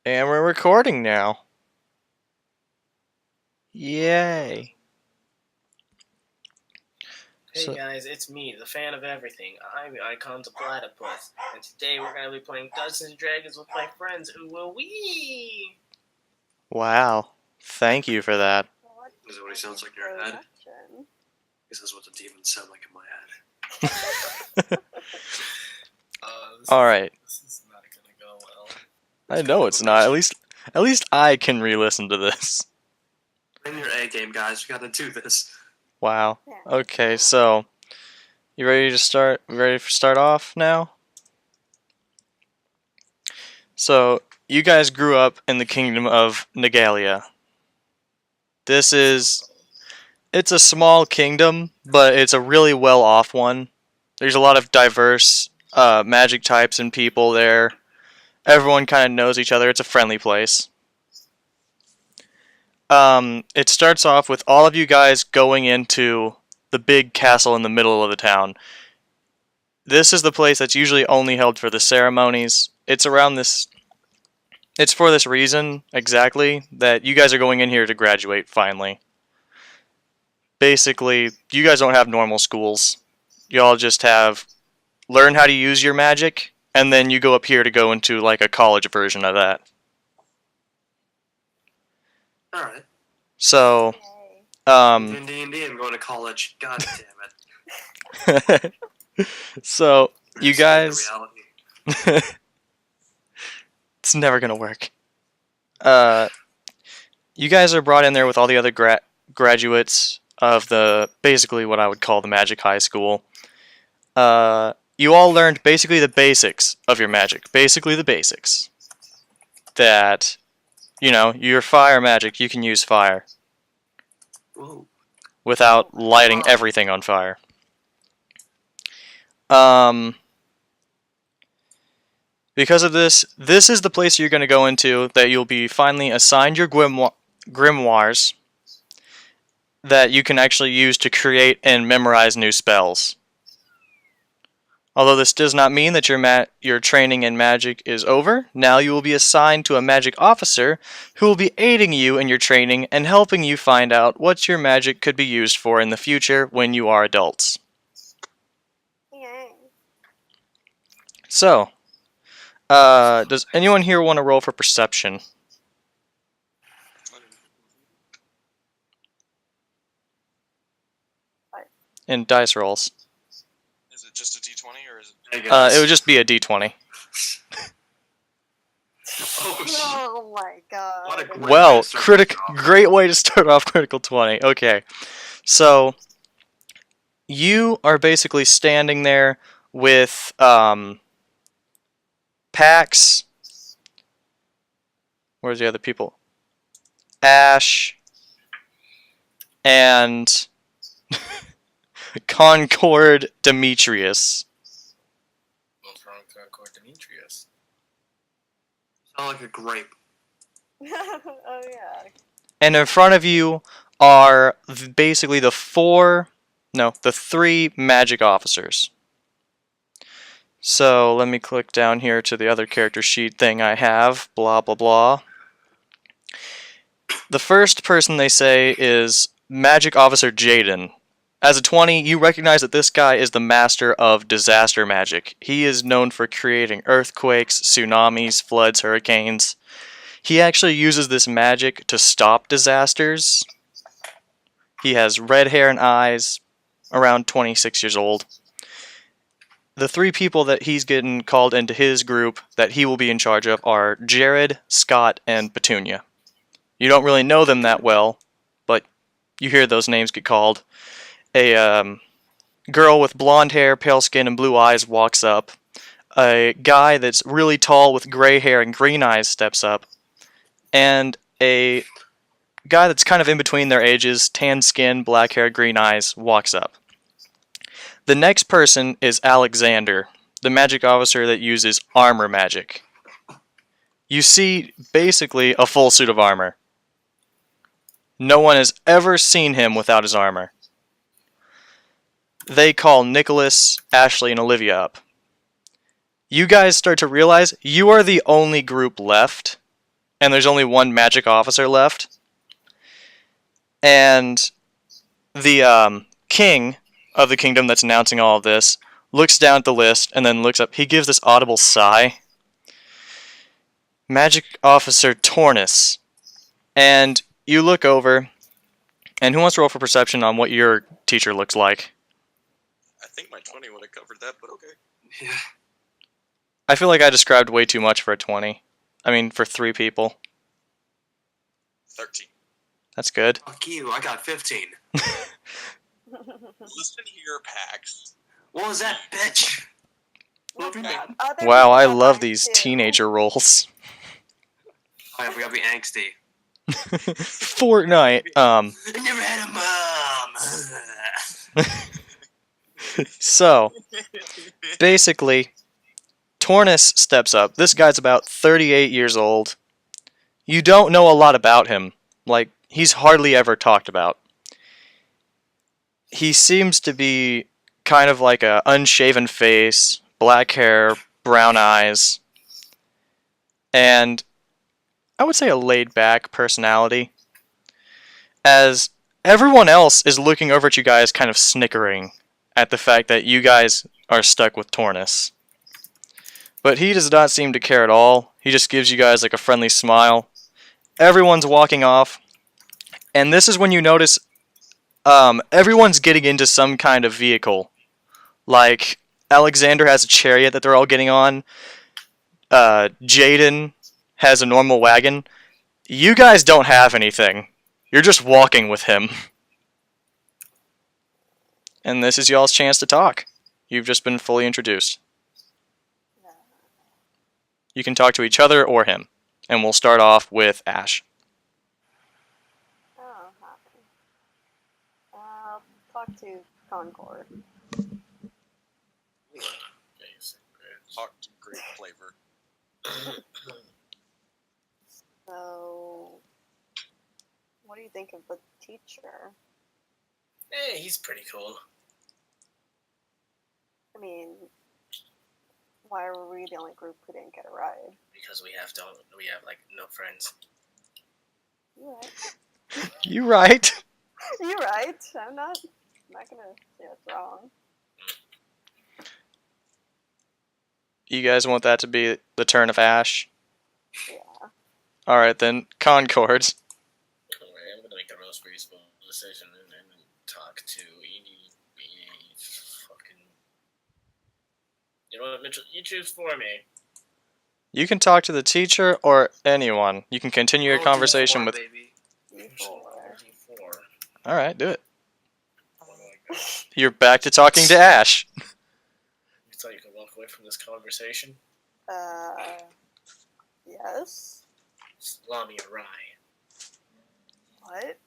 And we're recording now. Yay. Hey So, guys, it's me, the fan of everything. I'm Icons of Platypus, and today we're going to be playing Dungeons and Dragons with my friends. Ooh, will we? wow. Thank you for that. Is that what he sounds like in your head? This is what the demons sound like in my head. Alright. This is not going to go well. I know it's not. At least I can re-listen to this. Bring your A game, guys. We gotta do this. Wow. Okay, so you ready to start? Ready to start off now? So, you guys grew up in the kingdom of Negalia. It's a small kingdom, but it's a really well-off one. There's a lot of diverse magic types and people there. Everyone kind of knows each other. It's a friendly place. It starts off with all of you guys going into the big castle in the middle of the town. This is the place that's usually only held for the ceremonies. It's for this reason, exactly, that you guys are going in here to graduate, finally. Basically, you guys don't have normal schools. Y'all just learn how to use your magic, and then you go up here to go into, like, a college version of that. Alright. So, D&D, I'm going to college. God damn it. so, you Scared of guys... reality. It's never gonna work. You guys are brought in there with all the other graduates of basically what I would call the Magic High School. You all learned basically the basics of your magic. Basically the basics. That, your fire magic, you can use fire. Whoa. Without lighting everything on fire. Because of this is the place you're going to go into that you'll be finally assigned your grimoires that you can actually use to create and memorize new spells. Although this does not mean that your training in magic is over, now you will be assigned to a magic officer who will be aiding you in your training and helping you find out what your magic could be used for in the future when you are adults. So, does anyone here want to roll for perception? In dice rolls. Is it just a D20 or is it? It would just be a D20. Oh my god. What a great Well, way to start this off. great way to start off critical 20. Okay. So, you are basically standing there with Pax. Where's the other people? Ash and Concord Demetrius. What's wrong with Concord Demetrius? Sound like a grape. Oh yeah. And in front of you are basically the three magic officers. So let me click down here to the other character sheet thing I have, blah blah blah. The first person they say is Magic Officer Jaden. As a 20, you recognize that this guy is the master of disaster magic. He is known for creating earthquakes, tsunamis, floods, hurricanes. He actually uses this magic to stop disasters. He has red hair and eyes, around 26 years old. The three people that he's getting called into his group that he will be in charge of are Jared, Scott, and Petunia. You don't really know them that well, but you hear those names get called. A girl with blonde hair, pale skin, and blue eyes walks up. A guy that's really tall with gray hair and green eyes steps up. And a guy that's kind of in between their ages, tan skin, black hair, green eyes, walks up. The next person is Alexander, the magic officer that uses armor magic. You see basically a full suit of armor. No one has ever seen him without his armor. They call Nicholas, Ashley, and Olivia up. You guys start to realize you are the only group left and there's only one magic officer left. And the king of the kingdom that's announcing all of this looks down at the list and then looks up. He gives this audible sigh. Magic Officer Tornus. And you look over, and who wants to roll for perception on what your teacher looks like? I think my 20 would have covered that, but okay. Yeah. I feel like I described way too much for a 20. I mean, for 3 people. 13. That's good. Fuck you, I got 15. Listen here, Pax. What was that, bitch? What's Okay. that? Other Wow, people I are love mine these too. teenager rolls. Oh, yeah, we gotta be angsty. Fortnite. I never had a mom. So, basically, Tornus steps up. This guy's about 38 years old. You don't know a lot about him. Like, he's hardly ever talked about. He seems to be kind of like a unshaven face, black hair, brown eyes, and I would say a laid-back personality. As everyone else is looking over at you guys kind of snickering at the fact that you guys are stuck with Tornus. But he does not seem to care at all. He just gives you guys like a friendly smile. Everyone's walking off. And this is when you notice everyone's getting into some kind of vehicle. Like, Alexander has a chariot that they're all getting on. Jaden has a normal wagon. You guys don't have anything. You're just walking with him. And this is y'all's chance to talk. You've just been fully introduced. You can talk to each other or him. And we'll start off with Ash. Oh, hi. Talk to Concord. Talk to great flavor. So, what do you think of the teacher? Hey, he's pretty cool. I mean, why were we the only group who didn't get a ride? Because we have like no friends. You right. You right. You're right. I'm not gonna say it's wrong. You guys want that to be the turn of Ash? Yeah. Alright then, Concords. Alright, I'm gonna make the most reasonable decision and talk to any fucking. You know what, Mitchell? You choose for me. You can talk to the teacher or anyone. You can continue your Oh, conversation D4, with... baby. D4. Alright, do it. Oh my god. You're back to talking to Ash. You thought you could walk away from this conversation? Yes. Salami and rye. What?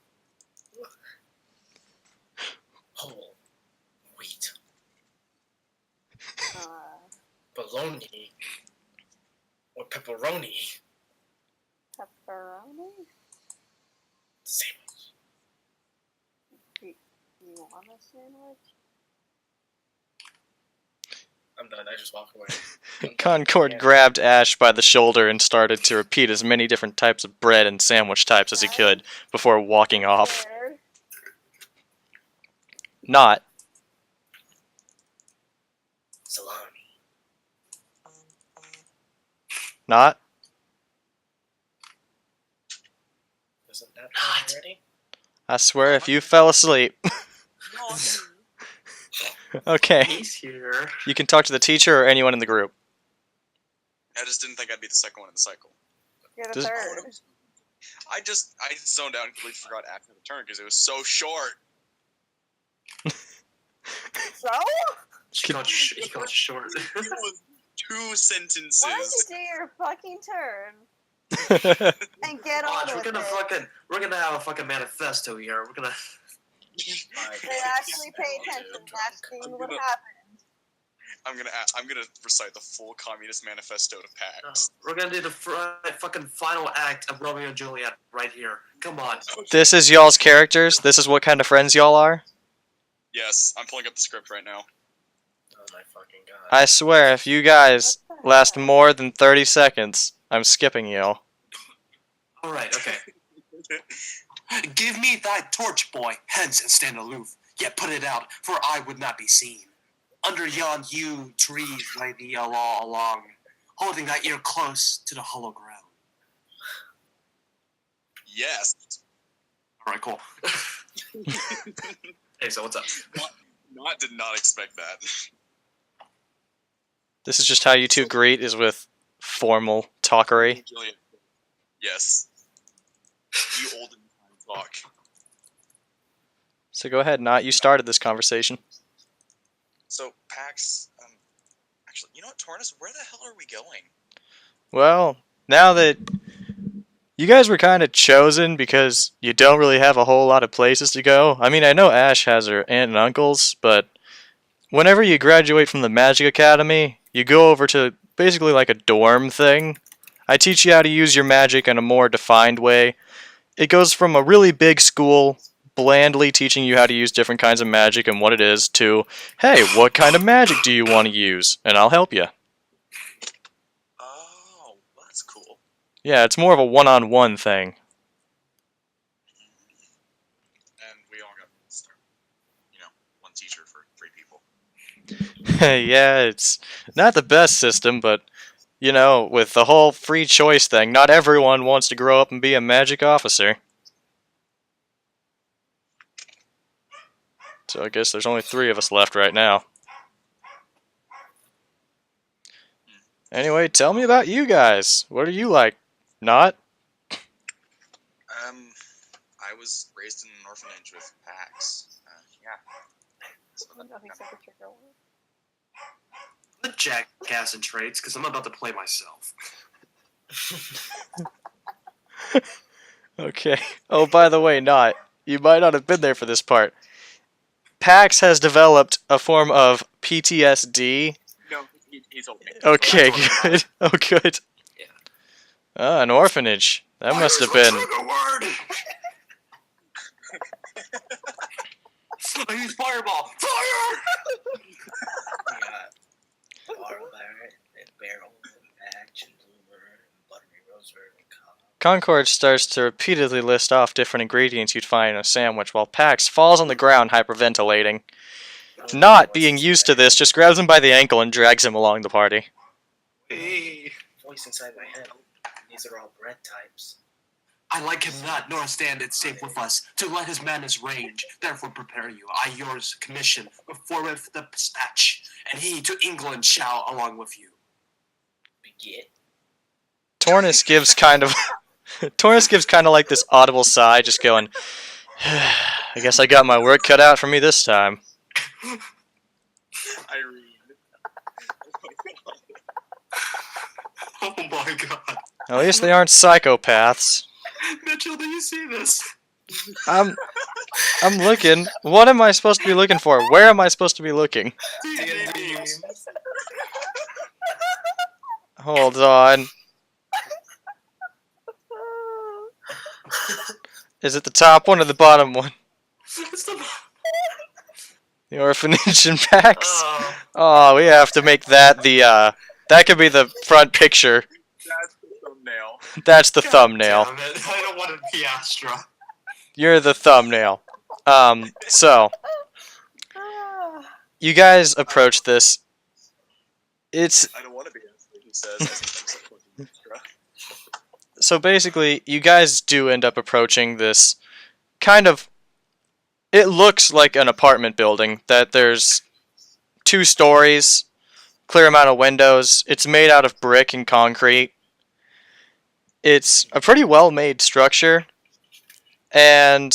Whole wheat. Uh, Bologna. Or pepperoni. pepperoni? Sandwich. You want a sandwich? I'm done. I just walk away. Concord grabbed Ash by the shoulder and started to repeat as many different types of bread and sandwich types as he could before walking off. There. Not. Salami. Not. Isn't that done already? I swear if you fell asleep. Okay. He's here. You can talk to the teacher or anyone in the group. I just didn't think I'd be the second one in the cycle. You're the Does- third. I zoned out and completely forgot after the turn because it was so short. So? He got short. It was 2 sentences. Why don't you do your fucking turn and get on Watch, with it? we're gonna have a fucking manifesto here. We're gonna. They actually pay attention. That's being what happened. I'm gonna recite the full Communist Manifesto to Pax. We're gonna do the fucking final act of Romeo and Juliet right here. Come on. This is y'all's characters? This is what kind of friends y'all are? Yes, I'm pulling up the script right now. Oh my fucking god. I swear, if you guys last more than 30 seconds, I'm skipping y'all. All right, okay. Give me thy torch, boy, hence and stand aloof. Yet put it out, for I would not be seen. Under yon yew trees lay thee along, holding thy ear close to the hollow ground. Yes. All right, cool. Hey, so what's up? Did not expect that. This is just how you two greet, is with formal talkery. Julian. Yes. You olden time talk. So go ahead, Not. You started this conversation. So, Pax, actually, you know what, Tornus, where the hell are we going? Well, now that you guys were kind of chosen because you don't really have a whole lot of places to go. I mean, I know Ash has her aunt and uncles, but whenever you graduate from the Magic Academy, you go over to basically like a dorm thing. I teach you how to use your magic in a more defined way. It goes from a really big school, blandly teaching you how to use different kinds of magic and what it is, to, hey, what kind of magic do you want to use? And I'll help you. Oh, that's cool. Yeah, it's more of a one-on-one thing. And we all got, one teacher for 3 people. Yeah, it's not the best system, but, with the whole free choice thing, not everyone wants to grow up and be a magic officer. So I guess there's only 3 of us left right now. Anyway, tell me about you guys. What are you like? Not? I was raised in an orphanage with Pax. Yeah. So I don't know who said the trigger word. I'm a jackass in trades because I'm about to play myself. Okay. Oh, by the way, Not. You might not have been there for this part. Pax has developed a form of PTSD. No, he told me. Okay, good. Oh, good. Yeah. An orphanage. That must have been... Trigger word! I use fireball. Fire! Barrel Barrett, and Barrel, and Patch, and Bloomer, and Buttery Roseberry, and Cobb. Concord starts to repeatedly list off different ingredients you'd find in a sandwich, while Pax falls on the ground hyperventilating. Not being used to this, just grabs him by the ankle and drags him along the party. Hey. Voice inside my head. These are all bread types. I like him not, nor stand it safe with us, to let his madness range. Therefore prepare you, I yours commission, before with the dispatch, and he to England shall along with you. Beget. Tornus gives kind of... Tornus gives kind of like this audible sigh, just going, I guess I got my work cut out for me this time. Irene. Oh my god. At least they aren't psychopaths. Mitchell, do you see this? I'm looking. What am I supposed to be looking for? Where am I supposed to be looking? Hold on. Is it the top one or the bottom one? It's the... The orphanage and Pax? Oh, we have to make that the, that could be the front picture. That's the thumbnail. That's the God thumbnail. damn it. I don't want to be Astra. You're the thumbnail. So, you guys approach this. It's... I don't want to be Ashley, he says. So basically, you guys do end up approaching this kind of... It looks like an apartment building, that there's 2 stories, clear amount of windows. It's made out of brick and concrete. It's a pretty well-made structure, and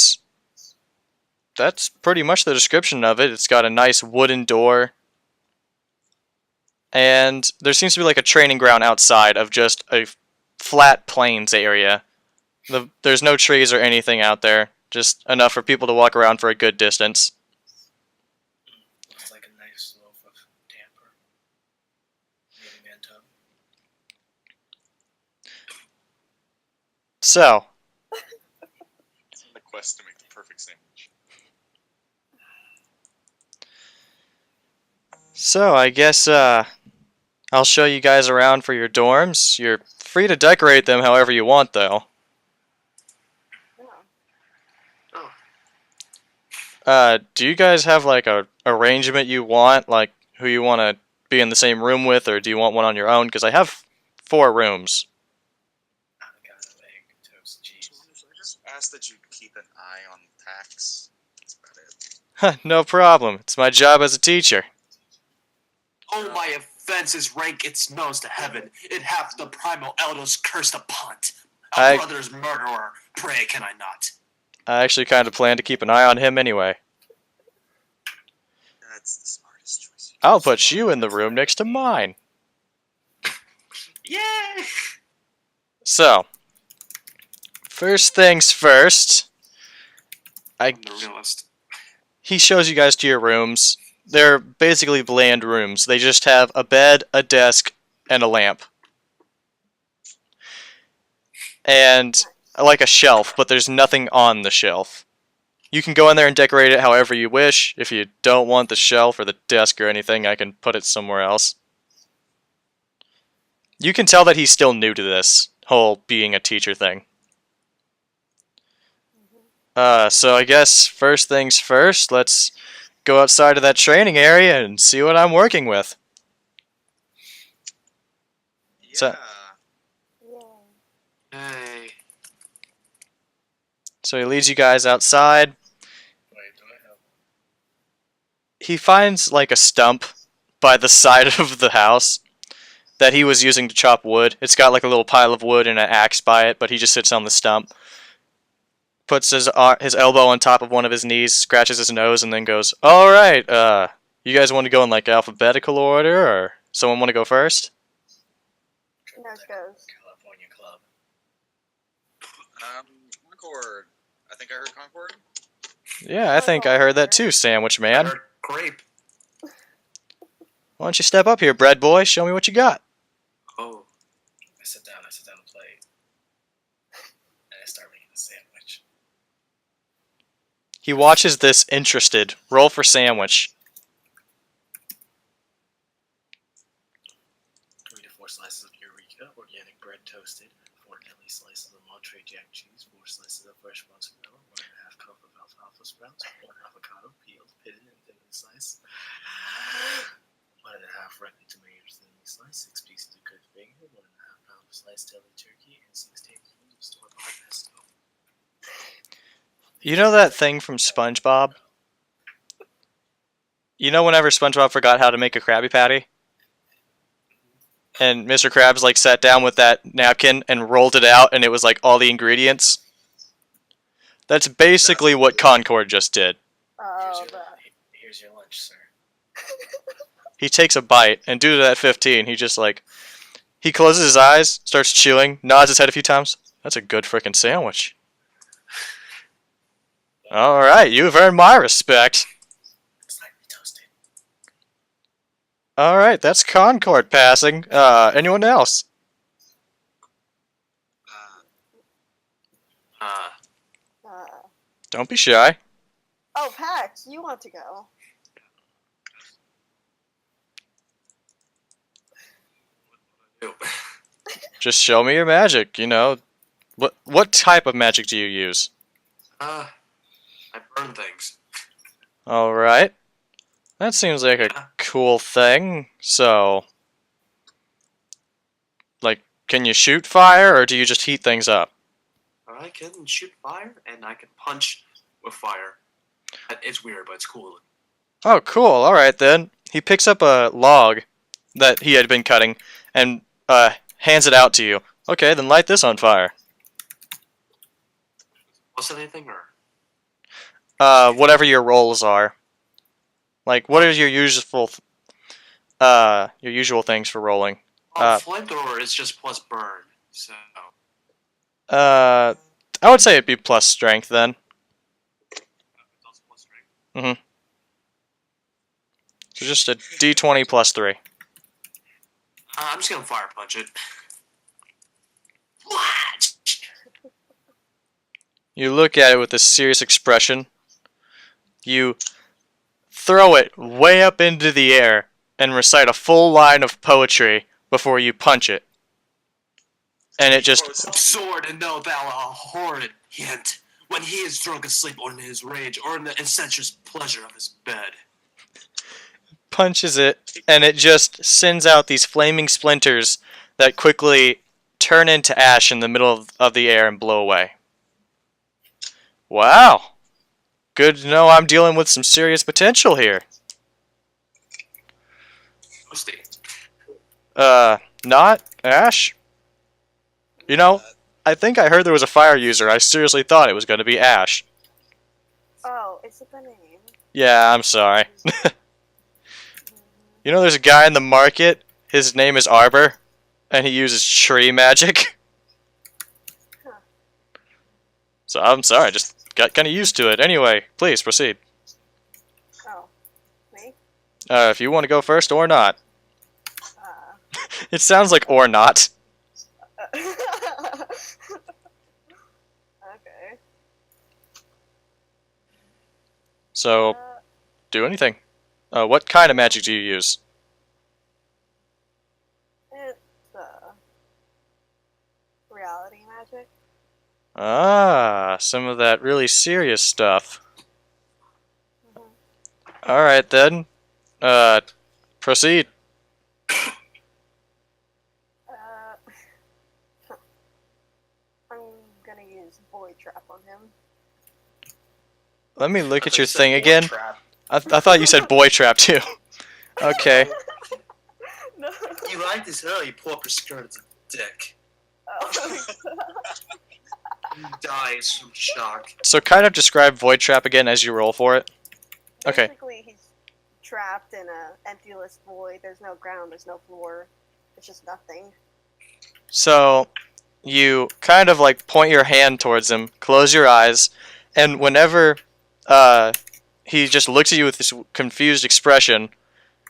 that's pretty much the description of it. It's got a nice wooden door, and there seems to be like a training ground outside of just a flat plains area. There's no trees or anything out there, just enough for people to walk around for a good distance. Looks like a nice loaf of damper. Maybe man tub. So, It's on the quest to make the perfect sandwich. I guess I'll show you guys around for your dorms. You're free to decorate them however you want, though. Do you guys have like a arrangement you want, like who you want to be in the same room with, or do you want one on your own? Because I have 4 rooms. Avocado, egg, toast, cheese. I just ask that you keep an eye on Pax. That's about it. Huh, no problem. It's my job as a teacher. Oh, my offenses rank its nose to heaven. It hath the primal elders cursed upon it. I- A brother's murderer, pray can I not? I actually kind of plan to keep an eye on him anyway. That's the smartest choice. I'll put you in the room next to mine. Yeah. So, first things first. I'm the realist. He shows you guys to your rooms. They're basically bland rooms. They just have a bed, a desk, and a lamp. And like a shelf, but there's nothing on the shelf. You can go in there and decorate it however you wish. If you don't want the shelf or the desk or anything, I can put it somewhere else. You can tell that he's still new to this whole being a teacher thing. So I guess first things first, let's go outside of that training area and see what I'm working with. Yeah. So- Yeah. Hey. So he leads you guys outside. Wait, do I have? He finds like a stump by the side of the house that he was using to chop wood. It's got like a little pile of wood and an axe by it, but he just sits on the stump. Puts his elbow on top of one of his knees, scratches his nose, and then goes, "Alright, you guys want to go in like alphabetical order, or someone want to go first?" No, it goes. California Club. Concord. I think I heard Concord. Yeah, I think I heard that too, Sandwich Man. Or grape. Why don't you step up here, bread boy? Show me what you got. Oh. I sit down and play. And I start making a sandwich. He watches this interested. Roll for sandwich. 3 to 4 slices of Eureka, organic bread toasted, 4 deli slices of Monterey Jack cheese, 4 slices of fresh mozzarella, 1.5 cup of alfalfa sprouts, 1 avocado, peeled, pitted, and thinly sliced, 1.5 ripened tomatoes thinly sliced, 6 pieces of cooked bacon, 1.5 pound of sliced deli turkey, and 6 tablespoons of store-bought pesto. You know that thing from SpongeBob? You know whenever SpongeBob forgot how to make a Krabby Patty? And Mr. Krabs like sat down with that napkin and rolled it out and it was like all the ingredients? That's basically what Concord just did. Oh, that. Here's your lunch, sir. He takes a bite, and due to that 15, he just like... He closes his eyes, starts chewing, nods his head a few times. That's a good frickin' sandwich. Alright, you've earned my respect. Slightly toasted. Alright, that's Concord passing. Anyone else? Uh, Don't be shy. oh, Pax, you want to go? Ew. Just show me your magic, you know. What type of magic do you use? I burn things. Alright. That seems like a cool thing. So... Like, can you shoot fire, or do you just heat things up? I can shoot fire, and I can punch with fire. It's weird, but it's cool. Oh, cool. Alright then. He picks up a log that he had been cutting and hands it out to you. Okay, then light this on fire. Was anything, or? Whatever your rolls are. Like, what are your usual things for rolling? Flamethrower is just plus burn, so. I would say it'd be plus strength then. That's plus strength. So just a d20 plus 3. I'm just gonna fire punch it. What? You look at it with a serious expression. You throw it way up into the air and recite a full line of poetry before you punch it. And it just... Absorb and know thou a horrid hint. when he is drunk asleep or in his rage or in the incestuous pleasure of his bed. Punches it, and it just sends out these flaming splinters that quickly turn into ash in the middle of the air and blow away. Wow. Good to know I'm dealing with some serious potential here. Not Ash? You know, I think I heard there was a fire user. I seriously thought it was going to be Ash. Oh, is it the name? Yeah, I'm sorry. You know, there's a guy in the market. His name is Arbor, and he uses tree magic. Huh. So I'm sorry, I just got kind of used to it. Anyway, please proceed. Oh, me? If you want to go first or not. Uh, It sounds like or not. okay. So, do anything. What kind of magic do you use? It's reality magic. Ah, some of that really serious stuff. Mhm. Alright then. Proceed. I'm gonna use void trap on him. Let me look at I your said thing boy again. trap. I thought you said boy trap too. Okay. No. You like this girl, you poor skirt dick. Oh. He dies from shock. So kind of describe void trap again as you roll for it. Okay. Basically, he's trapped in a emptyless void. There's no ground. There's no floor. It's just nothing. So you kind of like point your hand towards him, close your eyes, and whenever he just looks at you with this confused expression,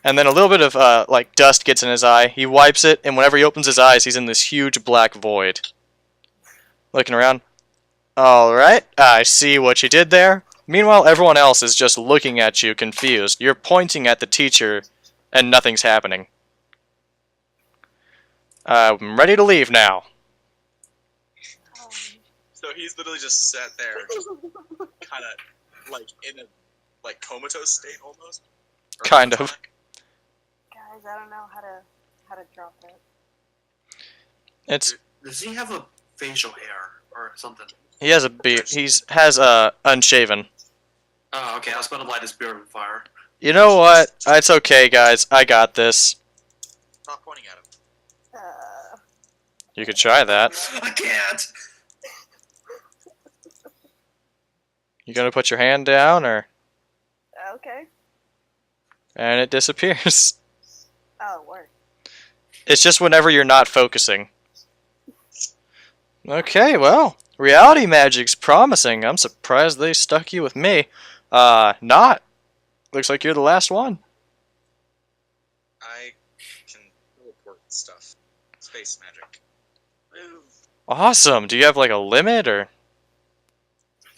and then a little bit of like dust gets in his eye, he wipes it, and whenever he opens his eyes, he's in this huge black void. Looking around. Alright, I see what you did there. Meanwhile, everyone else is just looking at you, confused. You're pointing at the teacher, and nothing's happening. I'm ready to leave now. Um, So he's literally just sat there, just kind of like in a like comatose state almost. Or Kind of. catatonic. guys, I don't know how to drop it. It's Does he have a facial hair or something? he has a beard. Has unshaven. Oh, okay. I was about to light his beard on fire. You know what? It's okay, guys. I got this. Stop pointing at him. You could try that. I can't. You gonna put your hand down, or Okay. and it disappears. Oh, work. It's just whenever you're not focusing. Okay, well, reality magic's promising. I'm surprised they stuck you with me. Not. Looks like you're the last one. I can teleport stuff. Space magic. Woo. Awesome. Do you have like a limit, or?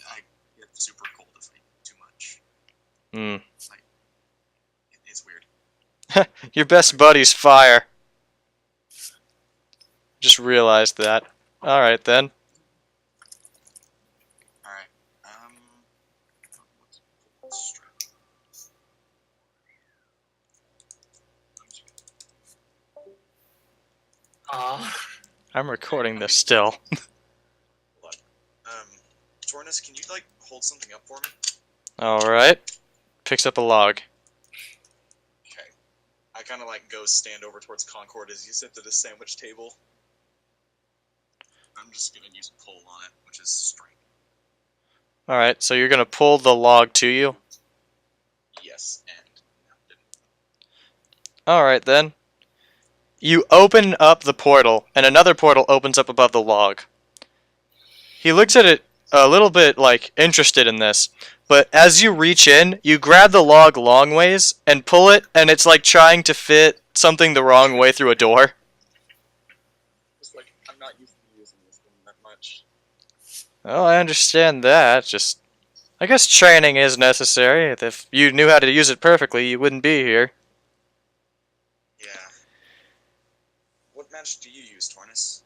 I get super cold if I eat too much. Hmm. Like, it's weird. Your best buddy's fire. Just realized that. Alright then. Alright. What's I'm recording this still. Hold on. Tornus, can you like hold something up for me? Alright. Picks up a log. Okay. I kind of like go stand over towards Concord as you sit at a sandwich table. I'm just gonna use pull on it, which is strength. Alright, so you're gonna pull the log to you? Yes, and no, didn't. Alright then. You open up the portal, and another portal opens up above the log. He looks at it a little bit, like, interested in this, but as you reach in, you grab the log long ways and pull it, and it's like trying to fit something the wrong way through a door. Just like I'm not used to using this one that much. Well, I understand that, just... I guess training is necessary. If you knew how to use it perfectly, you wouldn't be here. Yeah. What magic do you use, Tornus?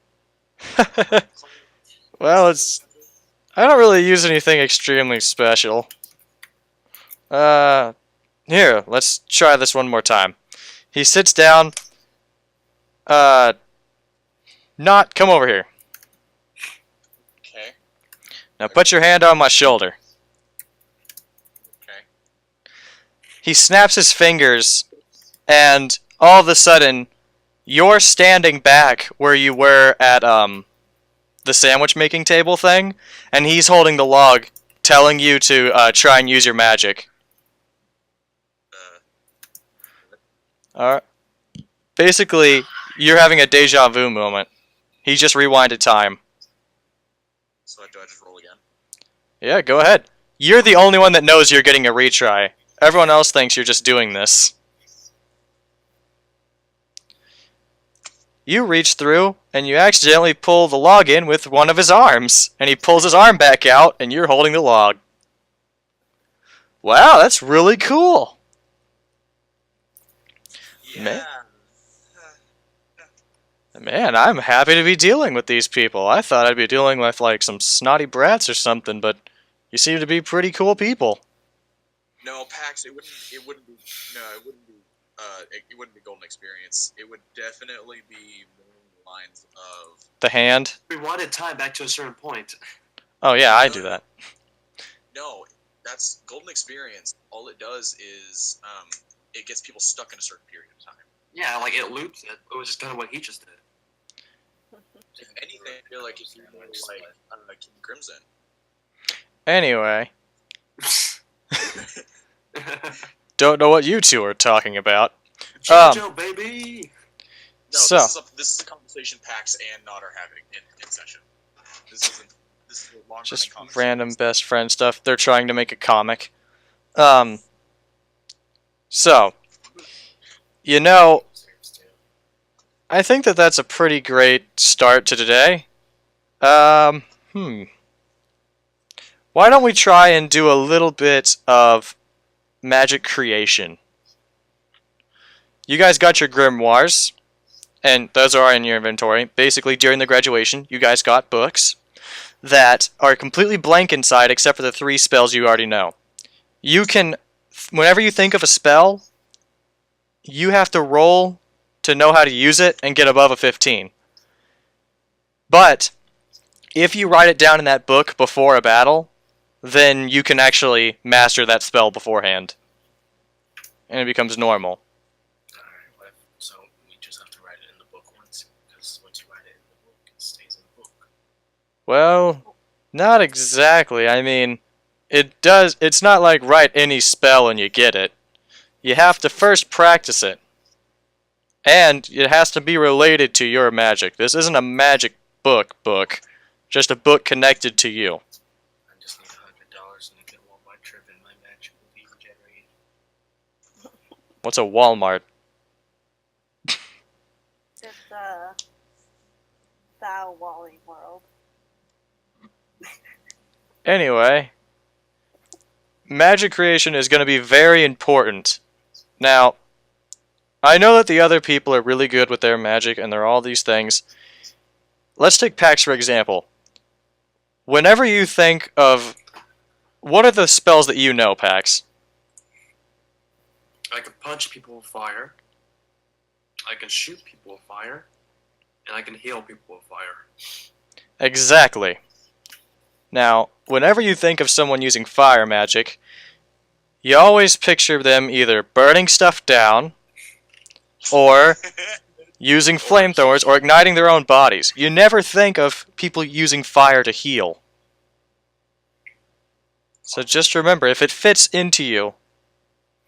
Well, it's... I don't really use anything extremely special. Here, let's try this one more time. He sits down. Not, come over here. Okay. Now put your hand on my shoulder. Okay. He snaps his fingers, and all of a sudden, you're standing back where you were at, the sandwich making table thing, and he's holding the log, telling you to, try and use your magic. Alright. Basically, you're having a deja vu moment. He just rewinded time. So do I just roll again? Yeah, go ahead. You're the only one that knows you're getting a retry. Everyone else thinks you're just doing this. You reach through, and you accidentally pull the log in with one of his arms. And he pulls his arm back out, and you're holding the log. Wow, that's really cool. Yeah. Man, I'm happy to be dealing with these people. I thought I'd be dealing with, like, some snotty brats or something, but you seem to be pretty cool people. No, PAX, it wouldn't be golden experience. It would definitely be more lines of The hand? Rewinded time back to a certain point. Oh yeah, I do that. No, that's golden experience. All it does is it gets people stuck in a certain period of time. Yeah, like it loops it. It was just kind of what he just did. If anything, I feel like it's more like King Crimson. Anyway. Don't know what you two are talking about. JoJo, baby! No, So. this is a conversation PAX and Nod are having in session. This is a long Just conversation. random best friend stuff. They're trying to make a comic. So, you know, I think that that's a pretty great start to today. Why don't we try and do a little bit of magic creation? You guys got your grimoires, and those are in your inventory. Basically, during the graduation, you guys got books that are completely blank inside except for the 3 spells you already know. You can, whenever you think of a spell, you have to roll to know how to use it and get above a 15. But if you write it down in that book before a battle, then you can actually master that spell beforehand. And it becomes normal. Alright, so we just have to write it in the book once, because once you write it in the book, it stays in the book. Well, not exactly. I mean, it's not like write any spell and you get it. You have to first practice it. And it has to be related to your magic. This isn't a magic book, just a book connected to you. I just need $100 and get a Walmart trip and my magic will be regenerated. What's a Walmart? It's Thou Wally World. Anyway, magic creation is going to be very important. Now, I know that the other people are really good with their magic and they're all these things. Let's take Pax for example. Whenever you think of... What are the spells that you know, Pax? I can punch people with fire. I can shoot people with fire. And I can heal people with fire. Exactly. Now, whenever you think of someone using fire magic, you always picture them either burning stuff down, or using flamethrowers, or igniting their own bodies. You never think of people using fire to heal. So just remember, if it fits into you,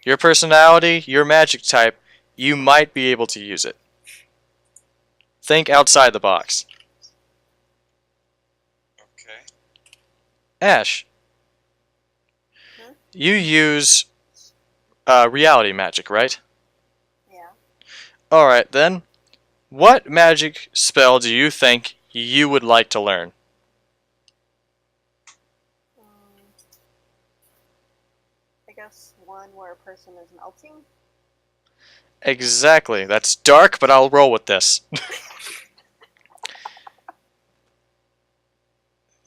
your personality, your magic type, you might be able to use it. Think outside the box. Okay. Ash, you use reality magic, right? Yeah. Alright then, what magic spell do you think you would like to learn? I guess one where a person is melting. Exactly, that's dark, but I'll roll with this.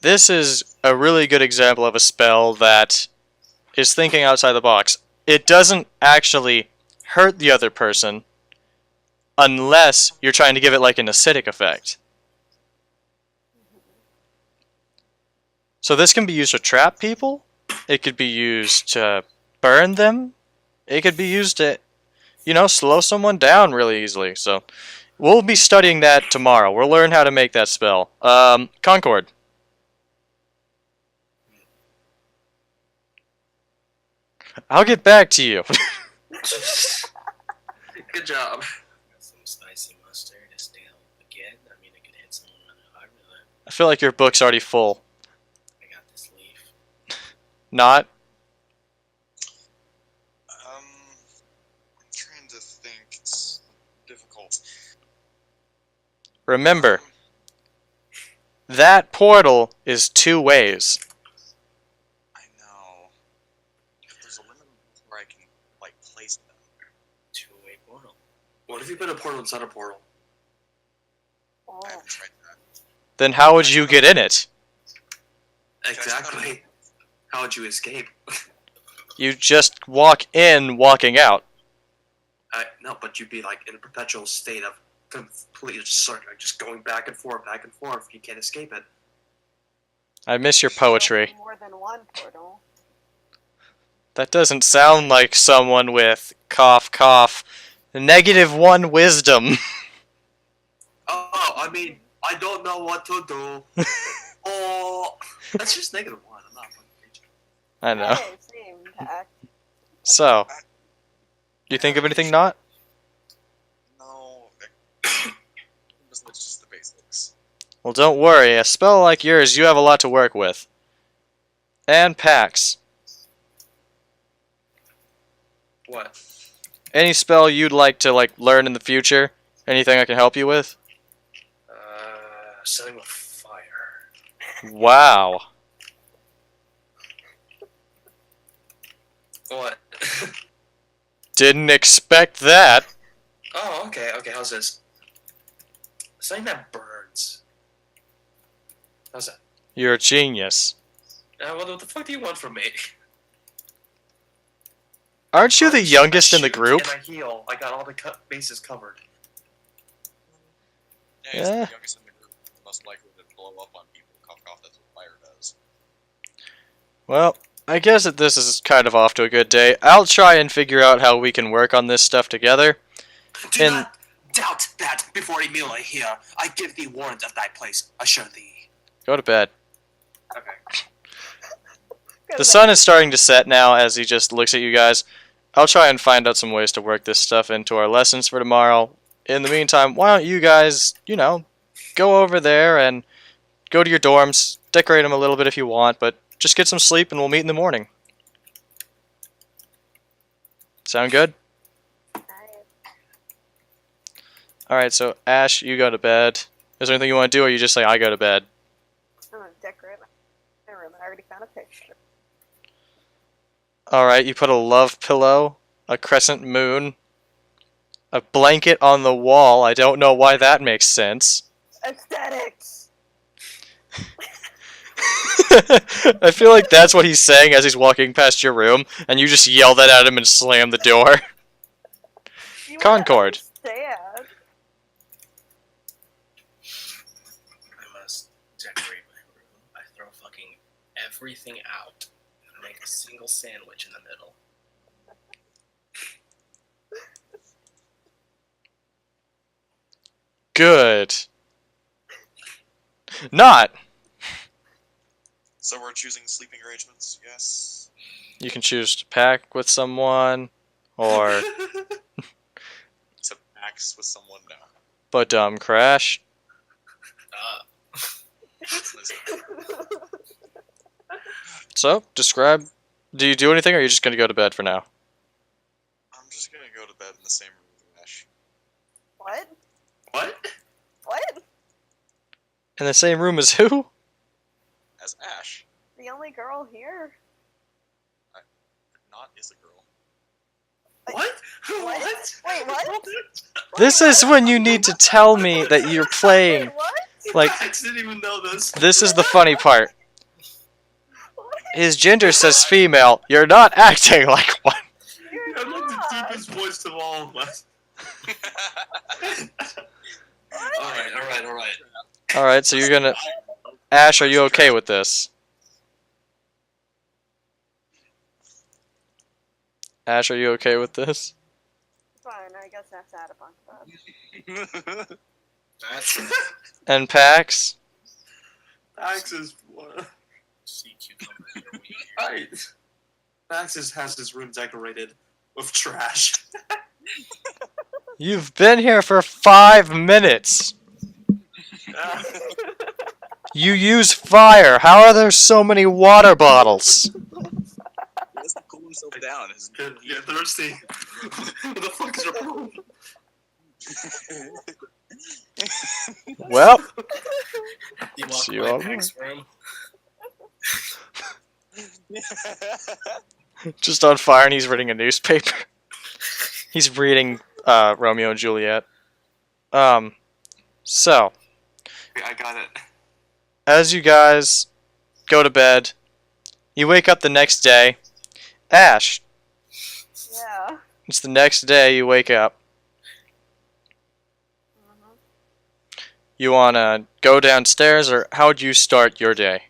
This is a really good example of a spell that is thinking outside the box. It doesn't actually hurt the other person unless you're trying to give it like an acidic effect. So this can be used to trap people. It could be used to burn them. It could be used to, slow someone down really easily. So we'll be studying that tomorrow. We'll learn how to make that spell. Concord. I'll get back to you. Good job. Got some spicy mustard, a stale baguette. I mean, I could hit someone really hard with it. I feel like your book's already full. I got this leaf. Not? I'm trying to think. It's difficult. Remember, that portal is 2 ways. I know. There's a limit where I can, like, place them. Two-way portal. What if you put a portal inside a portal? Oh. I haven't tried that. Then how would you get in it? Exactly. How would you escape? You just walk in, walking out. No, but you'd be like in a perpetual state of completely just going back and forth, back and forth. You can't escape it. I miss your poetry. More than one portal. That doesn't sound like someone with cough cough -1 wisdom. Oh, I mean, I don't know what to do. Oh, that's just -1. I'm not fucking preaching. I know. Hey, same pack. So, do you think of anything not? No. It's just the basics. Well, don't worry. A spell like yours, you have a lot to work with. And Pax. What? Any spell you'd like to learn in the future? Anything I can help you with? Setting with fire. Wow. What? Didn't expect that. Oh, okay, how's this? Something that burns. How's that? You're a genius. What the fuck do you want from me? Aren't you the youngest in the I shoot group? And I heal. I got all the bases covered. Yeah, he's Yeah. the youngest in the group. Most likely to blow up on people. Cough, cough, that's what fire does. Well, I guess that this is kind of off to a good day. I'll try and figure out how we can work on this stuff together. Do And- not doubt that before Emilia here, I give thee warrant of thy place, assure thee. Go to bed. Okay. The sun is starting to set now as he just looks at you guys. I'll try and find out some ways to work this stuff into our lessons for tomorrow. In the meantime, why don't you guys, go over there and go to your dorms, decorate them a little bit if you want, but just get some sleep and we'll meet in the morning. Sound good? Alright, so Ash, you go to bed. Is there anything you want to do, or you just say, I go to bed? I'm gonna decorate my room. I already found a picture. Alright, you put a love pillow, a crescent moon, a blanket on the wall. I don't know why that makes sense. Aesthetics! I feel like that's what he's saying as he's walking past your room, and you just yell that at him and slam the door. You Concord. Understand. I must decorate my room. I throw fucking everything out and make a single sandwich in the middle. Good. Not. So we're choosing sleeping arrangements, yes? You can choose to pack with someone, or To max with someone now. but crash. So, describe. Do you do anything, or are you just gonna go to bed for now? I'm just gonna go to bed in the same room with Ash. What? What? What? In the same room as who? As Ash. The only girl here? Not is a girl. What? What? Wait, what? This is when you need to tell me that you're playing. Wait, what? Like, I didn't even know this. this is the funny part. his gender says female. You're not acting like one. You're I'm like the not. deepest voice of all of us. Alright. Alright, so you're gonna... Ash, are you okay with this? Ash, are you okay with this? Fine, I guess that's out of fun. That's And Pax? Max is sea cucumber. Here we right. Max has his room decorated with trash. You've been here for 5 minutes. You use fire. How are there so many water bottles? He has to cool himself down. You're thirsty. What the fuck is your problem? Well, You walk See by you all Pax's room. just on fire and he's reading a newspaper. He's reading Romeo and Juliet. So, I got it. as you guys go to bed, you wake up the next day. Ash, Yeah. it's the next day you wake up. Mhm. You wanna go downstairs, or how would you start your day?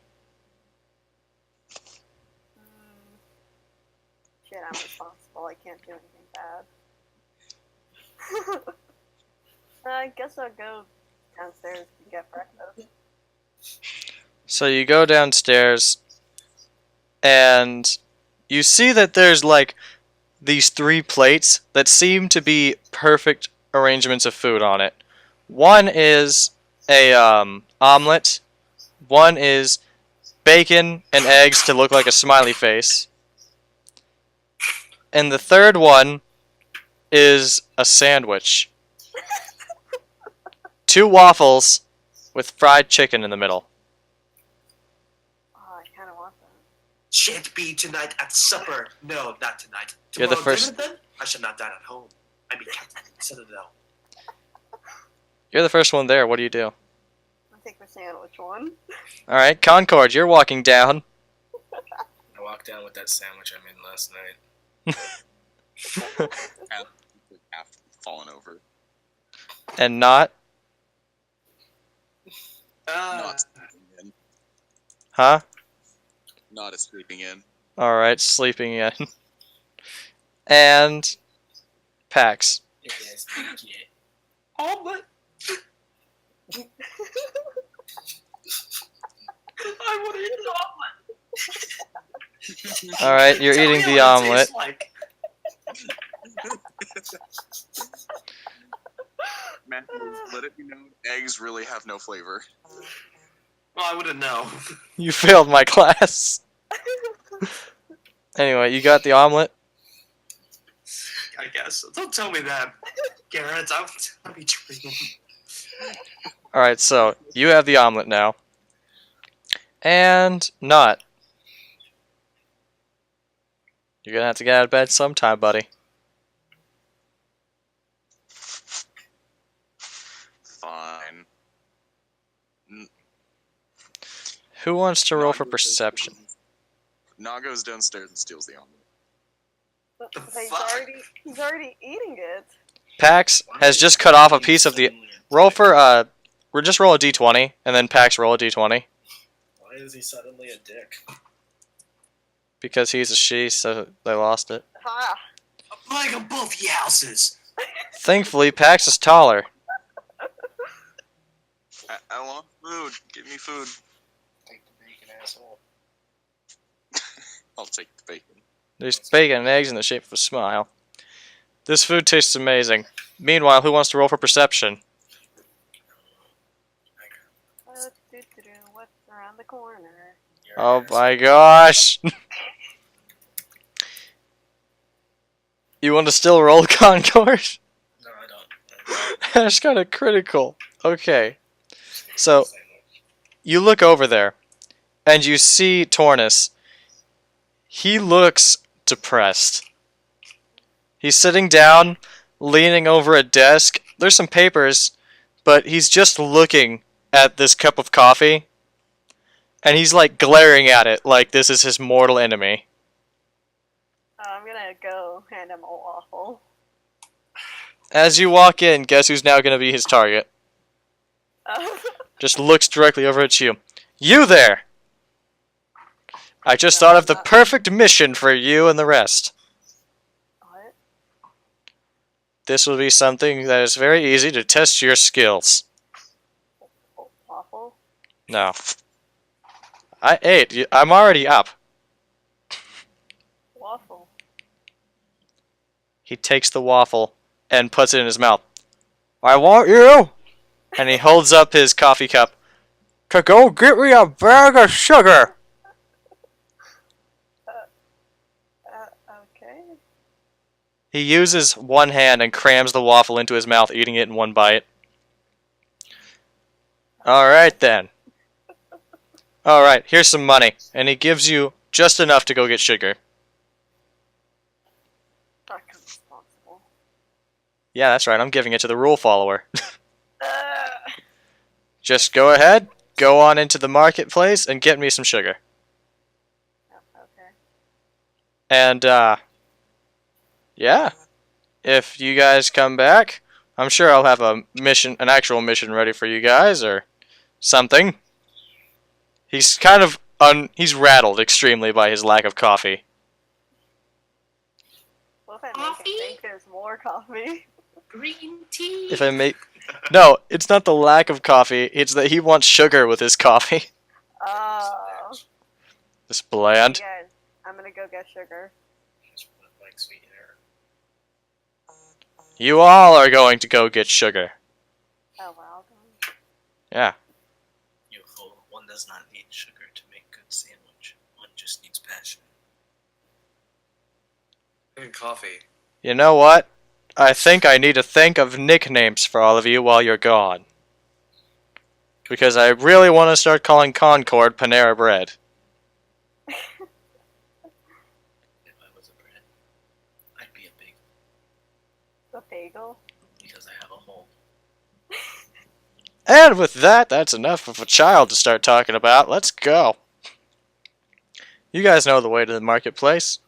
Shit, I'm responsible. I can't do anything bad. I guess I'll go downstairs and get breakfast. So you go downstairs, and you see that there's like these 3 plates that seem to be perfect arrangements of food on it. One is a omelet. One is bacon and eggs to look like a smiley face. And the third one is a sandwich. 2 waffles with fried chicken in the middle. Oh, I kind of want that. Shan't be tonight at supper. No, not tonight. You're the Tomorrow first- dinner, then? I shall not dine at home. I be Captain Citadel. You're the first one there. What do you do? I'll take the sandwich one. Alright, Concord, you're walking down. I walked down with that sandwich I made last night. Half fallen over. And not? Not sleeping in. Huh? Not a sleeping in. Alright, sleeping in. And Pax. It is legit. Omelet. I want to eat an omelet. Alright, you're Tell eating me the what it omelet. tastes like. Matthew, let it be known, eggs really have no flavor. Well, I wouldn't know. You failed my class. Anyway, you got the omelet? I guess. Don't tell me that, Garrett. I'll be dreaming. Alright, so you have the omelet now. And not. You're gonna have to get out of bed sometime, buddy. Fine. Who wants to roll for Nog goes perception? downstairs- Nog goes downstairs and steals the omelet. But The he's fuck? he's already eating it. Pax has just cut off a piece of the... Roll for, just roll a d20, and then Pax roll a d20. Why is he suddenly a dick? Because he's a she, so they lost it. Ha! Like on both ye houses. Thankfully, Pax is taller. I want food. Give me food. Take the bacon, asshole. I'll take the bacon. There's bacon and eggs in the shape of a smile. This food tastes amazing. Meanwhile, who wants to roll for perception? What's around the corner? You're Oh an my gosh! You want to still roll, Concord? asshole. No, I don't. That's kind of critical. Okay. So, you look over there, and you see Tornus. He looks depressed. He's sitting down, leaning over a desk. There's some papers, but he's just looking at this cup of coffee. and he's like glaring at it like this is his mortal enemy. I'm gonna go hand him a waffle. As you walk in, guess who's now gonna be his target? Just looks directly over at you. You there! I just thought of the perfect mission for you and the rest. What? This will be something that is very easy to test your skills. Waffle? No. I ate. I'm already up. Waffle. He takes the waffle and puts it in his mouth. I want you! And he holds up his coffee cup. To go get me a bag of sugar! Okay. He uses one hand and crams the waffle into his mouth, eating it in one bite. Alright then. Alright, here's some money. And he gives you just enough to go get sugar. Not responsible. Yeah, that's right, I'm giving it to the rule follower. Just go ahead, go on into the marketplace, and get me some sugar. Okay. And, yeah. If you guys come back, I'm sure I'll have a mission, an actual mission ready for you guys, or something. He's kind of, he's rattled extremely by his lack of coffee. What if I make him think there's more coffee? Green tea. If I make... No, it's not the lack of coffee, it's that he wants sugar with his coffee. Oh. This bland. Hey guys, I'm gonna go get sugar. Just put like sweetener. You all are going to go get sugar. Oh wow. Yeah. You fool. One does not need sugar to make good sandwich. One just needs passion. And coffee. You know what? I think I need to think of nicknames for all of you while you're gone. Because I really want to start calling Concord Panera Bread. If I was a bread, I'd be a big The bagel? because I have a hole. And with that, that's enough of a child to start talking about. Let's go. You guys know the way to the marketplace.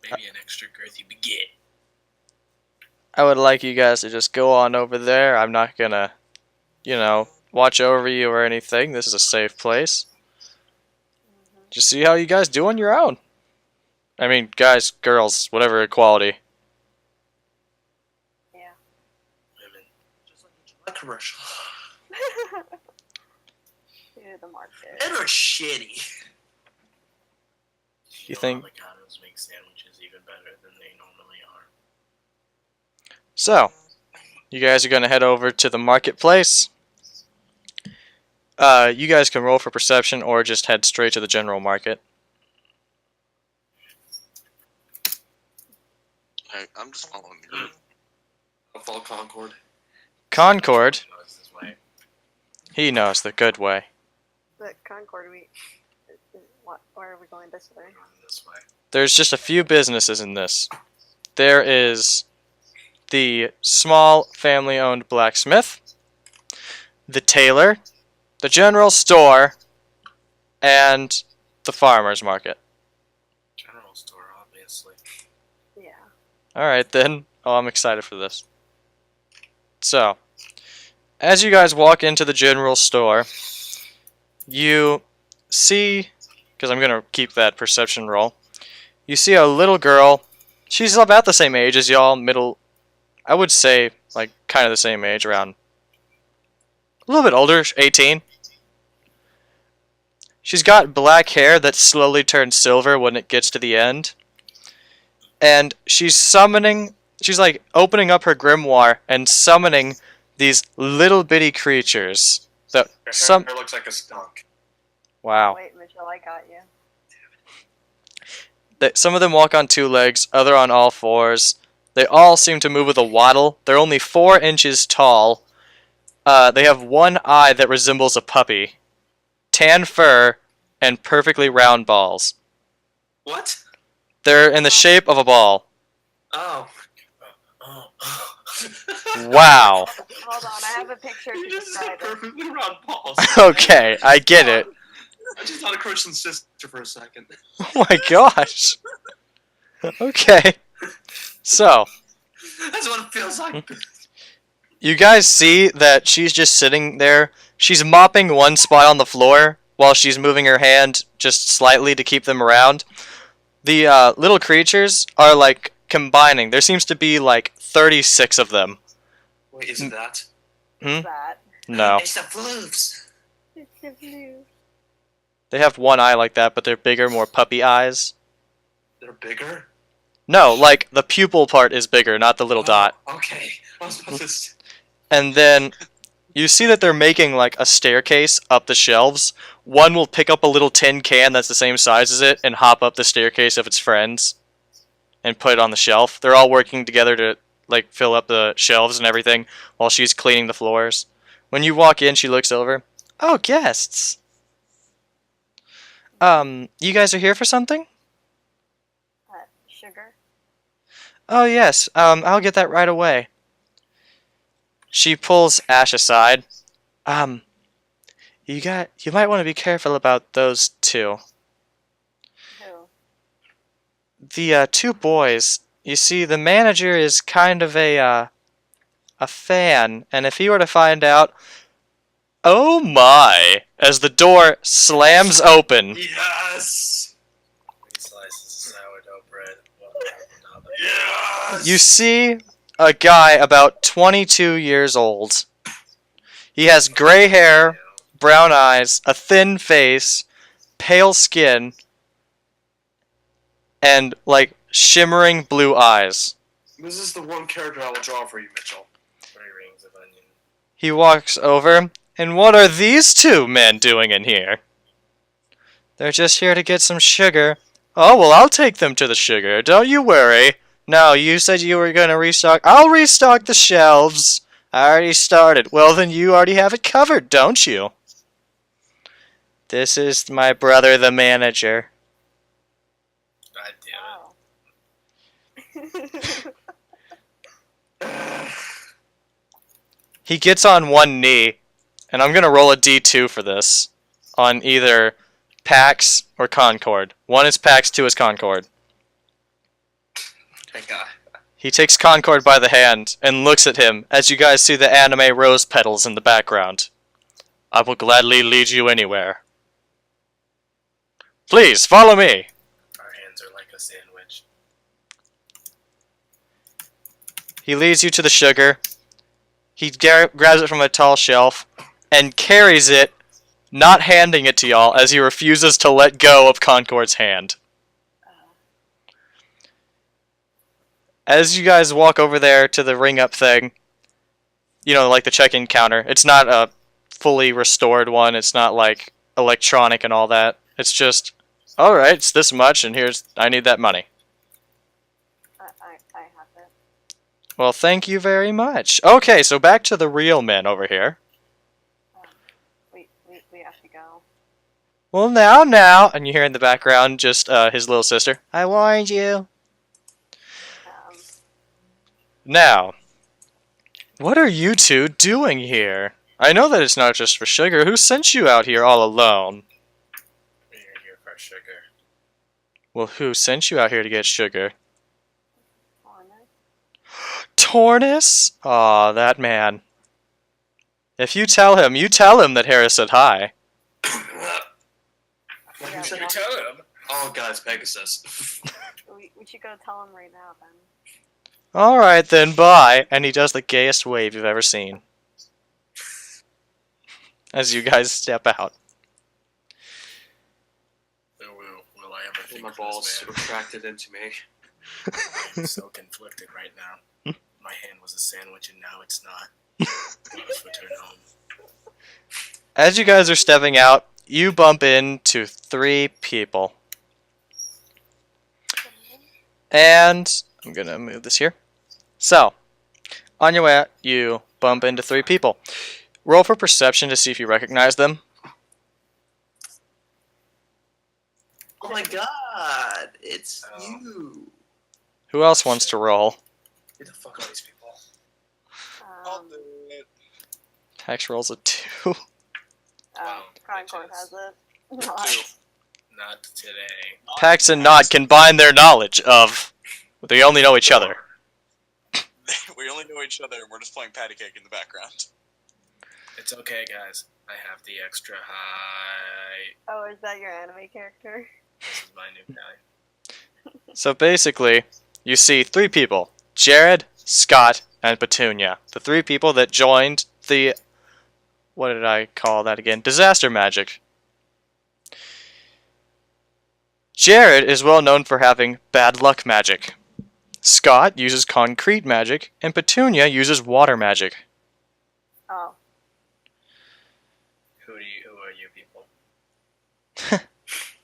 Maybe an extra girthy baguette. I would like you guys to just go on over there. I'm not gonna, you know, watch over you or anything. This is a safe place. Just see how you guys do on your own. I mean, guys, girls, whatever equality. Yeah. Women. Just like a Gillette commercial. To the market. Men are shitty. You think- Avocados make sandwiches even better than they normally are. So, you guys are gonna head over to the marketplace. You guys can roll for perception or just head straight to the general market. Hey, I'm just following you. I'll follow Concord. Concord, You know, it's this way. he knows the good way. But Concord, where are we going this way? Going this way. There's just a few businesses in this. There is the small family-owned blacksmith, the tailor, the general store, and the farmer's market. General store, obviously. Yeah. Alright then. Oh, I'm excited for this. So, as you guys walk into the general store, you see, because I'm going to keep that perception roll, you see a little girl. She's about the same age as y'all, middle, I would say, like, kind of the same age, around a little bit older, 18. She's got black hair that slowly turns silver when it gets to the end. And she's summoning, she's like opening up her grimoire and summoning these little bitty creatures. That some, Her looks like a skunk. wow. Wait, Michelle, I got you. Some of them walk on two legs, other on all fours. They all seem to move with a waddle. They're only 4 inches tall. They have one eye that resembles a puppy, tan fur, and perfectly round balls. What? They're in the shape of a ball. Oh. Oh. Wow. Hold on, I have a picture You to just said describe it. perfectly round balls. Okay, I get it. I just thought of Christian's sister for a second. Oh my gosh. Okay. So, That's what it feels like. you guys see that she's just sitting there. She's mopping one spot on the floor while she's moving her hand just slightly to keep them around. The little creatures are like combining. There seems to be like 36 of them. Wait, is it that? Hmm? That. No. It's the floofs. It's the blue. They have one eye like that, but they're bigger, more puppy eyes. They're bigger? No, like the pupil part is bigger, not the little dot. Okay. I was about to say. And then you see that they're making like a staircase up the shelves. One will pick up a little tin can that's the same size as it and hop up the staircase of its friends and put it on the shelf. They're all working together to like fill up the shelves and everything while she's cleaning the floors. When you walk in, she looks over. Oh, guests. You guys are here for something? Sugar. Oh, yes. I'll get that right away. She pulls Ash aside. You might want to be careful about those two. Who? The two boys. You see, the manager is kind of a fan, and if he were to find out, oh my! As the door slams open, Yes! 3 slices of sourdough bread. Yes! you see a guy about 22 years old. He has gray hair, brown eyes, a thin face, pale skin, and like shimmering blue eyes. This is the one character I will draw for you, Mitchell. 3 rings of onion. He walks over, and what are these two men doing in here? They're just here to get some sugar. Oh, well, I'll take them to the sugar. Don't you worry. No, you said you were going to restock. I'll restock the shelves. I already started. Well, then you already have it covered, don't you? This is my brother, the manager. God damn it. Oh. He gets on one knee, and I'm going to roll a D2 for this on either Pax or Concord. 1 is Pax, 2 is Concord. Thank God. He takes Concord by the hand and looks at him as you guys see the anime rose petals in the background. I will gladly lead you anywhere. Please, follow me. Our hands are like a sandwich. He leads you to the sugar. He grabs it from a tall shelf and carries it, not handing it to y'all as he refuses to let go of Concord's hand. As you guys walk over there to the ring up thing, you know, like the check-in counter, it's not a fully restored one, it's not like electronic and all that. It's just, alright, it's this much and I need that money. I have it. Well, thank you very much. Okay, so back to the real men over here. We have to go. Well, now, and you hear in the background just his little sister. I warned you. Now, what are you two doing here? I know that it's not just for sugar. Who sent you out here all alone? We're here for sugar. Well, who sent you out here to get sugar? Honor. Tornus? Aw, that man. If you tell him that Harris said hi. What Yeah, you said? well, Tell him. Oh God, it's Pegasus. we should go tell him right now then. Alright then, bye. And he does the gayest wave you've ever seen. As you guys step out. Will I ever think My of balls this man? retracted into me. I'm so conflicted right now. My hand was a sandwich and now it's not. Let us return home. As you guys are stepping out, you bump into 3 people. And I'm gonna move this here. So, on your way out, you bump into 3 people. Roll for perception to see if you recognize them. Oh my God, it's Oh. you. Who else wants to roll? Get the fuck out of these people. I'll do it. Pax rolls a 2. Wow, Concord bitches. has it. Not. Not today. Pax and Nod combine their knowledge of... They only know each other. We only know each other, and we're just playing patty cake in the background. It's okay, guys. I have the extra high. Oh, is that your anime character? This is my new guy. So basically, you see 3 people. Jared, Scott, and Petunia. The 3 people that joined the... What did I call that again? Disaster magic. Jared is well known for having bad luck magic. Scott uses concrete magic, and Petunia uses water magic. Oh. Who are you people?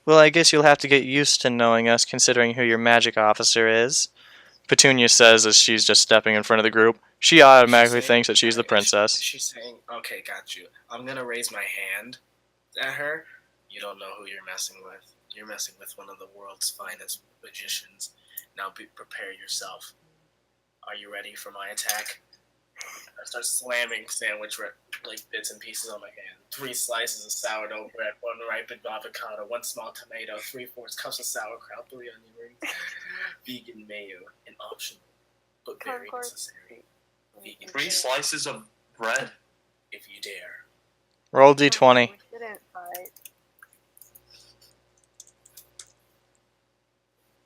Well, I guess you'll have to get used to knowing us, considering who your magic officer is. Petunia says as she's just stepping in front of the group. She automatically thinks that she's the princess. She's saying, okay, got you. I'm gonna raise my hand at her. You don't know who you're messing with. You're messing with one of the world's finest magicians. Now prepare yourself. Are you ready for my attack? I start slamming sandwich like bits and pieces on my hand. 3 slices of sourdough bread, 1 ripened avocado, 1 small tomato, 3/4 cups of sauerkraut, 3 onion rings, vegan mayo, and optional, but very Concord. necessary. Vegan 3 mayo, slices of bread. if you dare. Roll d20. We shouldn't fight.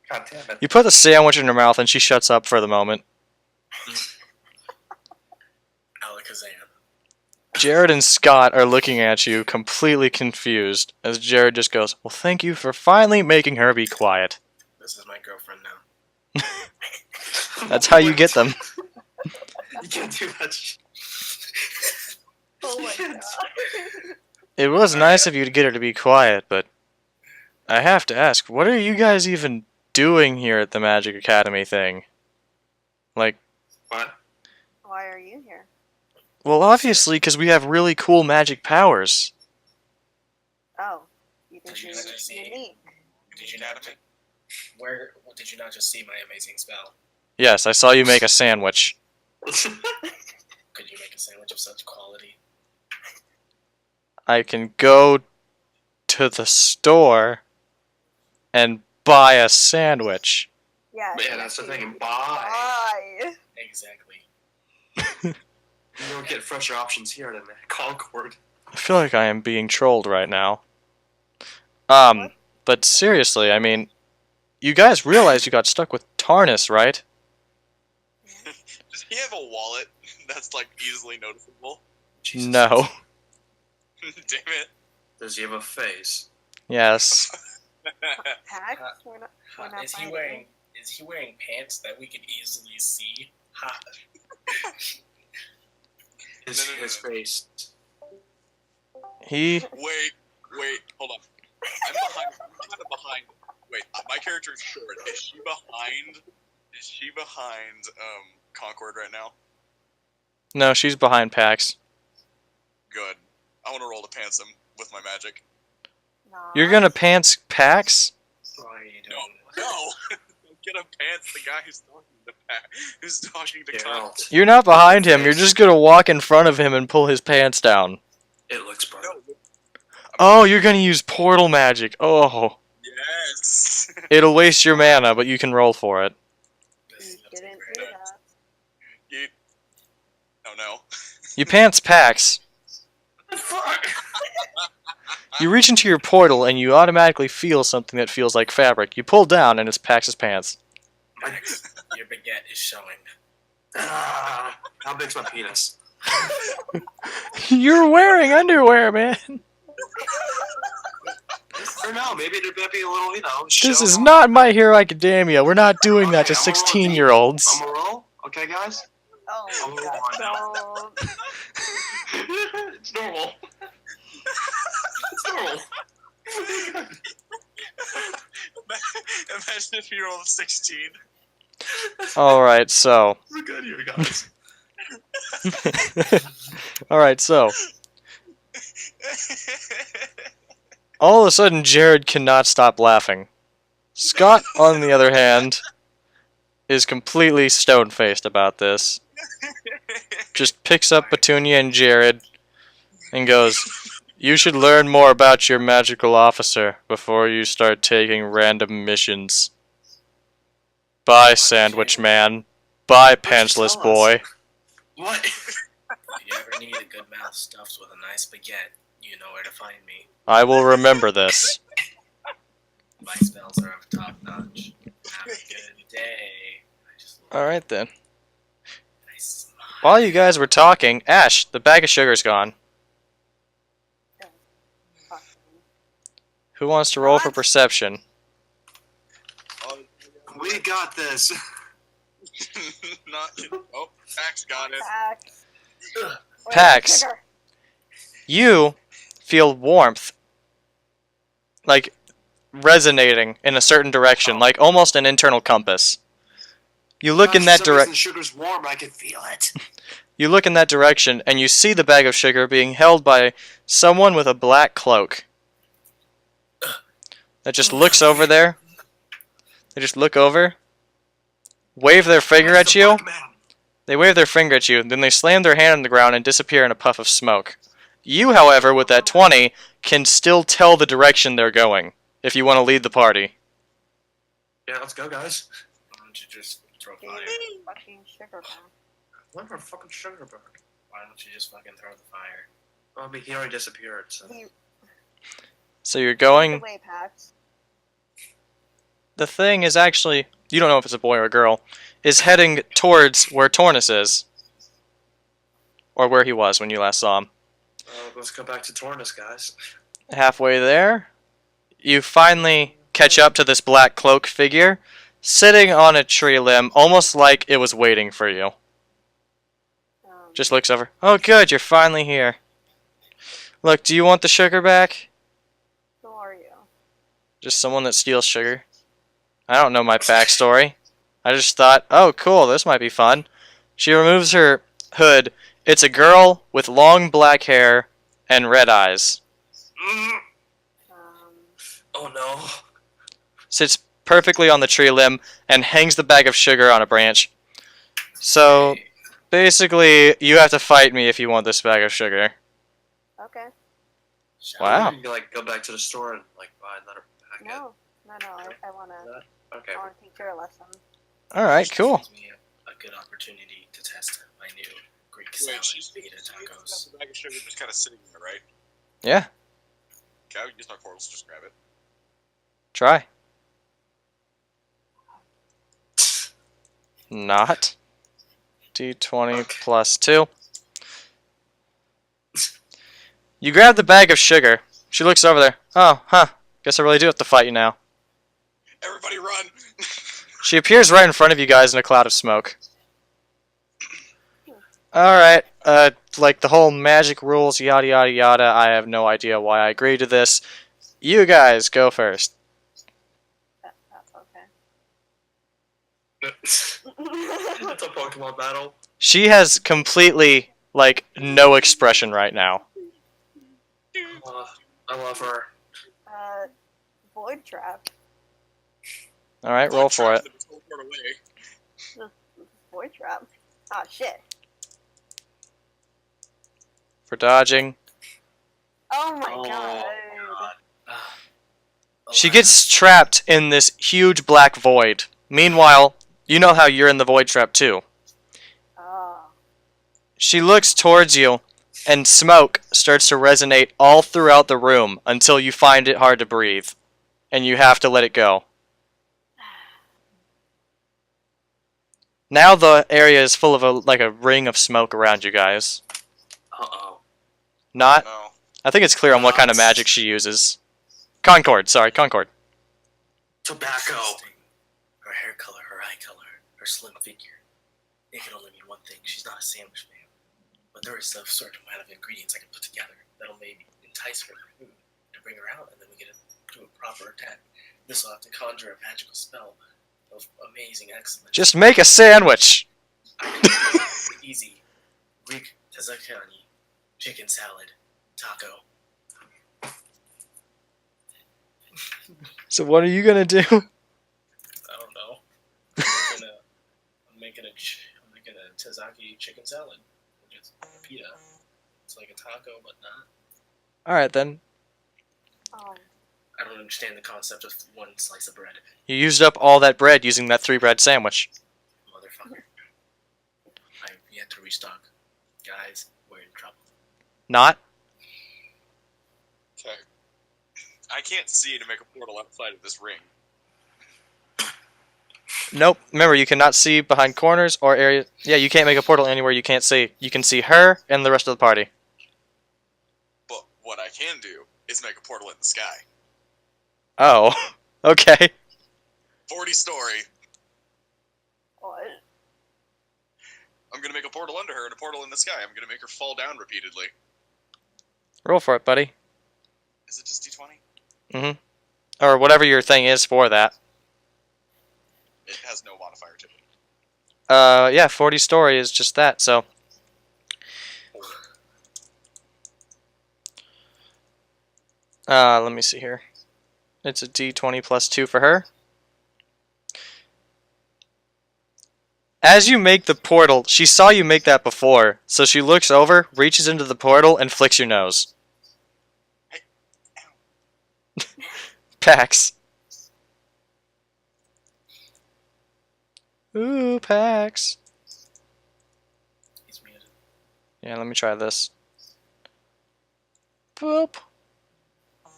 God damn it. You put the sandwich in her mouth and she shuts up for the moment. Alakazam. Jared and Scott are looking at you completely confused as Jared just goes, well, thank you for finally making her be quiet. This is my girlfriend now. That's how you get them. You can't do that. Oh my god. It was nice of you to get her to be quiet, but I have to ask, what are you guys even doing here at the Magic Academy thing? Like, What? Why are you here? well, obviously, because we have really cool magic powers. Oh, you think Did you you're not just see- unique? Did you not just, did you not just see my amazing spell? Yes, I saw you make a sandwich. Could you make a sandwich of such quality? I can go to the store and buy a sandwich. Yeah. Yeah, that's the thing. Bye. Bye. Exactly. You don't get fresher options here than Concord. I feel like I am being trolled right now. But seriously, I mean, you guys realize you got stuck with Tarnus, right? Does he have a wallet that's like easily noticeable? Jesus. No. Damn it. Does he have a face? Yes. Pax? We're not Is he fighting. wearing pants that we can easily see? Ha. His, No. his face. He... Wait, hold on. I'm kind of behind. Wait, my character is short. Is she behind Concord right now? No, she's behind Pax. Good. I want to roll to pants him with my magic. Nah. You're gonna pants Pax? Why are you No, doing no. Get a pants the guy who's talking to Concord. Geralt. You're not behind him, you're just gonna walk in front of him and pull his pants down. It looks brother. No. Oh, you're gonna use portal magic. Oh. Yes. It'll waste your mana, but you can roll for it. this? You That's didn't great. do that. You... Oh no. You pants Pax. Fuck! You reach into your portal and you automatically feel something that feels like fabric. You pull down and it's Pax's pants. Max, your baguette is showing. Ah, how big's my penis? You're wearing underwear, man. Or no, maybe there might be a little, This show is on. not My Hero Academia. We're not doing that to Okay, I'm gonna roll 16-year-olds. I'm gonna roll, okay, guys? Oh I'm my gonna roll god. right Don't. It's normal. It's normal. Imagine if you're all 16. Alright, so. We're good here, guys. Alright, so. All of a sudden, Jared cannot stop laughing. Scott, on the other hand, is completely stone-faced about this. just picks up Petunia and Jared and goes, "You should learn more about your magical officer before you start taking random missions. Bye, Sandwich Man. Bye, Pantsless Boy." What? If you ever need a good mouth stuffed with a nice baguette, you know where to find me. I will remember this. My spells are of top notch. Have a good day. Alright then. I smile. While you guys were talking, Ash, the bag of sugar's gone. Who wants to roll for What? perception? We got this. Not. Oh, Pax got it. Pax. Where's Pax. sugar? You feel warmth, like resonating in a certain direction, like almost an internal compass. You look in that For some reason direction. Sugar's warm. I can feel it. You look in that direction, and you see the bag of sugar being held by someone with a black cloak. That just looks over there. They just look over, wave their finger at you. They wave their finger at you, then they slam their hand on the ground and disappear in a puff of smoke. You, however, with that 20, can still tell the direction they're going, if you want to lead the party. Yeah, let's go, guys. Why don't you just throw Give fire? me fucking sugar back. What for fucking sugar back? Why don't you just fucking throw the fire? Well, I mean, he already disappeared. So. He So you're lead going... the way, Pax. The thing is actually, you don't know if it's a boy or a girl, is heading towards where Tornus is. Or where he was when you last saw him. Let's go back to Tornus, guys. Halfway there, you finally catch up to this black cloak figure, sitting on a tree limb, almost like it was waiting for you. Just looks over. "Oh good, you're finally here. Look, do you want the sugar back?" Who are you? Just someone that steals sugar. I don't know my backstory. I just thought, oh cool, this might be fun. She removes her hood. It's a girl with long black hair and red eyes. Mm. Um, Oh no. Sits perfectly on the tree limb and hangs the bag of sugar on a branch. So, basically, you have to fight me if you want this bag of sugar. okay. Wow. You can, like, go back to the store and, like, buy another packet. No. I wanna Okay. teach her a lesson. Alright, cool. Gives me a good opportunity to test my new Greek Wait, salad she's pita tacos. the bag of sugar just kind of sitting there, right? Yeah, Okay, I would use my portals to just grab it. try. Not. D20 plus 2. You grab the bag of sugar. She looks over there. Oh, huh. Guess I really do have to fight you now. Everybody run! She appears right in front of you guys in a cloud of smoke. Alright, like the whole magic rules, yada yada yada, I have no idea why I agreed to this. You guys go first. That's It's a Pokemon battle. She has completely, like, no expression right now. I love her. Void trap. Alright, roll for it. Void trap. Ah, shit. For dodging. Oh my Oh, god. Ah. She gets trapped in this huge black void. Meanwhile, you know how you're in the void trap too. Oh. She looks towards you, and smoke starts to resonate all throughout the room until you find it hard to breathe. And you have to let it go. Now the area is full of a ring of smoke around you guys. Uh-oh. Not? No. I think it's clear on what kind of magic she uses. Concord, sorry, Concord. Tobacco. Interesting. Her hair color, her eye color, her slim figure. It can only mean one thing. She's not a sandwich man. But there is some sort of amount of ingredients I can put together that'll maybe entice her to bring her out, and then we get to a proper attack. This will have to conjure a magical spell of amazing excellence. Just make a sandwich! Easy. Greek tzatziki, chicken salad, taco. So what are you gonna do? I don't know. I'm gonna making a Tazaki chicken salad, which is pita. It's like a taco, but not. Alright then. Um, I don't understand the concept of one slice of bread, You used up all that bread using that 3-bread sandwich. motherfucker. I've yet to restock. Guys, we're in trouble. Not? Okay. I can't see to make a portal outside of this ring. Nope. Remember, you cannot see behind corners or areas. Yeah, you can't make a portal anywhere you can't see. You can see her and the rest of the party. But what I can do is make a portal in the sky. Oh. Okay. 40-story. what? I'm gonna make a portal under her and a portal in the sky. I'm gonna make her fall down repeatedly. Roll for it, buddy. Is it just D20? Mm-hmm. Or whatever your thing is for that. It has no modifier to it. Yeah, 40 story is just that, so. Let me see here. It's a D20 plus 2 for her. As you make the portal, she saw you make that before, so she looks over, reaches into the portal, and flicks your nose. Pax. Ooh, Pax. He's muted. Yeah, let me try this. Boop. I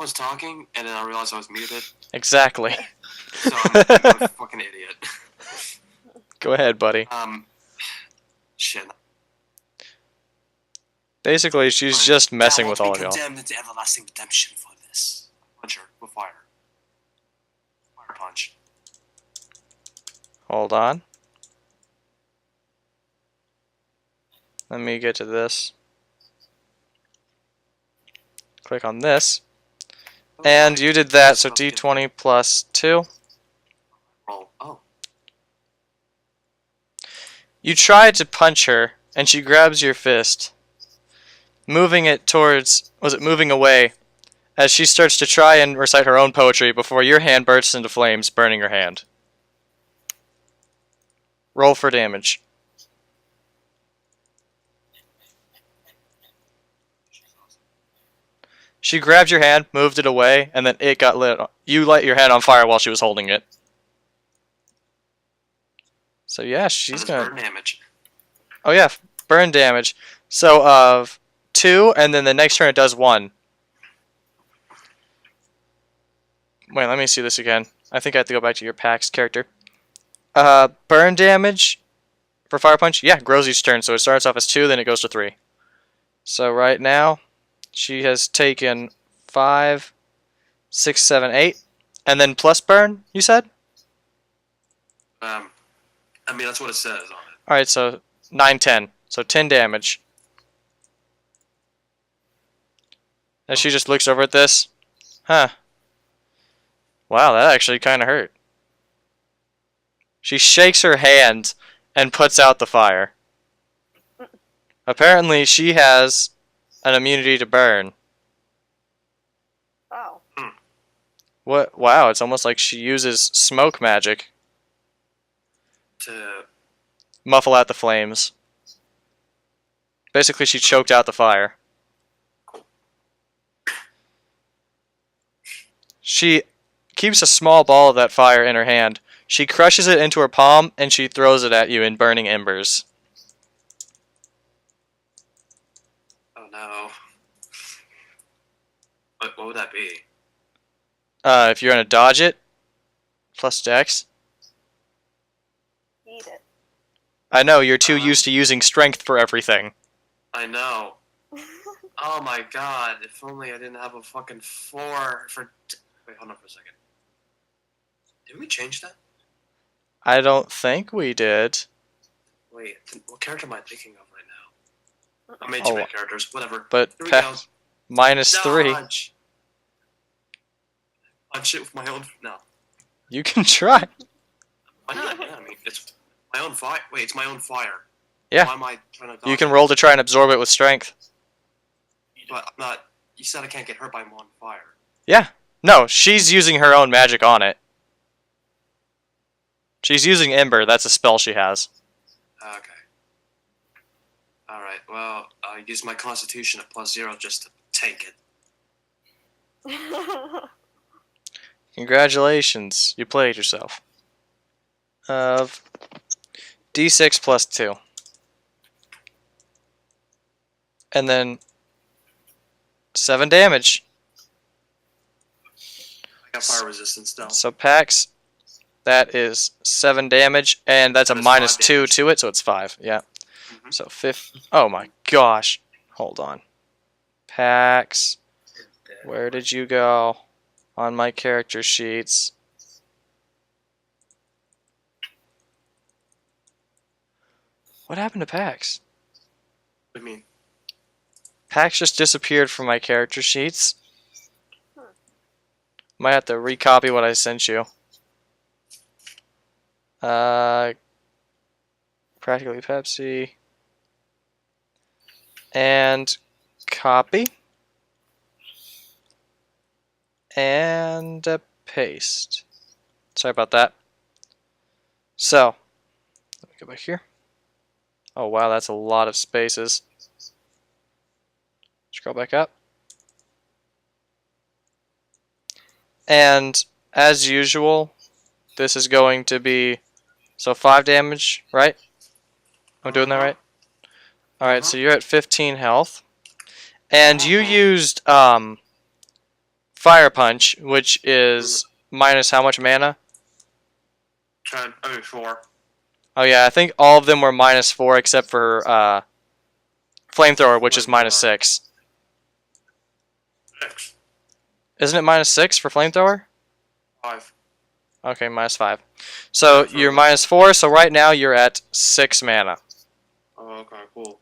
was talking, and then I realized I was muted, Exactly. so I'm a fucking idiot. Go ahead, buddy. Shit. Basically, she's just messing with all of y'all. y'all. Condemned into everlasting redemption for this. Punch her with fire. Fire punch. Hold on. Let me get to this. Click on this. And you did that, so D20 plus 2. Roll. Oh. You tried to punch her, and she grabs your fist, moving it towards, moving away, as she starts to try and recite her own poetry before your hand bursts into flames, burning her hand. Roll for damage. She grabbed your hand, moved it away, and then it got lit. You lit your hand on fire while she was holding it. So yeah, she's gonna. Burn damage. Oh yeah, burn damage. So of 2, and then the next turn it does 1. Wait, let me see this again. I think I have to go back to your Pax character. Burn damage for fire punch. Yeah, grows each turn. So it starts off as 2, then it goes to 3. So right now, she has taken 5, 6, 7, 8, and then plus burn. You said? I mean that's what it says on it. All right, so 9, 10. So 10 damage. And she just looks over at this. Huh. Wow, that actually kind of hurt. She shakes her hand and puts out the fire. Apparently, she has an immunity to burn. Oh. What? Wow, it's almost like she uses smoke magic. To Muffle out the flames. Basically, she choked out the fire. She keeps a small ball of that fire in her hand. She crushes it into her palm, and she throws it at you in burning embers. oh no. What would that be? If you're gonna dodge it, plus dex. Eat it. I know, you're too used to using strength for everything. I know. Oh my god, if only I didn't have a fucking 4 for... Wait, hold on for a second. Did we change that? I don't think we did. Wait, what character am I thinking of right now? I made too many characters, whatever. But Here we go. minus 3. Dodge! Punch it with my own... No. You can try. Why not? Yeah, I mean, it's my own fire. Wait, it's my own fire. Yeah. Why am I trying to dodge You can it? roll to try and absorb it with strength. But I'm not... You said I can't get hurt by my own fire. Yeah. No, she's using her own magic on it. She's using Ember. That's a spell she has. Okay. Alright, well, I use my constitution at +0 just to tank it. Congratulations. You played yourself. Of D6 plus 2. And then 7 damage. I got fire resistance still. So Pax, that is 7 damage, and that's a That's minus 5 2 damage. to it, so it's 5. Yeah. Mhm. So 5. Oh my gosh. Hold on. Pax, where did you go on my character sheets? What happened to Pax? What do you mean? Pax just disappeared from my character sheets. Might have to recopy what I sent you. Practically Pepsi. And copy. And paste. Sorry about that. So, let me go back here. Oh wow, that's a lot of spaces. Scroll back up. And as usual, this is going to be, so 5 damage, right? I'm doing that right? Alright, so you're at 15 health. And you used Fire Punch, which is minus how much mana? 4. Oh yeah, I think all of them were minus 4 except for Flamethrower, which is minus 6. 6. Isn't it minus 6 for Flamethrower? 5. Okay, minus 5. So you're minus 4, so right now you're at 6 mana. Oh, okay, cool.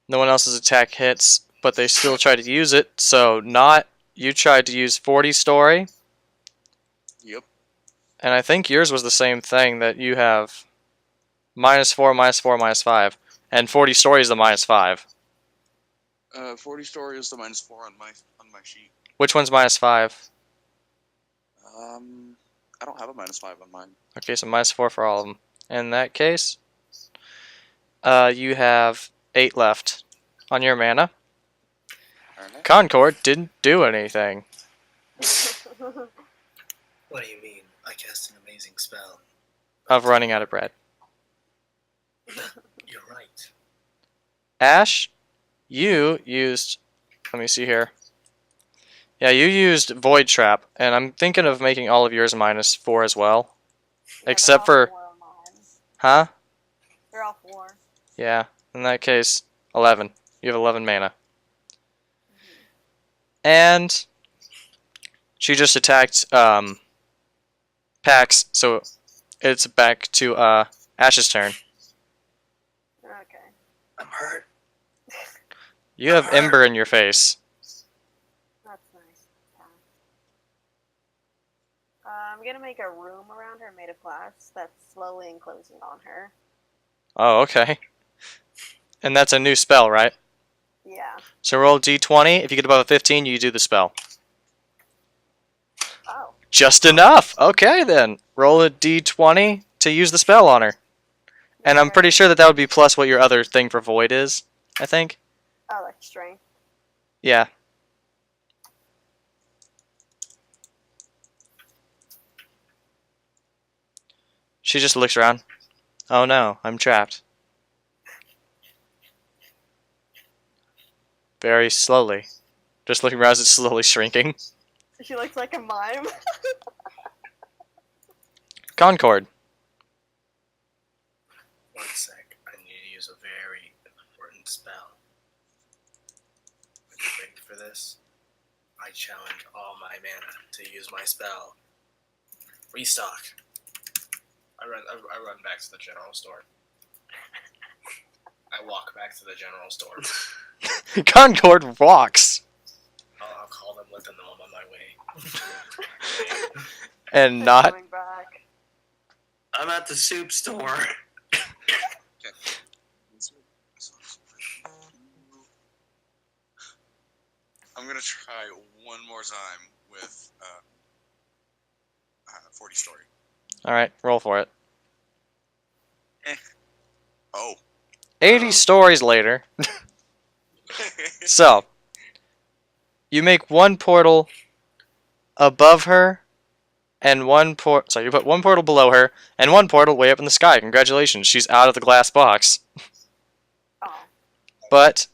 No one else's attack hits, but they still try to use it. So you tried to use 40 story, Yep. and I think yours was the same thing, that you have minus 4, minus 4, minus 5, and 40 story is the minus 5. 40 story is the -4 on my sheet. Which one's minus 5? I don't have a -5 on mine. Okay, so minus 4 for all of them. In that case, you have 8 left on your mana. Alright. Concord didn't do anything. What do you mean? I cast an amazing spell. Of running out of bread. You're right. Ash, you used, let me see here. Yeah, you used Void Trap, and I'm thinking of making all of yours minus 4 as well. Yeah, Except they're all for, 4 on mine. huh? They're all 4. Yeah, in that case, 11. You have 11 mana. And she just attacked Pax, so it's back to Ash's turn. Okay. I'm hurt. You have Ember in your face. That's nice. I'm gonna make a room around her made of glass that's slowly enclosing on her. Oh, okay. And that's a new spell, right? Yeah. So roll d20. If you get above a 15, you do the spell. Oh. Just enough. Okay, then. Roll a d20 to use the spell on her. And I'm pretty sure that that would be plus what your other thing for Void is, I think. Oh, like strength. Yeah. She just looks around. Oh no, I'm trapped. Very slowly. Just looking around as it's slowly shrinking. She looks like a mime. Concord. One sec. I need to use a very important spell. Are you ready for this? I challenge all my mana to use my spell. Restock. I run back to the general store. I walk back to the general store. Concord walks. I'll call them, let them know I'm on my way. And They're not. coming back. I'm at the soup store. I'm gonna try one more time with 40 story. Alright, roll for it. Oh. 80 stories later. So, you make one portal above her, and you put one portal below her, and one portal way up in the sky. Congratulations, she's out of the glass box. Oh. But,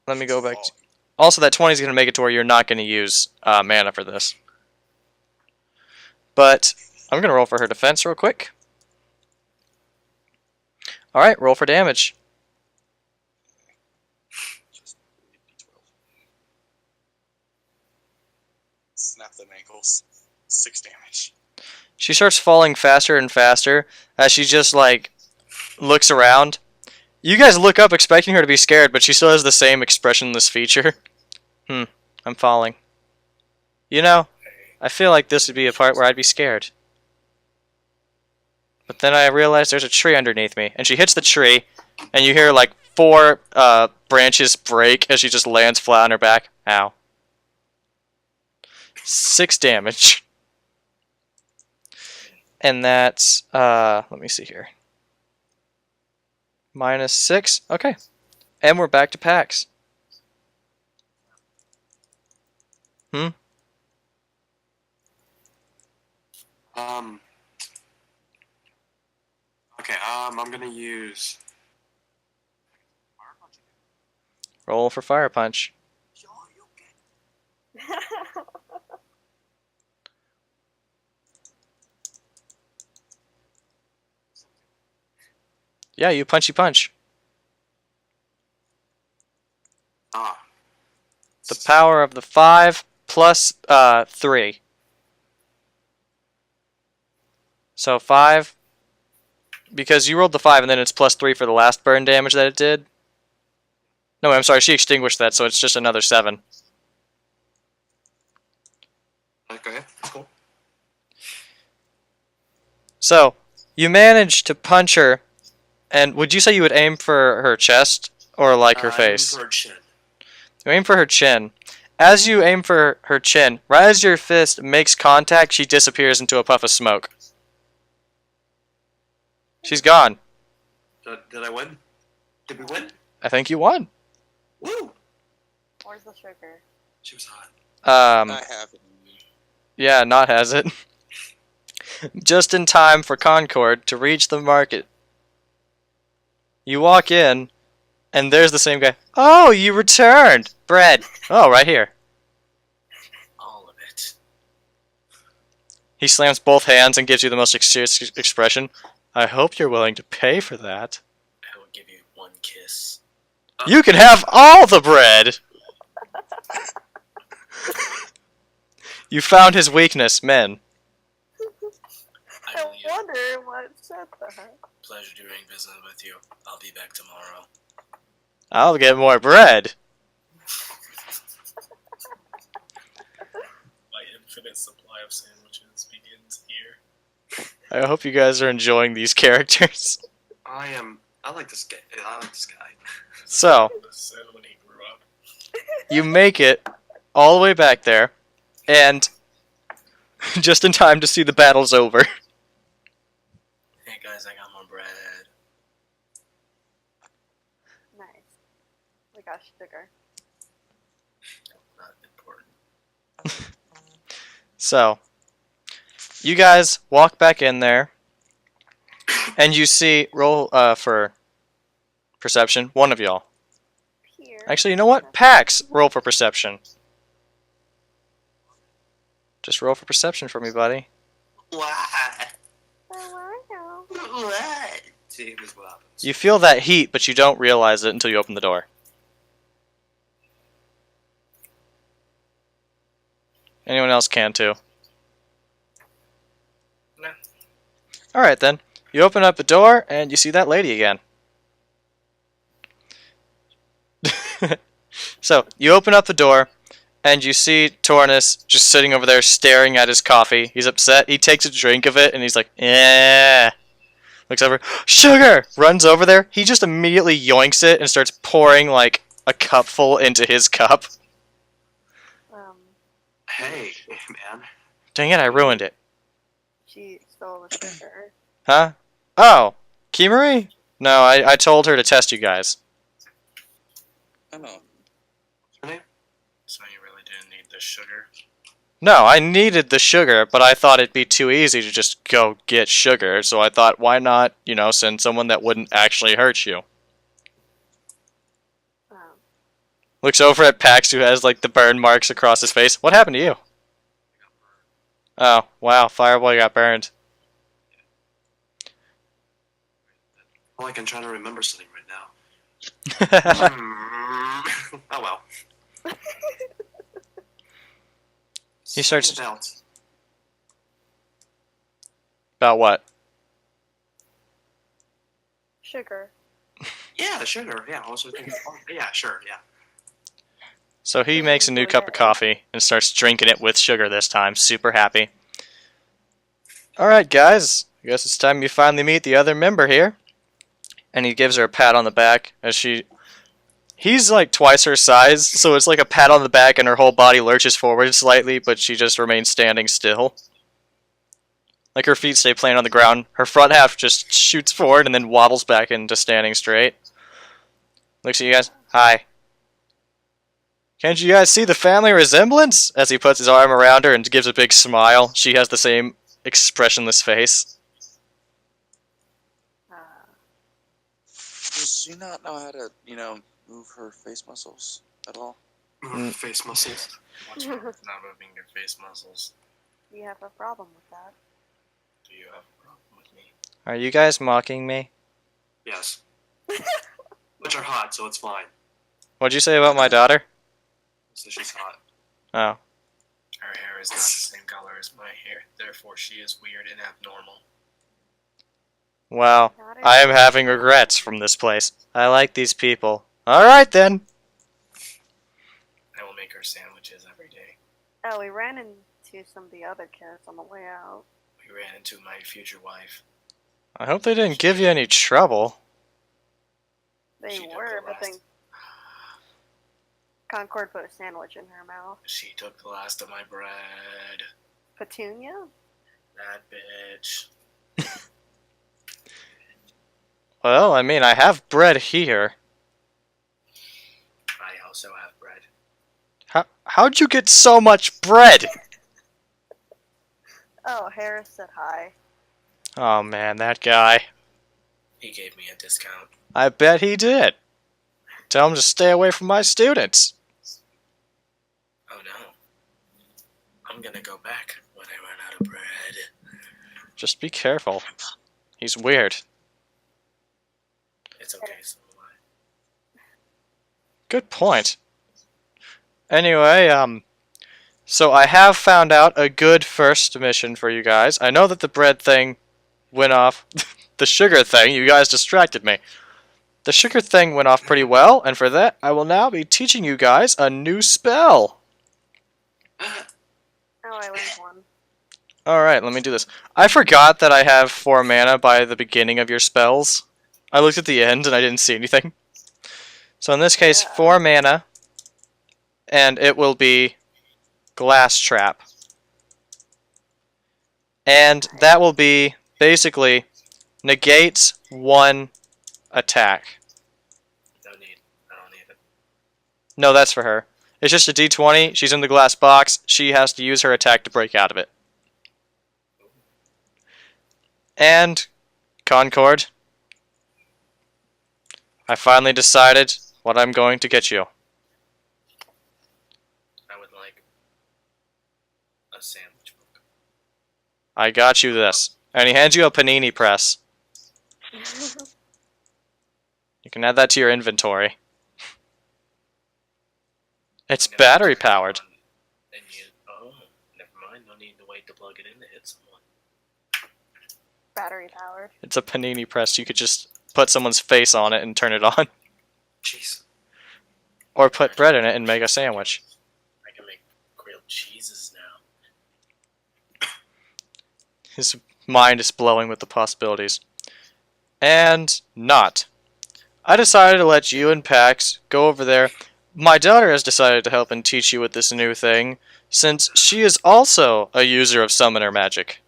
let me go back to... Also, that 20 is going to make it to where you're not going to use mana for this. But, I'm going to roll for her defense real quick. Alright, roll for damage. Snap them ankles. 6 damage. She starts falling faster and faster as she just, like, looks around. You guys look up expecting her to be scared, but she still has the same expressionless feature. I'm falling. You know, I feel like this would be a part where I'd be scared. But then I realized there's a tree underneath me, and she hits the tree, and you hear, like, 4 branches break as she just lands flat on her back. Ow. 6 damage. And that's, let me see here. -6. Okay. And we're back to Pax. Okay, I'm gonna use... Roll for Fire Punch. Yeah, you punchy punch. The power of the 5 plus 3. So 5, because you rolled the 5 and then it's plus 3 for the last burn damage that it did. No, I'm sorry, she extinguished that, so it's just another 7. Okay, cool. So, you managed to punch her, and would you say you would aim for her chest or like her face? Her chin. You aim for her chin. As you aim for her chin, right as your fist makes contact, she disappears into a puff of smoke. She's gone. Did I win? Did we win? I think you won. Woo! Where's the sugar? She was hot. I have it. Yeah, not has it. Just in time for Concord to reach the market. You walk in, and there's the same guy. Oh, you returned! Bread. Oh, right here. All of it. He slams both hands and gives you the most serious expression. I hope you're willing to pay for that. I will give you one kiss. You can have all the bread! You found his weakness, men. I will leave. wonder what said that. Pleasure doing business with you. I'll be back tomorrow. I'll get more bread. My infinite supply of sandwiches begins here. I hope you guys are enjoying these characters. I like this guy. I like this guy. So, Said when he grew up. you make it all the way back there, and just in time to see the battle's over. Hey guys, I got more bread. Nice. We got sugar. Not important. So, you guys walk back in there, and you see, roll for perception, one of y'all. Here. Actually, you know what? Pax, roll for perception. Just roll for perception for me, buddy. What? Oh, See, this is what happens. You feel that heat, but you don't realize it until you open the door. Anyone else can too. No. Alright then. You open up the door, and you see that lady again. So, you open up the door, and you see Tornus just sitting over there staring at his coffee. He's upset. He takes a drink of it, and he's like, yeah. Looks over, sugar! Runs over there. He just immediately yoinks it and starts pouring, like, a cupful into his cup. Hey, man. Dang it, I ruined it. She stole the sugar. Huh? Oh, Kimari? No, I told her to test you guys. Oh. Her name? So you really didn't need the sugar? No, I needed the sugar, but I thought it'd be too easy to just go get sugar, so I thought, why not, send someone that wouldn't actually hurt you? Oh. Looks over at Pax, who has, like, the burn marks across his face. What happened to you? Oh, wow, Fireboy got burned. Well, like I'm trying to remember something right now. Oh well. He starts- Something about About what? Sugar. yeah, sugar. Yeah, I was thinking. Yeah, sure. Yeah. So he makes a new cup of coffee and starts drinking it with sugar this time. Super happy. Alright, guys. I guess it's time you finally meet the other member here. And he gives her a pat on the back as she... He's like twice her size, so it's like a pat on the back and her whole body lurches forward slightly, but she just remains standing still. Like her feet stay planted on the ground. Her front half just shoots forward and then wobbles back into standing straight. Looks at you guys. Hi. Can't you guys see the family resemblance? As he puts his arm around her and gives a big smile. She has the same expressionless face. Does she not know how to, move her face muscles at all? Face muscles. What's wrong with not moving your face muscles? You have a problem with that. Do you have a problem with me? Are you guys mocking me? Yes. Which are hot, so it's fine. What'd you say about my daughter? So she's hot. Oh. Her hair is not the same color as my hair, therefore she is weird and abnormal. Wow. Not I am having regrets from this place. I like these people. Alright then. I will make her sandwiches every day. Oh, we ran into some of the other kids on the way out. We ran into my future wife. I hope they didn't give you any trouble. They She took were, the but then last. Concord put a sandwich in her mouth. She took the last of my bread. Petunia? That bitch. Well, I mean, I have bread here. I also have bread. How'd you get so much bread? Oh, Harris said hi. Oh man, that guy. He gave me a discount. I bet he did. Tell him to stay away from my students. Oh no. I'm gonna go back when I run out of bread. Just be careful. He's weird. It's okay, so am I. Good point. Anyway, so I have found out a good first mission for you guys. I know that the bread thing went off. The sugar thing, you guys distracted me. The sugar thing went off pretty well, and for that, I will now be teaching you guys a new spell. Oh, I learned one. Alright, let me do this. I forgot that I have 4 mana by the beginning of your spells. I looked at the end and I didn't see anything. So in this case, 4 mana, and it will be Glass Trap. And that will be, basically, negates 1 attack. No need. I don't need it. No, that's for her. It's just a d20, she's in the glass box, she has to use her attack to break out of it. And, Concord, I finally decided what I'm going to get you. I would like a sandwich book. I got you this. And he hands you a panini press. You can add that to your inventory. It's battery powered. And oh, never mind. No need to wait to plug it in to hit someone. Battery powered. It's a panini press. You could just put someone's face on it and turn it on. Jeez. Or put bread in it and make a sandwich. I can make grilled cheeses now. His mind is blowing with the possibilities. And not. I decided to let you and Pax go over there. My daughter has decided to help and teach you with this new thing, since she is also a user of summoner magic.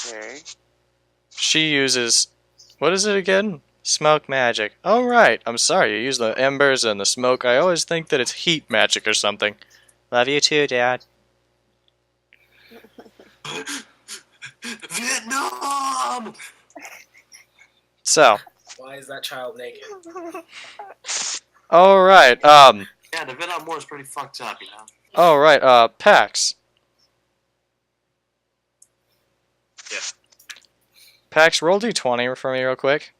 Okay. She uses, what is it again? Smoke magic. Oh right, I'm sorry, you use the embers and the smoke. I always think that it's heat magic or something. Love you too, Dad. Vietnam! So, Why is that child naked? alright, Yeah, the Vietnam War is pretty fucked up, you know? alright, Pax. Yeah. Pax, roll d20 for me real quick.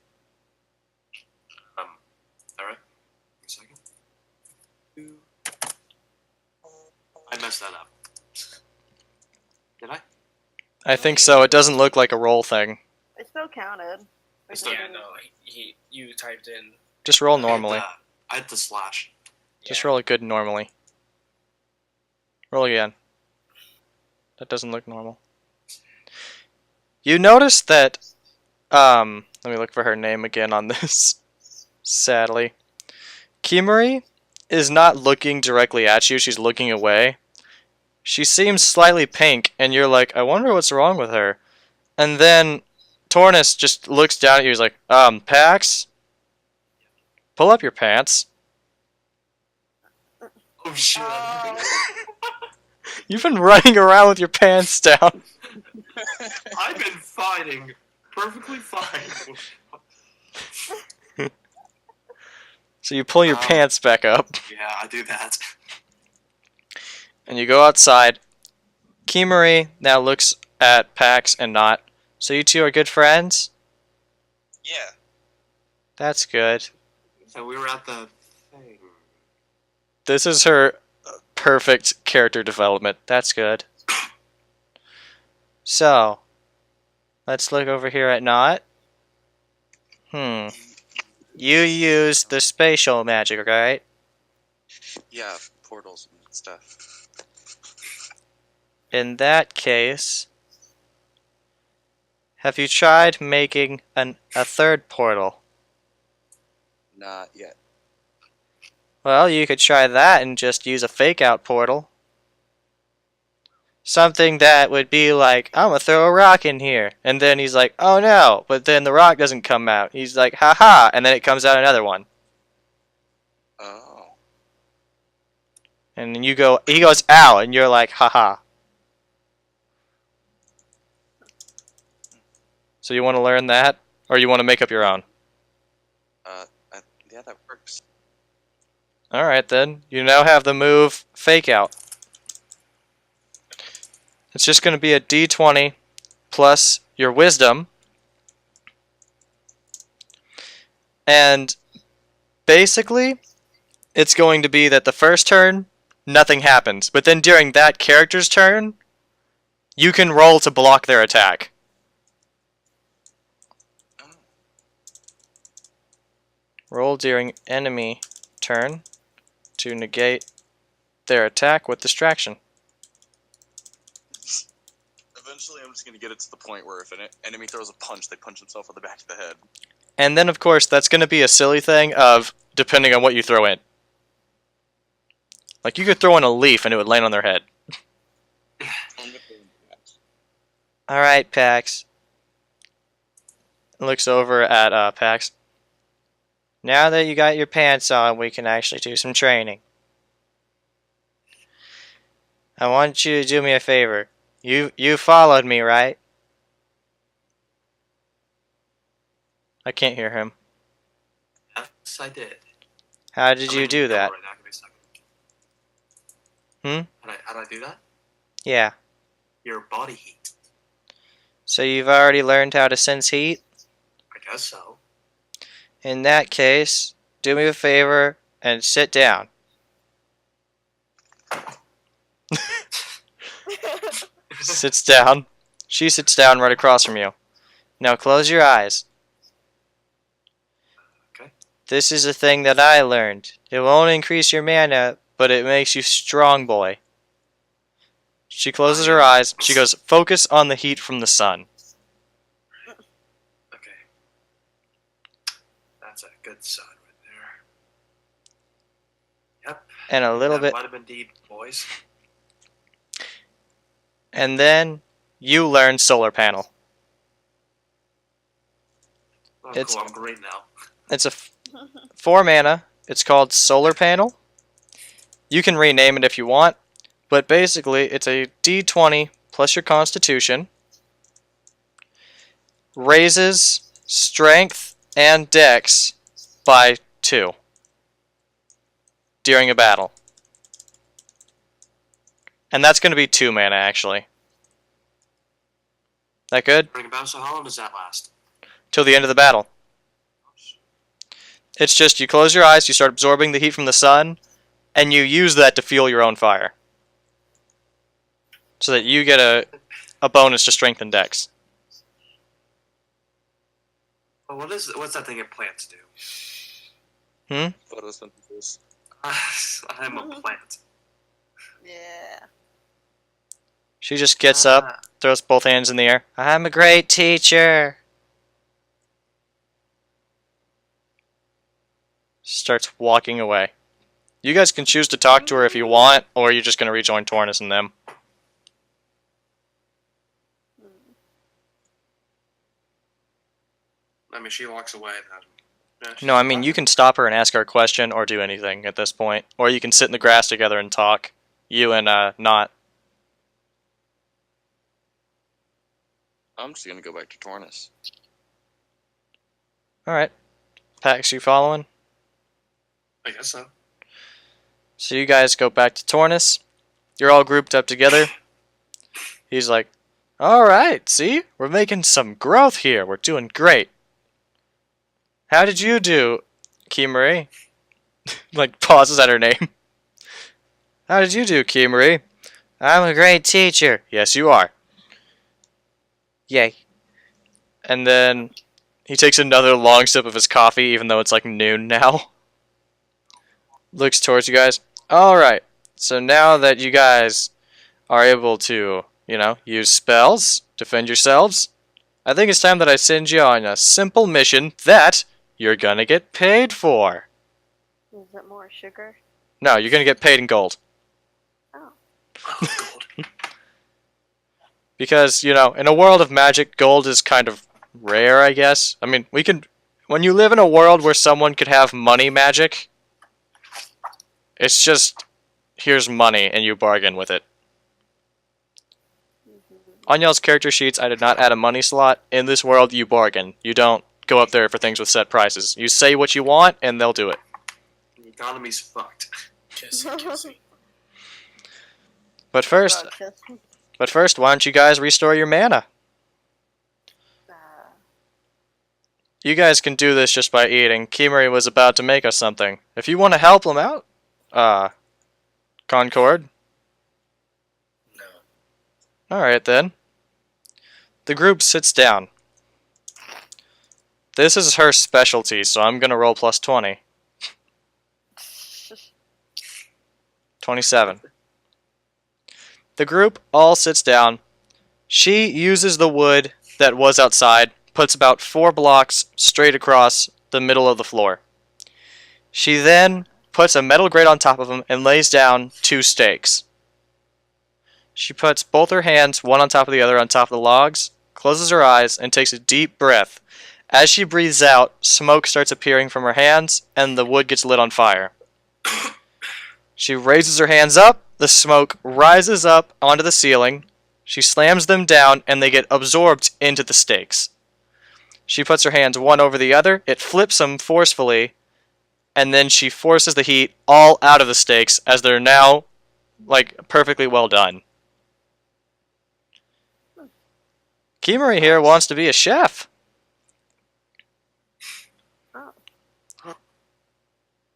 Alright. A second. I messed that up. Did I? I think so, it doesn't look like a roll thing. It still counted. We Still just Yeah, didn't- no, you typed in. Just roll normally. I hit the slash. Just Yeah. roll it good normally. Roll again. That doesn't look normal. You notice that, let me look for her name again on this, sadly. Kimuri is not looking directly at you, she's looking away. She seems slightly pink, and you're like, I wonder what's wrong with her. And then Tornus just looks down at you, he's like, Pax? Pull up your pants. Oh shit. You've been running around with your pants down. I've been fighting perfectly fine. So you pull your pants back up, Yeah, I do that. and you go outside. Kimuri now looks at Pax and not. So you two are good friends? Yeah. That's good. So we were at the thing. This is her perfect character development. That's good. So, let's look over here at Not. You use the spatial magic, right? Yeah, portals and stuff. In that case, have you tried making a third portal? Not yet. Well, you could try that and just use a fake out portal. Something that would be like, I'm gonna throw a rock in here. And then he's like, oh no. But then the rock doesn't come out. He's like, haha. And then it comes out another one. Oh. And then you go, he goes, ow. And you're like, haha. So you want to learn that? Or you want to make up your own? Yeah, that works. Alright then. You now have the move fake out. It's just going to be a d20 plus your wisdom. And basically, it's going to be that the first turn, nothing happens. But then during that character's turn, you can roll to block their attack. Oh. Roll during enemy turn to negate their attack with distraction. Eventually, I'm just gonna get it to the point where if an enemy throws a punch, they punch themselves on the back of the head. And then, of course, that's going to be a silly thing of depending on what you throw in. Like, you could throw in a leaf and it would land on their head. Alright, Pax. Looks over at Pax. Now that you got your pants on, we can actually do some training. I want you to do me a favor. You followed me, right? I can't hear him. Yes, I did. How did you do that? Right now, give me a second. Hmm? How'd I do that? Yeah. Your body heat. So you've already learned how to sense heat? I guess so. In that case, do me a favor and sit down. Sits down. She sits down right across from you. Now close your eyes. Okay. This is a thing that I learned. It won't increase your mana, but it makes you strong, boy. She closes her eyes. She goes, focus on the heat from the sun. Okay. That's a good sign right there. Yep. And a little bit. Vitamin D, boys. And then you learn solar panel. Oh, It's- cool. I'm great now. It's a 4 mana. It's called Solar Panel. You can rename it if you want, but basically it's a D20 plus your Constitution. Raises Strength and Dex by 2 during a battle. And that's going to be 2 mana, actually. That good? Bring about. So how long does that last? Till the end of the battle. It's just you close your eyes, you start absorbing the heat from the sun, and you use that to fuel your own fire. So that you get a bonus to strength and dex. Oh, what's that thing that plants do? Photosynthesis. I'm a plant. Yeah. She just gets up, throws both hands in the air. I'm a great teacher. Starts walking away. You guys can choose to talk to her if you want, or you're just going to rejoin Tornus and them. I mean, she walks away. No, I mean, you can stop her and ask her a question or do anything at this point. Or you can sit in the grass together and talk. You and, Not. I'm just gonna go back to Tornus. Alright. Pax, you following? I guess so. So you guys go back to Tornus. You're all grouped up together. He's like, alright, see? We're making some growth here. We're doing great. How did you do, Key-Marie? Like, pauses at her name. How did you do, Key-Marie? I'm a great teacher. Yes, you are. Yay. And then he takes another long sip of his coffee, even though it's like noon now. Looks towards you guys. Alright, so now that you guys are able to, you know, use spells, defend yourselves, I think it's time that I send you on a simple mission that you're gonna get paid for. Is it more sugar? No, you're gonna get paid in gold. Oh. Gold. Because, you know, in a world of magic, gold is kind of rare, I guess. I mean, when you live in a world where someone could have money magic, it's just, here's money, and you bargain with it. On y'all's character sheets, I did not add a money slot. In this world, you bargain. You don't go up there for things with set prices. You say what you want, and they'll do it. The economy's fucked. Kissy. But first, why don't you guys restore your mana? You guys can do this just by eating. Kimuri was about to make us something. If you want to help him out, Concord. No. Alright then. The group sits down. This is her specialty, so I'm gonna roll plus 20. 27. The group all sits down. She uses the wood that was outside, puts about 4 blocks straight across the middle of the floor. She then puts a metal grate on top of them and lays down 2 stakes. She puts both her hands, one on top of the other, on top of the logs, closes her eyes, and takes a deep breath. As she breathes out, smoke starts appearing from her hands, and the wood gets lit on fire. She raises her hands up, the smoke rises up onto the ceiling, she slams them down, and they get absorbed into the stakes. She puts her hands one over the other, it flips them forcefully, and then she forces the heat all out of the stakes as they're now, like, perfectly well done. Kimuri here wants to be a chef.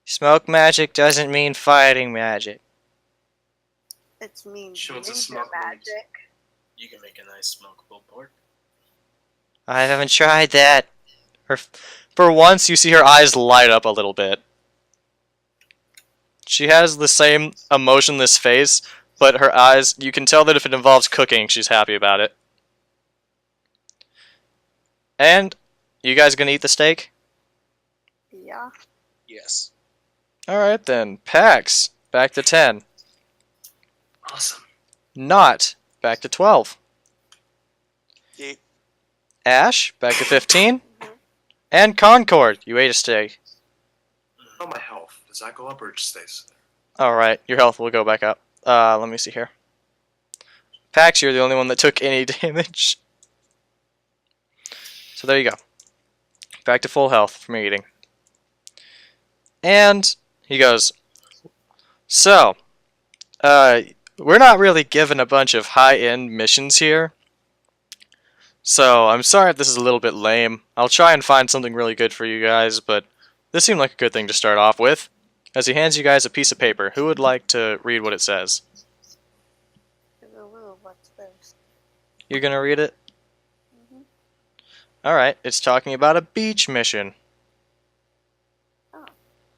Smoke magic doesn't mean fighting magic. It's mean She wants a ninja smoke magic. You can make a nice smokable pork. I haven't tried that. For once, you see her eyes light up a little bit. She has the same emotionless face, but her eyes, you can tell that if it involves cooking, she's happy about it. And, you guys gonna eat the steak? Yeah. Yes. Alright then, Pax, back to 10. Awesome. Not, back to 12. Yeet. Ash, back to 15. And Concord, you ate a steak. Oh, my health. Does that go up or it just stays? Alright, your health will go back up. Let me see here. Pax, you're the only one that took any damage. So there you go. Back to full health from eating. And he goes, so, we're not really given a bunch of high-end missions here. So, I'm sorry if this is a little bit lame. I'll try and find something really good for you guys, but this seemed like a good thing to start off with. As he hands you guys a piece of paper, who would like to read what it says? Ooh, what's this? You're gonna read it? Mhm. Alright, it's talking about a beach mission.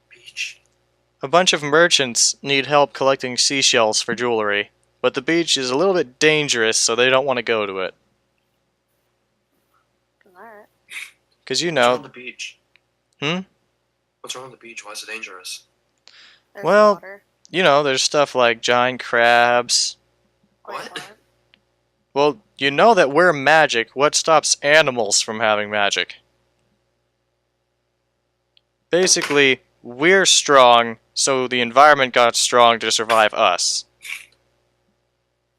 Beach. A bunch of merchants need help collecting seashells for jewelry, but the beach is a little bit dangerous, so they don't want to go to it. Alright. Because you What's wrong know, on the beach? Hmm? What's wrong on the beach? Why is it dangerous? There's Well- water. there's stuff like giant crabs. Wait, What? Well, you know that we're magic. What stops animals from having magic? Basically, we're strong, so the environment got strong to survive us.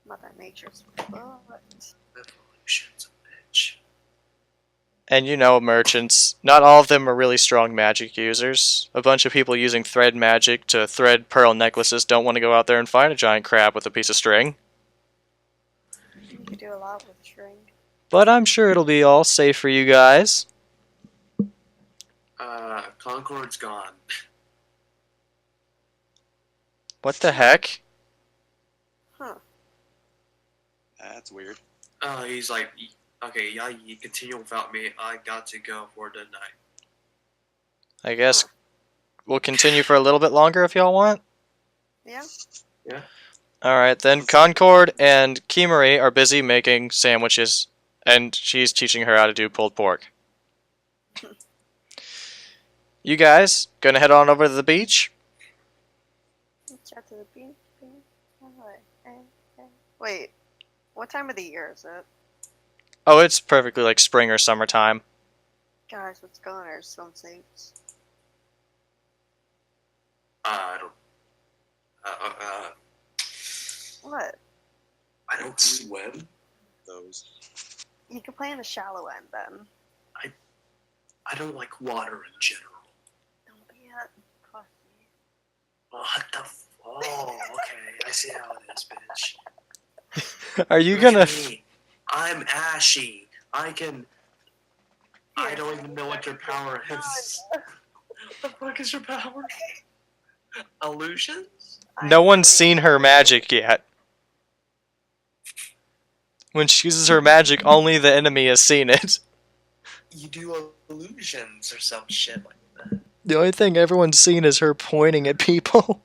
Mother Nature's butt. Evolution's a bitch. And merchants, not all of them are really strong magic users. A bunch of people using thread magic to thread pearl necklaces don't want to go out there and find a giant crab with a piece of string. You could do a lot with string. But I'm sure it'll be all safe for you guys. Concord's gone. What the heck? Huh. That's weird. He's like, okay, yeah, you continue without me. I got to go for the night. I guess we'll continue for a little bit longer if y'all want. Yeah? Alright, then Concord and Kimari are busy making sandwiches, and she's teaching her how to do pulled pork. You guys, gonna head on over to the beach? Let's start to the beach. Wait, what time of the year is it? Oh, it's perfectly like spring or summertime. Guys, what's going on? Are swimsuits? I don't. What? I don't swim. Those. You can play in the shallow end then. I don't like water in general. Don't be a pussy. What the? Oh, okay. I see how it is, bitch. Are you Look gonna... at me. I'm ashy. I don't even know what your power is. What the fuck is your power? Illusions? No one's seen her magic yet. When she uses her magic, only the enemy has seen it. You do illusions or some shit like that. The only thing everyone's seen is her pointing at people.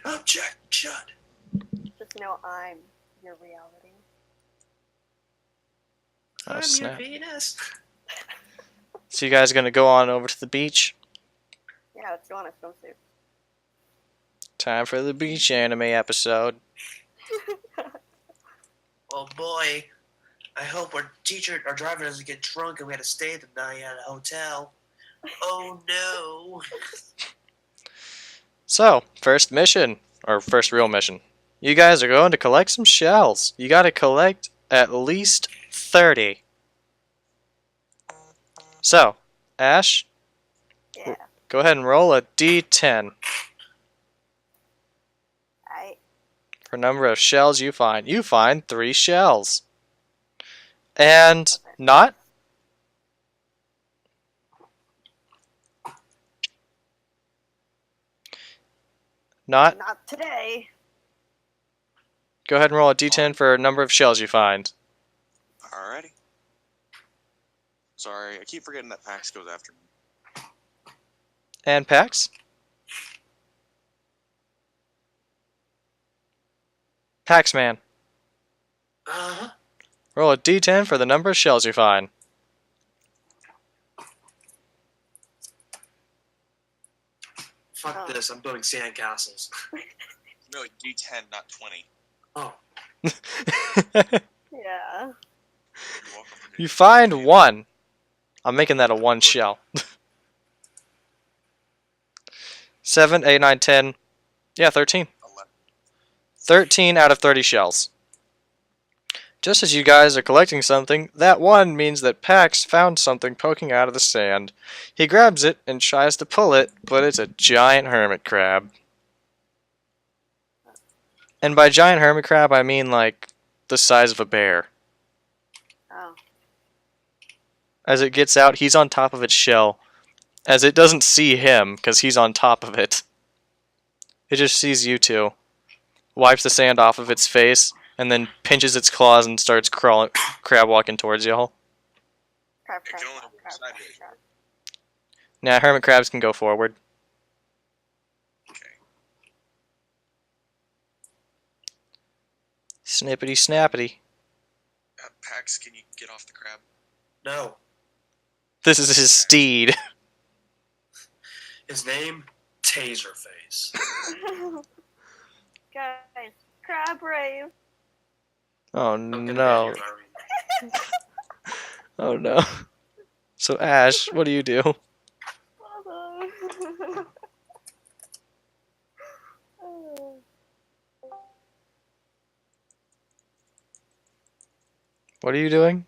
Objection! Just know I'm your reality. Oh, I'm snap. your Venus. So you guys gonna go on over to the beach? Yeah, let's go on a swimsuit. Time for the beach anime episode. Oh boy. I hope our driver doesn't get drunk and we had to stay the night at a hotel. Oh no. So, first mission, or first real mission. You guys are going to collect some shells. You gotta collect at least 30. So, Ash, Yeah. go ahead and roll a d10 for number of shells you find. You find 3 shells. And not? Not? Not today. Go ahead and roll a d10 for number of shells you find. Alrighty. Sorry, I keep forgetting that Pax goes after me. And Pax? Paxman, Uh-huh. roll a d10 for the number of shells you find. Fuck Oh. this, I'm building sandcastles. No, D10, not 20. Oh. Yeah. You're welcome for You find 1. I'm making that a 1 shell. 7, 8, 9, 10. Yeah, 13. 11. 13 out of 30 shells. Just as you guys are collecting something, that 1 means that Pax found something poking out of the sand. He grabs it and tries to pull it, but it's a giant hermit crab. And by giant hermit crab, I mean like the size of a bear. Oh. As it gets out, he's on top of its shell. As it doesn't see him, because he's on top of it. It just sees you two. Wipes the sand off of its face, and then pinches its claws and starts crawling, crab walking towards y'all. Crap, It crap, can only crap, go crap, crap, sideways. crap. Now, hermit crabs can go forward. Okay. Snippety snappity. Pax, can you get off the crab? No. This is his steed. His name, Taserface. Guys, crab rave. Oh I'm gonna no. ban you, Irene. Oh no. So Ash, what do you do? What are you doing?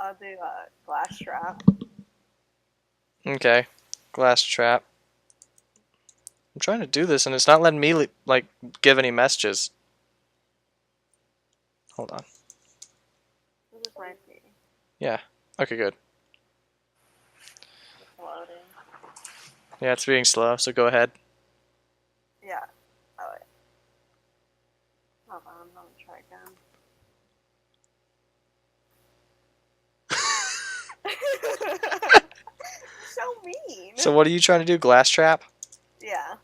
I'll do a glass trap. Okay. Glass trap. I'm trying to do this and it's not letting me like give any messages. Hold on. This might be Yeah. Okay, good. loading. Yeah, it's being slow, so go ahead. Yeah. Oh wait. Hold on, I'm gonna try again. So mean. So what are you trying to do? Glass trap? Yeah.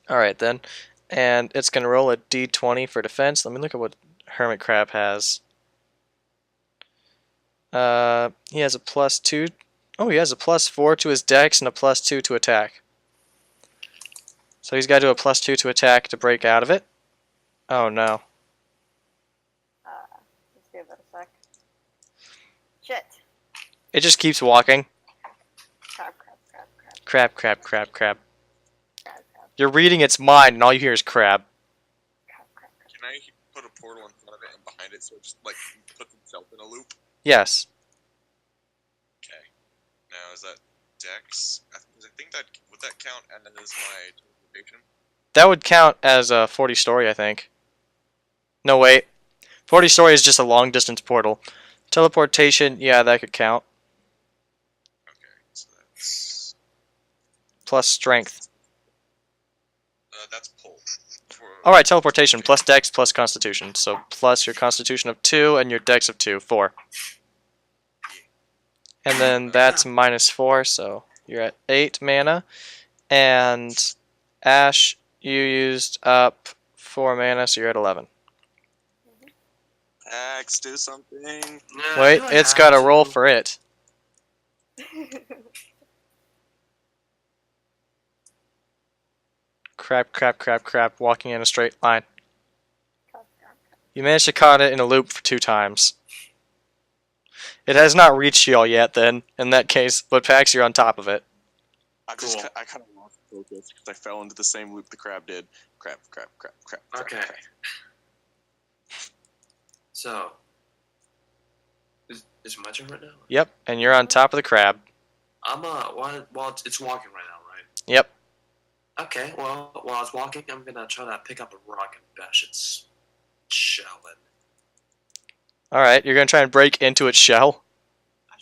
Alright then. And it's gonna roll a d20 for defense. Let me look at what Hermit Crab has. He has a +2. Oh, he has a +4 to his dex and a +2 to attack. So he's got to do a +2 to attack to break out of it. Oh no. Let's give it a sec. Shit. It just keeps walking. Crap, crap, crap, crap, Crab, crab, crab, crab. crap, crap, You're reading its mind and all you hear is crab. crap, crap, crap. Can I put a portal in front of it and behind it so it just like puts itself in a loop? Yes. Okay. Now is that Dex? I think that would that count as my teleportation? That would count as a 40 story, I think. No, wait. 40 story is just a long distance portal. Teleportation, yeah, that could count. Okay, so that's Plus strength. that's pull. Alright, teleportation, plus dex, plus constitution. So plus your constitution of 2 and your dex of 2, 4. And then that's -4, so you're at 8 mana. And Ash, you used up 4 mana, so you're at 11. Axe, do something. Nah, Wait, do I it's have got a to? roll for it. Crap, crap, crap, crap, walking in a straight line. Crap, crap, crap. You managed to caught it in a loop for 2 times. It has not reached y'all yet then, in that case, but Pax, you're on top of it. I Cool. I kind of lost focus because I fell into the same loop the crab did. Crap, crap, crap, crap. crap, Okay. crap. So, is it my turn right now? Yep, and you're on top of the crab. I'm well, it's walking right now, right? Yep. Okay. Well, while I was walking, I'm gonna try to pick up a rock and bash its shell in. Alright, you're gonna try and break into its shell.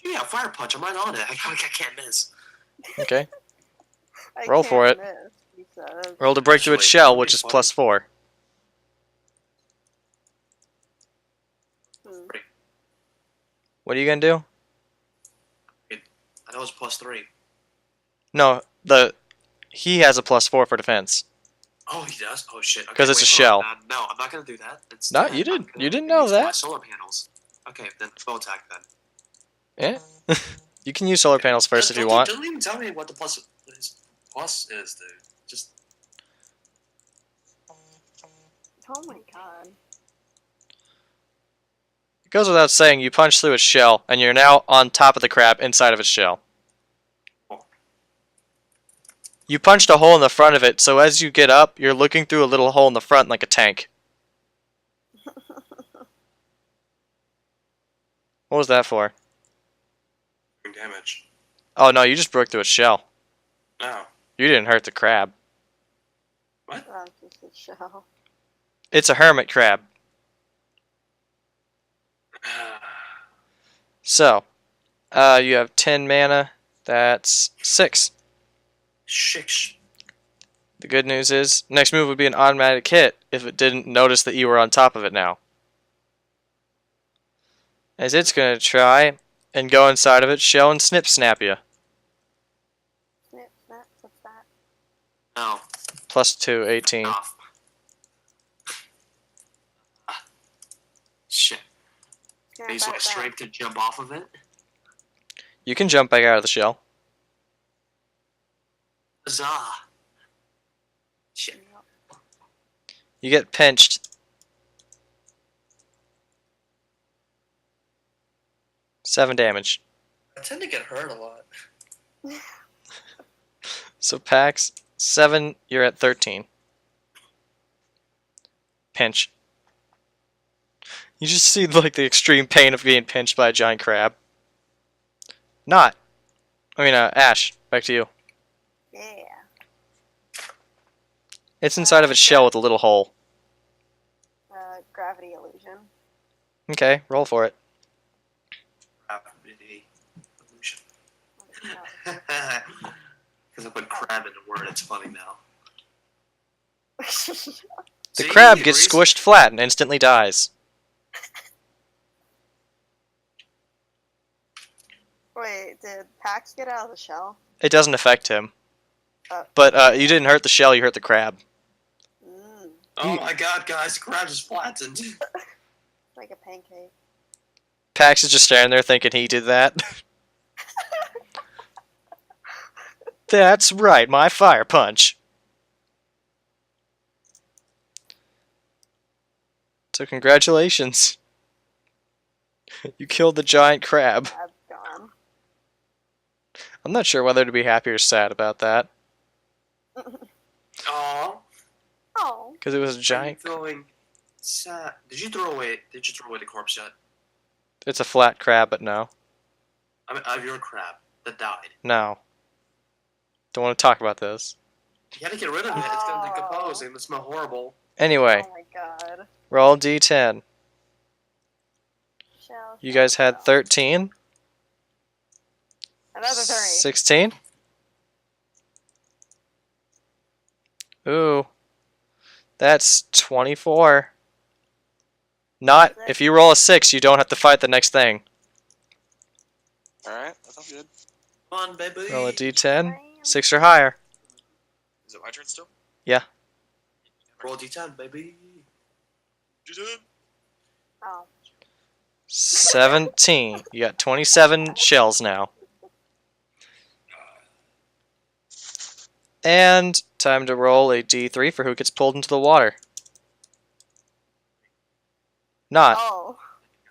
Yeah, fire punch. I'm right on it. I can't miss. Okay. I Roll for can't it. miss, he says. Roll to break through its Actually, shell, that'd which be is fun. +4. Hmm. What are you gonna do? I know it's +3. No, he has a +4 for defense. Oh, he does. Oh shit. Okay, 'Cause it's wait, a hold on. shell. No, I'm not gonna do that. No, Instead, you did. I'm gonna You didn't know use my that. solar panels. Okay, then full attack then. Yeah. You can use solar panels first if you want. Don't even tell me what the plus is, dude. Just Oh my god. goes without saying, you punch through its shell, and you're now on top of the crab inside of its shell. You punched a hole in the front of it, so as you get up, you're looking through a little hole in the front like a tank. What was that for? Damage. Oh no, you just broke through its shell. No. You didn't hurt the crab. What? Just a show. It's a hermit crab. So, you have 10 mana. That's 6. Shix. The good news is, next move would be an automatic hit if it didn't notice that you were on top of it now. As it's going to try and go inside of its shell and snap you. Snip, snap, what's that? No. Plus 2, 18. Off. Shit. Snap Can you use my back. strength to jump off of it? You can jump back out of the shell. Huzzah. Shit. You get pinched. 7 damage. I tend to get hurt a lot. So Pax, 7, you're at 13. Pinch. You just see like the extreme pain of being pinched by a giant crab. Ash, back to you. Yeah. It's inside of its shell with a little hole. Gravity illusion. Okay, roll for it. Gravity illusion. No. Because I put crab in the word, it's funny now. The See, crab he gets agrees. squished flat and instantly dies. Wait, did Pax get out of the shell? It doesn't affect him. Oh. But you didn't hurt the shell, you hurt the crab. Oh my god, guys, the crab just flattened. Like a pancake. Pax is just standing there thinking he did that. That's right, my fire punch. So congratulations. You killed the giant crab. Crab's gone. I'm not sure whether to be happy or sad about that. Aw. Oh. Because it was a giant... Throwing. Did you throw away the corpse yet? It's a flat crab, but no. I mean, of your crab that died. No. Don't want to talk about this. You had to get rid of it. It's gonna decompose and it'll smell horrible. Anyway, Oh my god. roll d10. Shell, You guys shell, had shell. 13. Another 3. 16. Ooh. That's 24. Not, if you roll a 6, you don't have to fight the next thing. Alright, that sounds good. Come on, baby. Roll a d10. 6 or higher. Is it my turn still? Roll D10, baby. You did? Oh. 17. You got 27 shells now. And time to roll a d3 for who gets pulled into the water. Not. Oh.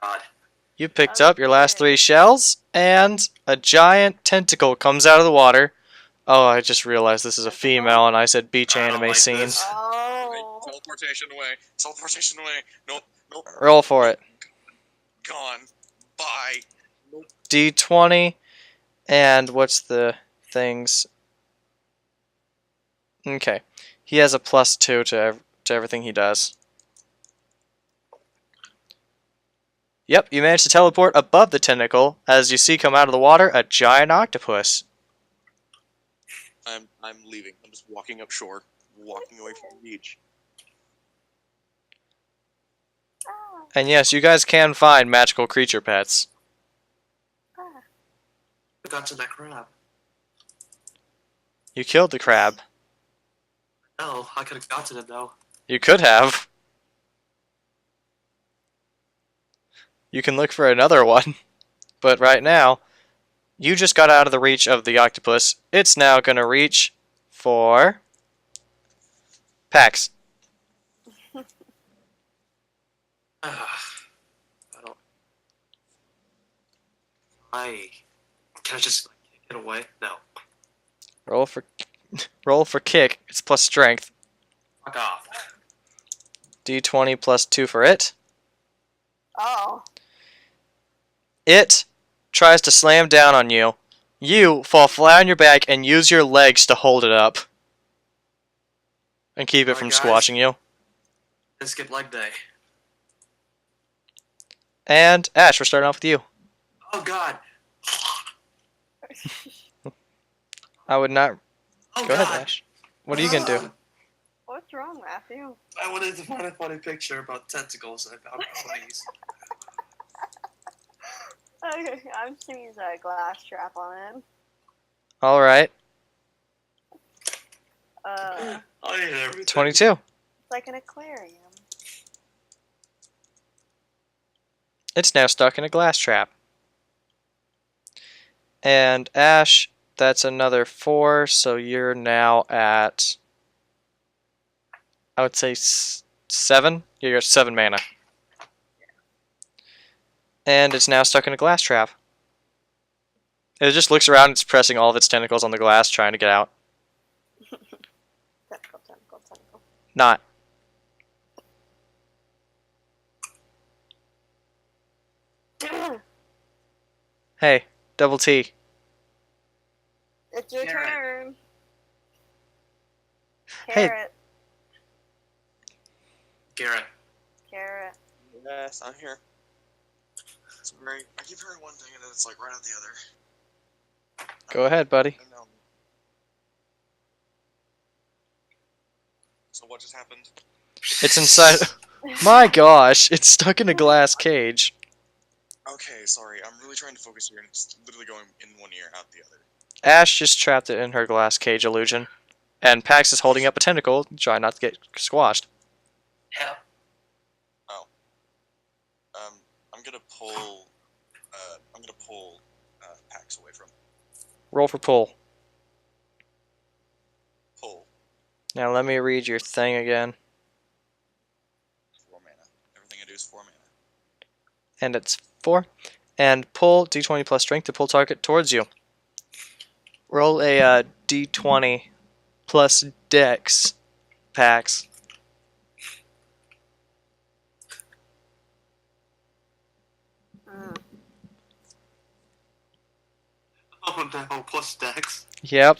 God. You picked up your last 3 shells, and a giant tentacle comes out of the water. Oh, I just realized this is a female, and I said beach I don't anime like scene. this. Oh. Teleportation away. Teleportation away. Nope. Nope. Roll for it. Gone. Bye. D20, and what's the things? Okay. He has a +2 to everything he does. Yep, you managed to teleport above the tentacle, as you see come out of the water a giant octopus. I'm leaving. I'm just walking up shore. Walking away from the beach. Ah. And yes, you guys can find magical creature pets. Ah. I got to that crab. You killed the crab. No, I could have gotten it though. You could have. You can look for another one. But right now, you just got out of the reach of the octopus. It's now going to reach for Pax. I don't. Can I just like, kick it away? No. Roll for kick. It's plus strength. Fuck off. D20 plus 2 for it. Oh. It tries to slam down on you. You fall flat on your back and use your legs to hold it up. And keep it Alright, from guys. squashing you. Let's skip leg day. And Ash, we're starting off with you. Oh god. I would not... Oh Go god. ahead, Ash. What are you going to do? What's wrong, Matthew? I wanted to find a funny picture about tentacles and I found ponies. Okay, I'm just gonna use a glass trap on it. Alright. It's I hate everything. 22. like an aquarium. It's now stuck in a glass trap. And Ash, that's another 4, so you're now at... I would say 7? You're at 7 mana. And it's now stuck in a glass trap. It just looks around, it's pressing all of its tentacles on the glass, trying to get out. Tentacle, tentacle, tentacle. Not. Hey, double T. It's your Carrot. turn. Hey. Carrot. Garrett. Carrot. Yes, I'm here. Sorry, I keep hearing one thing and then it's like right at the other. Go ahead, buddy. I know. So what just happened? It's inside... My gosh, it's stuck in a glass cage. Okay, sorry, I'm really trying to focus here and it's literally going in one ear, out the other. Ash just trapped it in her glass cage illusion. And Pax is holding up a tentacle, trying not to get squashed. Yeah. I'm gonna pull, Pax away from Roll for pull. pull. Now let me read your thing again. 4 mana. Everything I do is 4 mana. And it's 4. And pull d20 plus strength to pull target towards you. Roll a d20 plus dex, Pax. Mm. Oh no, plus dex. Yep,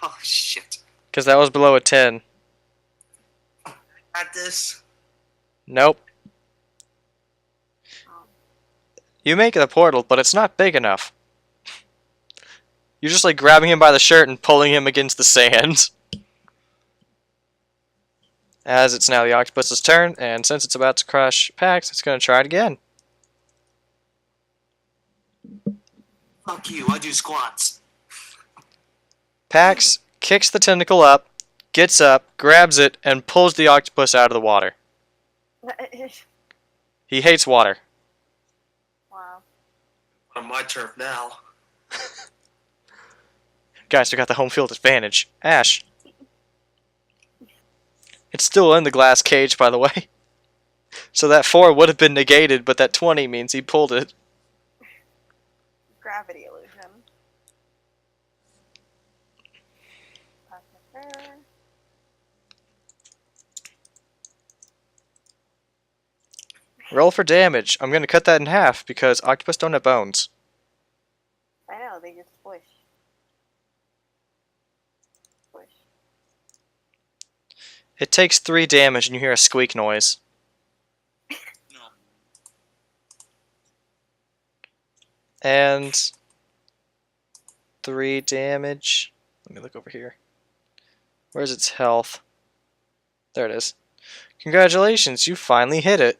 Oh shit. because that was below a 10. At this. Nope. You make the portal, but it's not big enough. You're just like grabbing him by the shirt and pulling him against the sand. As it's now the octopus's turn, and since it's about to crush Pax, it's going to try it again. Fuck you, I do squats. Pax kicks the tentacle up, gets up, grabs it, and pulls the octopus out of the water. He hates water. Wow. On my turf now. Guys, we got the home field advantage. Ash. It's still in the glass cage, by the way. So that 4 would have been negated, but that 20 means he pulled it. Gravity illusion. Roll for damage. I'm going to cut that in half because octopus don't have bones. I know, they just squish. Squish. It takes 3 damage and you hear a squeak noise. No. And 3 damage. Let me look over here. Where's its health? There it is. Congratulations, you finally hit it.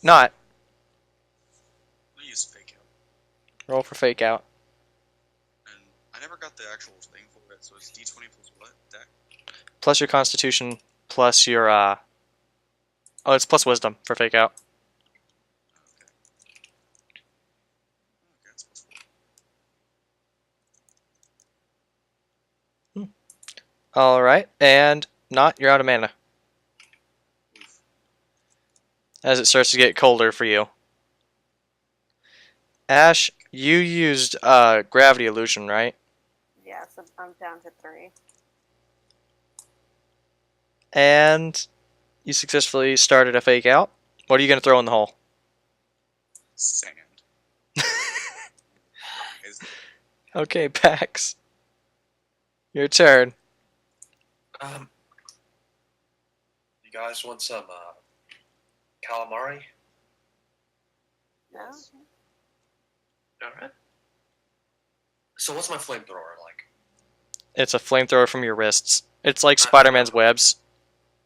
Not. I'm gonna use fake out. Roll for fake out. And I never got the actual thing for it, so it's d20 plus what? Deck? Plus your constitution, plus your, oh, it's plus wisdom for fake out. Okay. Okay, that's plus 4. Alright, and not, you're out of mana. Oof. as it starts to get colder for you. Ash, you used gravity illusion, right? Yeah, so I'm down to 3. And you successfully started a fake out. What are you going to throw in the hole? Sand. Is- Okay, Pax. Your turn. You guys want some calamari? No? Alright. So what's my flamethrower like? It's a flamethrower from your wrists. It's like Spider-Man's webs.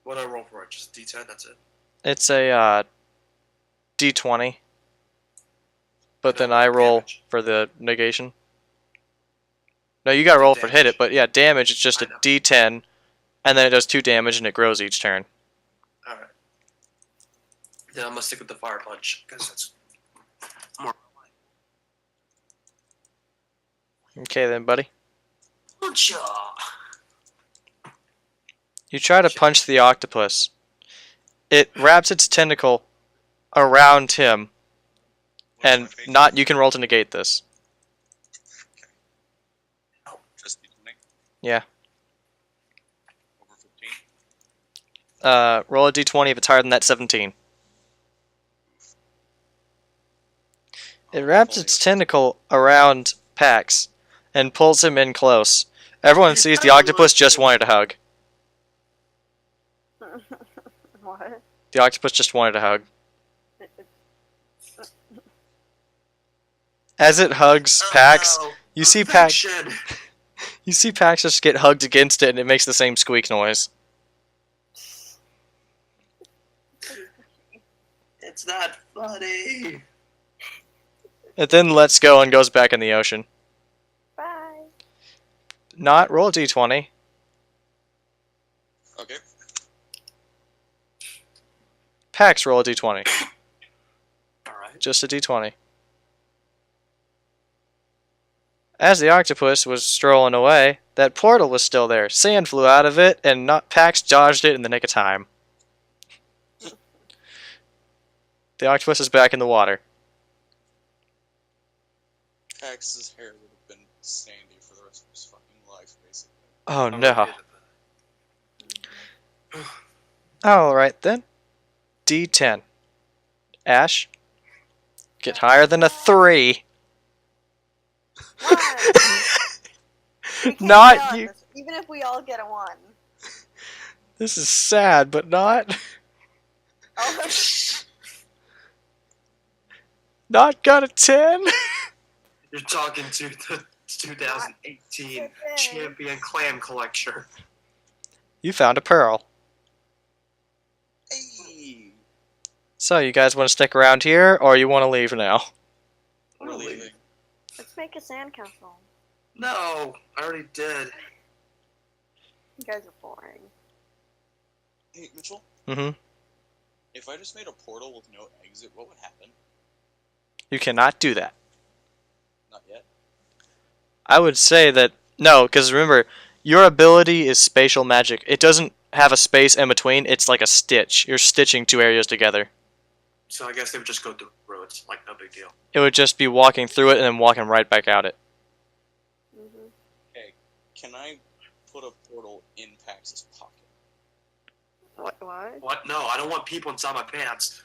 What do I roll for it? Just D10, that's it? It's a D20. But then roll I for roll damage. for the negation. No, you gotta roll for hit it, but yeah, damage, it's just a I know. D10, and then it does 2 damage and it grows each turn. Alright. Then I'm gonna stick with the fire punch, because that's more. Okay then, buddy. Punch. You try to punch the octopus. It wraps its tentacle around him, What's and my fake? not you can roll to negate this. Just D20. Yeah. Over 15. Roll a d20 if it's higher than that 17. It wraps its tentacle around Pax and pulls him in close. Everyone sees the octopus just wanted a hug. What? The octopus just wanted a hug. As it hugs Pax, you see Pax. You see Pax just get hugged against it, and it makes the same squeak noise. It's not funny. It then lets go and goes back in the ocean. Bye. Not roll a d20. Okay. Pax, roll a d20. Alright. Just a d20. As the octopus was strolling away, that portal was still there. Sand flew out of it, and not Pax dodged it in the nick of time. The octopus is back in the water. Pax's hair would have been sandy for the rest of his fucking life, basically. Oh I'm no. gonna get it. Alright then. D10. Ash. Get higher than a 3. One. We can't Not get on you. this, even if we all get a 1. This is sad, but not. Oh, Not got a 10. You're talking to the 2018 champion clam collector. You found a pearl. Hey! So, you guys want to stick around here, or you want to leave now? We're leaving. let's make a sandcastle. No, I already did. You guys are boring. Hey, Mitchell, Mm-hmm. if I just made a portal with no exit, what would happen? You cannot do that. Not yet. I would say that no, because remember, your ability is spatial magic. It doesn't have a space in between. It's like a stitch. You're stitching 2 areas together. So I guess they would just go through roads, like no big deal. It would just be walking through it and then walking right back out it. Mm-hmm. Okay, can I put a portal in Pax's pocket? What? What? No, I don't want people inside my pants.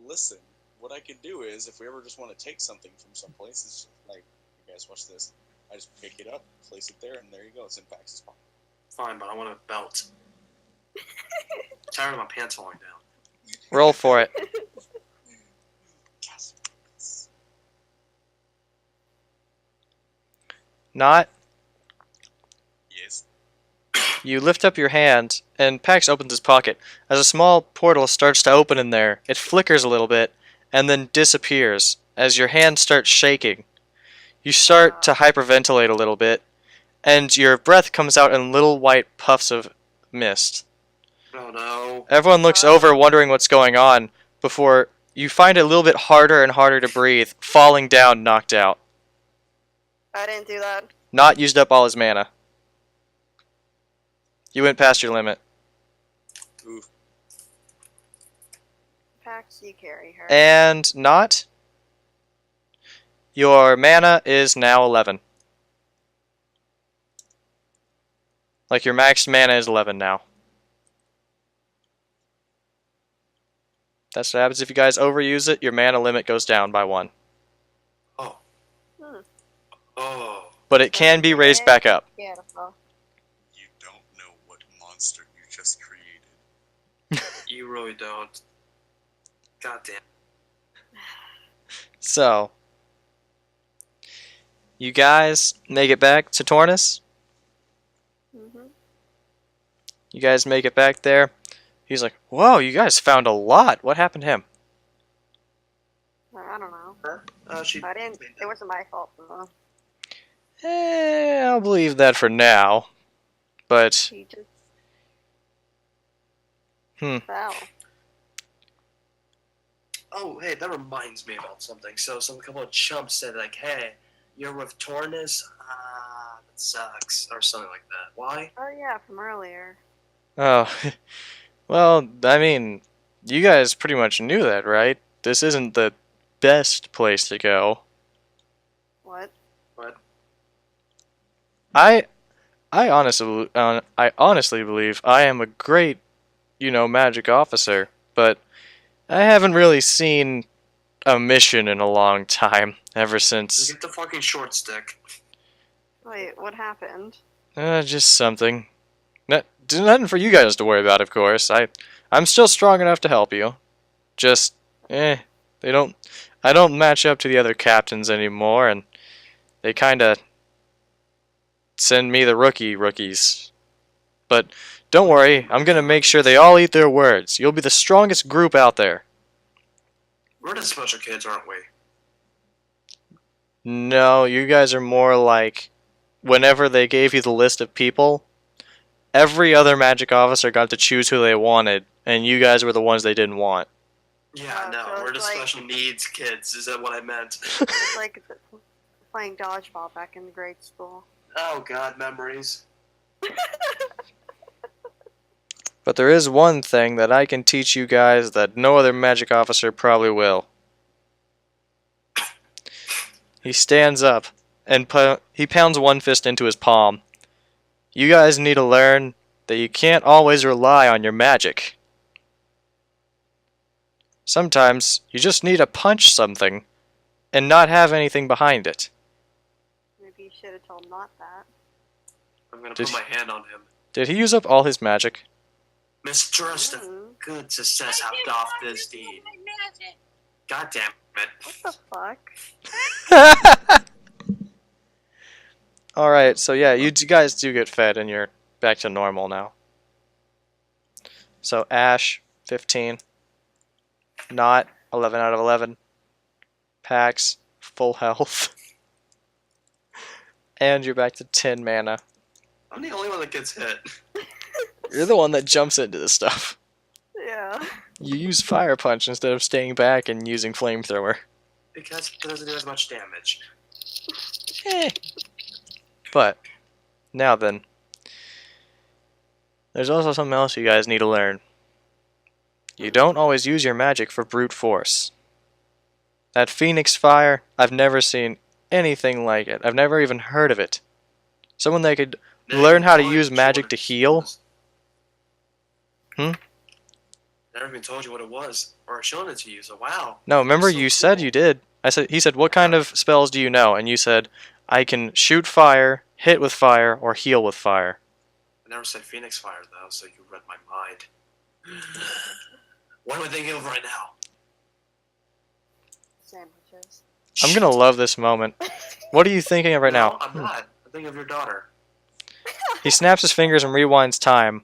Listen, what I could do is, if we ever just want to take something from someplace, it's like, you guys watch this. I just pick it up, place it there, and there you go. It's in Pax's pocket. Fine, but I want a belt. Tired of my pants falling down. Roll for it. Yes. Not. Yes. You lift up your hand, and Pax opens his pocket. As a small portal starts to open in there, it flickers a little bit, and then disappears as your hand starts shaking. You start to hyperventilate a little bit, and your breath comes out in little white puffs of mist. Oh no. Everyone looks over, wondering what's going on, before you find it a little bit harder and harder to breathe, falling down, knocked out. I didn't do that. Not used up all his mana. You went past your limit. Oof. Pax, you carry her. And not. Your mana is now 11. Like, your max mana is 11 now. That's what happens if you guys overuse it. Your mana limit goes down by 1. Oh. Hmm. Oh. But it can be raised back up. Beautiful. You don't know what monster you just created. You really don't. God damn. So, you guys make it back to Tornus. Mm-hmm. You guys make it back there. He's like, whoa, you guys found a lot. What happened to him? I don't know. She. I didn't. It wasn't my fault though. I'll believe that for now. But, He just fell. Oh, hey, that reminds me about something. So, some couple of chumps said like, "Hey, you're with Tornus? Ah, that sucks," or something like that. Why? Oh yeah, from earlier. oh, well, I mean, you guys pretty much knew that, right? This isn't the best place to go. What? What? I honestly believe I am a great, magic officer, but I haven't really seen a mission in a long time, ever since, Get the fucking short stick. Wait, what happened? just something. Nothing for you guys to worry about, of course. I'm still strong enough to help you. Just, I don't match up to the other captains anymore, and they kinda send me the rookies. But don't worry, I'm gonna make sure they all eat their words. You'll be the strongest group out there. We're the special kids, aren't we? No, you guys are more like, whenever they gave you the list of people, every other magic officer got to choose who they wanted, and you guys were the ones they didn't want. Yeah, no, so we're the it's like- special needs kids. Is that what I meant? It's like playing dodgeball back in grade school. Oh God, memories. But there is one thing that I can teach you guys that no other magic officer probably will. He stands up, and he pounds one fist into his palm. You guys need to learn that you can't always rely on your magic. Sometimes you just need to punch something and not have anything behind it. Maybe you should have told Not that. I'm gonna Did put my hand on him. Did he use up all his magic? Mistrust of Mm, good success have doth this deed. God damn it. what the fuck? Alright, so yeah, you guys do get fed and you're back to normal now. So Ash, 15. Not 11 out of 11. Pax, full health. And you're back to 10 mana. I'm the only one that gets hit. You're the one that jumps into this stuff. Yeah. You use Fire Punch instead of staying back and using Flamethrower. Because it doesn't do as much damage. But, now then. There's also something else you guys need to learn. You don't always use your magic for brute force. That Phoenix Fire, I've never seen anything like it. I've never even heard of it. Someone that could learn how to use magic to heal. Never even told you what it was, or shown it to you. So wow. No, remember So you said cool. you did. He said, what kind of spells do you know? And you said, I can shoot fire, hit with fire, or heal with fire. I never said Phoenix Fire though, so you read my mind. What am I thinking of right now? Sandwiches. I'm gonna love this moment. What are you thinking of right No, now? I'm not. I'm thinking of your daughter. He snaps his fingers and rewinds time.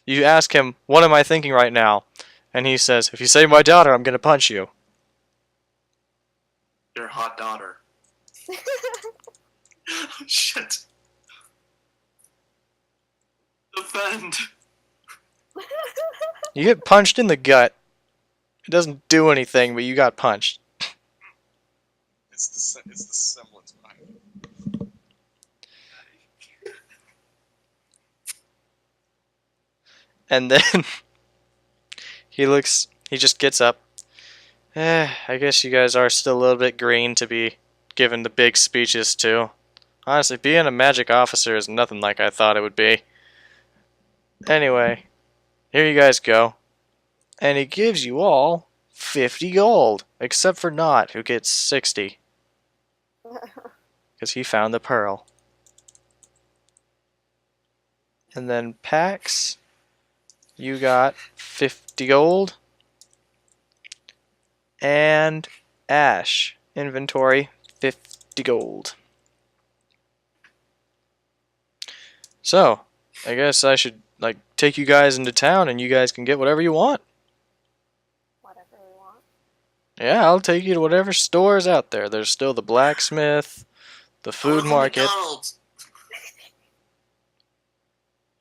You ask him, what am I thinking right now? And he says, if you say my daughter, I'm gonna punch you. Your hot daughter. Oh, shit. Defend. You get punched in the gut. It doesn't do anything, but you got punched. It's the semblance behind it. And then He just gets up. I guess you guys are still a little bit green to be giving the big speeches to. Honestly, being a magic officer is nothing like I thought it would be. Anyway, here you guys go. And he gives you all 50 gold, except for Knot, who gets 60. Because he found the pearl. And then Pax, you got 50 gold. And Ash, inventory, 50 gold. So, I guess I should take you guys into town and you guys can get whatever you want. Whatever we want. Yeah, I'll take you to whatever store is out there. There's still the blacksmith, the food market. McDonald's.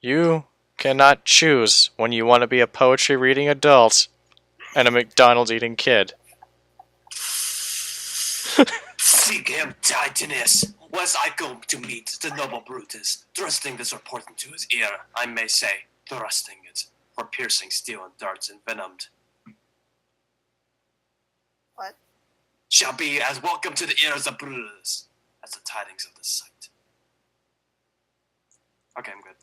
You cannot choose when you want to be a poetry reading adult and a McDonald's eating kid. Seek him, Titanus. Was I go to meet the noble Brutus, thrusting this report into his ear, I may say, thrusting it, for piercing steel and darts envenomed. What? Shall be as welcome to the ears of Brutus as the tidings of the sight. Okay, I'm good.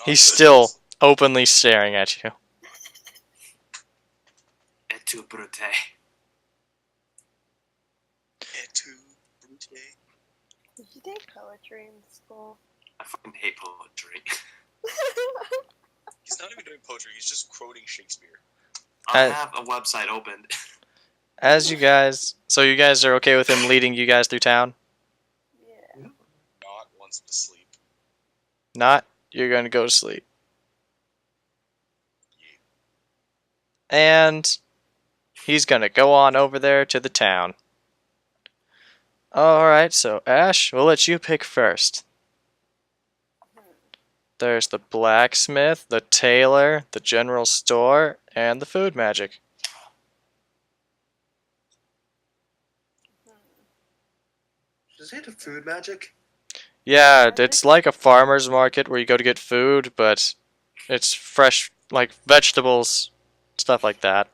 He's still openly staring at you. Et tu, Brute. Did you take poetry in school? I fucking hate poetry. He's not even doing poetry, he's just quoting Shakespeare. I have a website opened. As you guys, so you guys are okay with him leading you guys through town? Yeah. Not wants to sleep. Not, you're going to go to sleep. And he's going to go on over there to the town. Alright, so Ash, we'll let you pick first. There's the blacksmith, the tailor, the general store, and the food magic. Is it a food magic? Yeah, it's like a farmer's market where you go to get food, but it's fresh, like vegetables, stuff like that.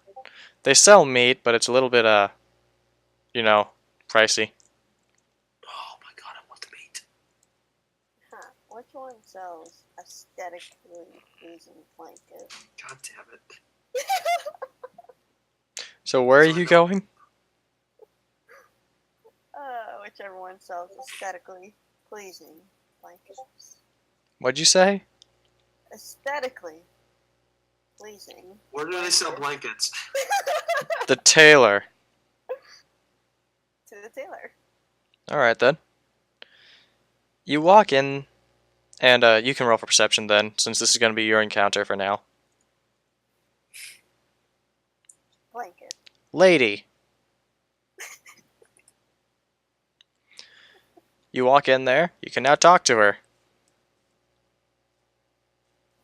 They sell meat, but it's a little bit, pricey. Oh my god, I want the meat. Huh. Which one sells aesthetically pleasing blankets? God damn it. So where are you going? Whichever one sells aesthetically pleasing blankets. What'd you say? Aesthetically pleasing. Where do they sell blankets? The tailor. To the tailor. Alright then. You walk in, and you can roll for perception then, since this is going to be your encounter for now. Blanket. Lady. You walk in there, you can now talk to her.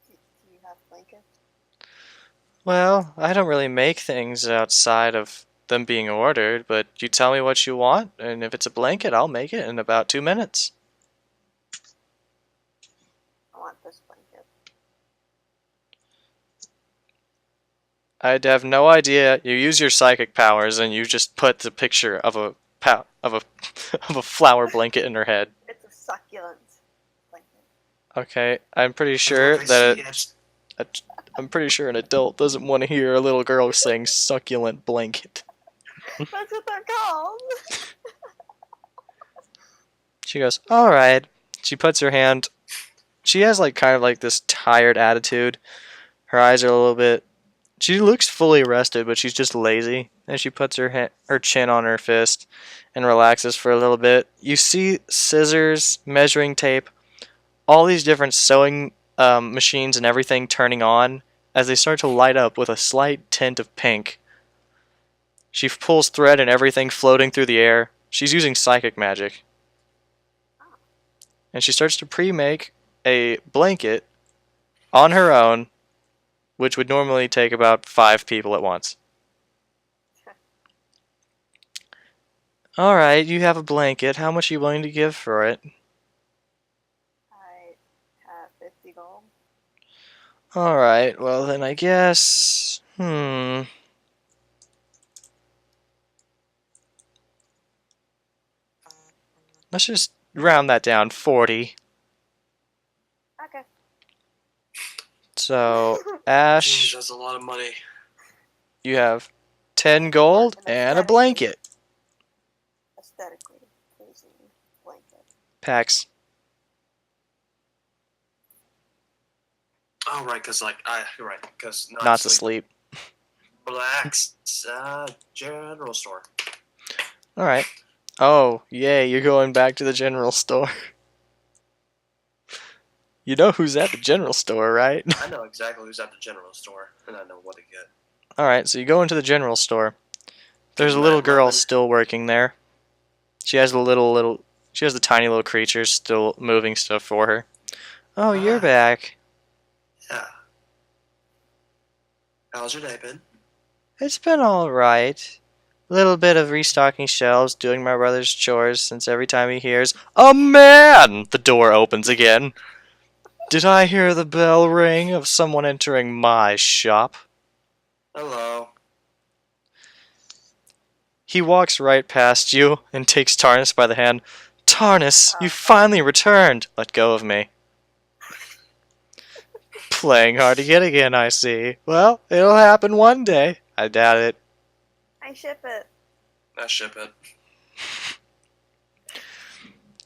Do you have blankets? Well, I don't really make things outside of them being ordered, but you tell me what you want, and if it's a blanket, I'll make it in about 2 minutes. I want this blanket. I'd have no idea. You use your psychic powers, and you just put the picture of a of a flower blanket in her head. It's a succulent blanket. Okay, I'm pretty sure that I'm pretty sure an adult doesn't want to hear a little girl saying succulent blanket. That's what they're called. She goes, "All right." She puts her hand. She has kind of this tired attitude. Her eyes are a little bit. She looks fully rested, but she's just lazy. And she puts her chin on her fist and relaxes for a little bit. You see scissors, measuring tape, all these different sewing machines and everything turning on as they start to light up with a slight tint of pink. She pulls thread and everything floating through the air. She's using psychic magic. And she starts to pre-make a blanket on her own, which would normally take about 5 people at once. Alright, you have a blanket. How much are you willing to give for it? I have Alright, well then I guess... Let's just round that down, 40. Okay. So, Jeez, Ash, that's a lot of money. you have 10 gold An and a aesthetically- blanket. Aesthetically pleasing blanket. Pax. Oh, right, because, like, you're right, because Not to sleep. Relax. General store. Alright. Oh, yay, you're going back to the general store. You know who's at the general store, right? I know exactly who's at the general store, and I know what to get. Alright, so you go into the general store. There's a Good little night, girl Robin. still working there. She has she has the tiny little creatures still moving stuff for her. Oh, you're Ah. back. Yeah. How's your day been? It's been alright. A little bit of restocking shelves, doing my brother's chores, since every time he hears, "A man!" the door opens again. Did I hear the bell ring of someone entering my shop? Hello. He walks right past you and takes Tarnus by the hand. Tarnus, you finally returned. Let go of me. Playing hard to get again, I see. Well, it'll happen one day. I doubt it. I ship it. I ship it.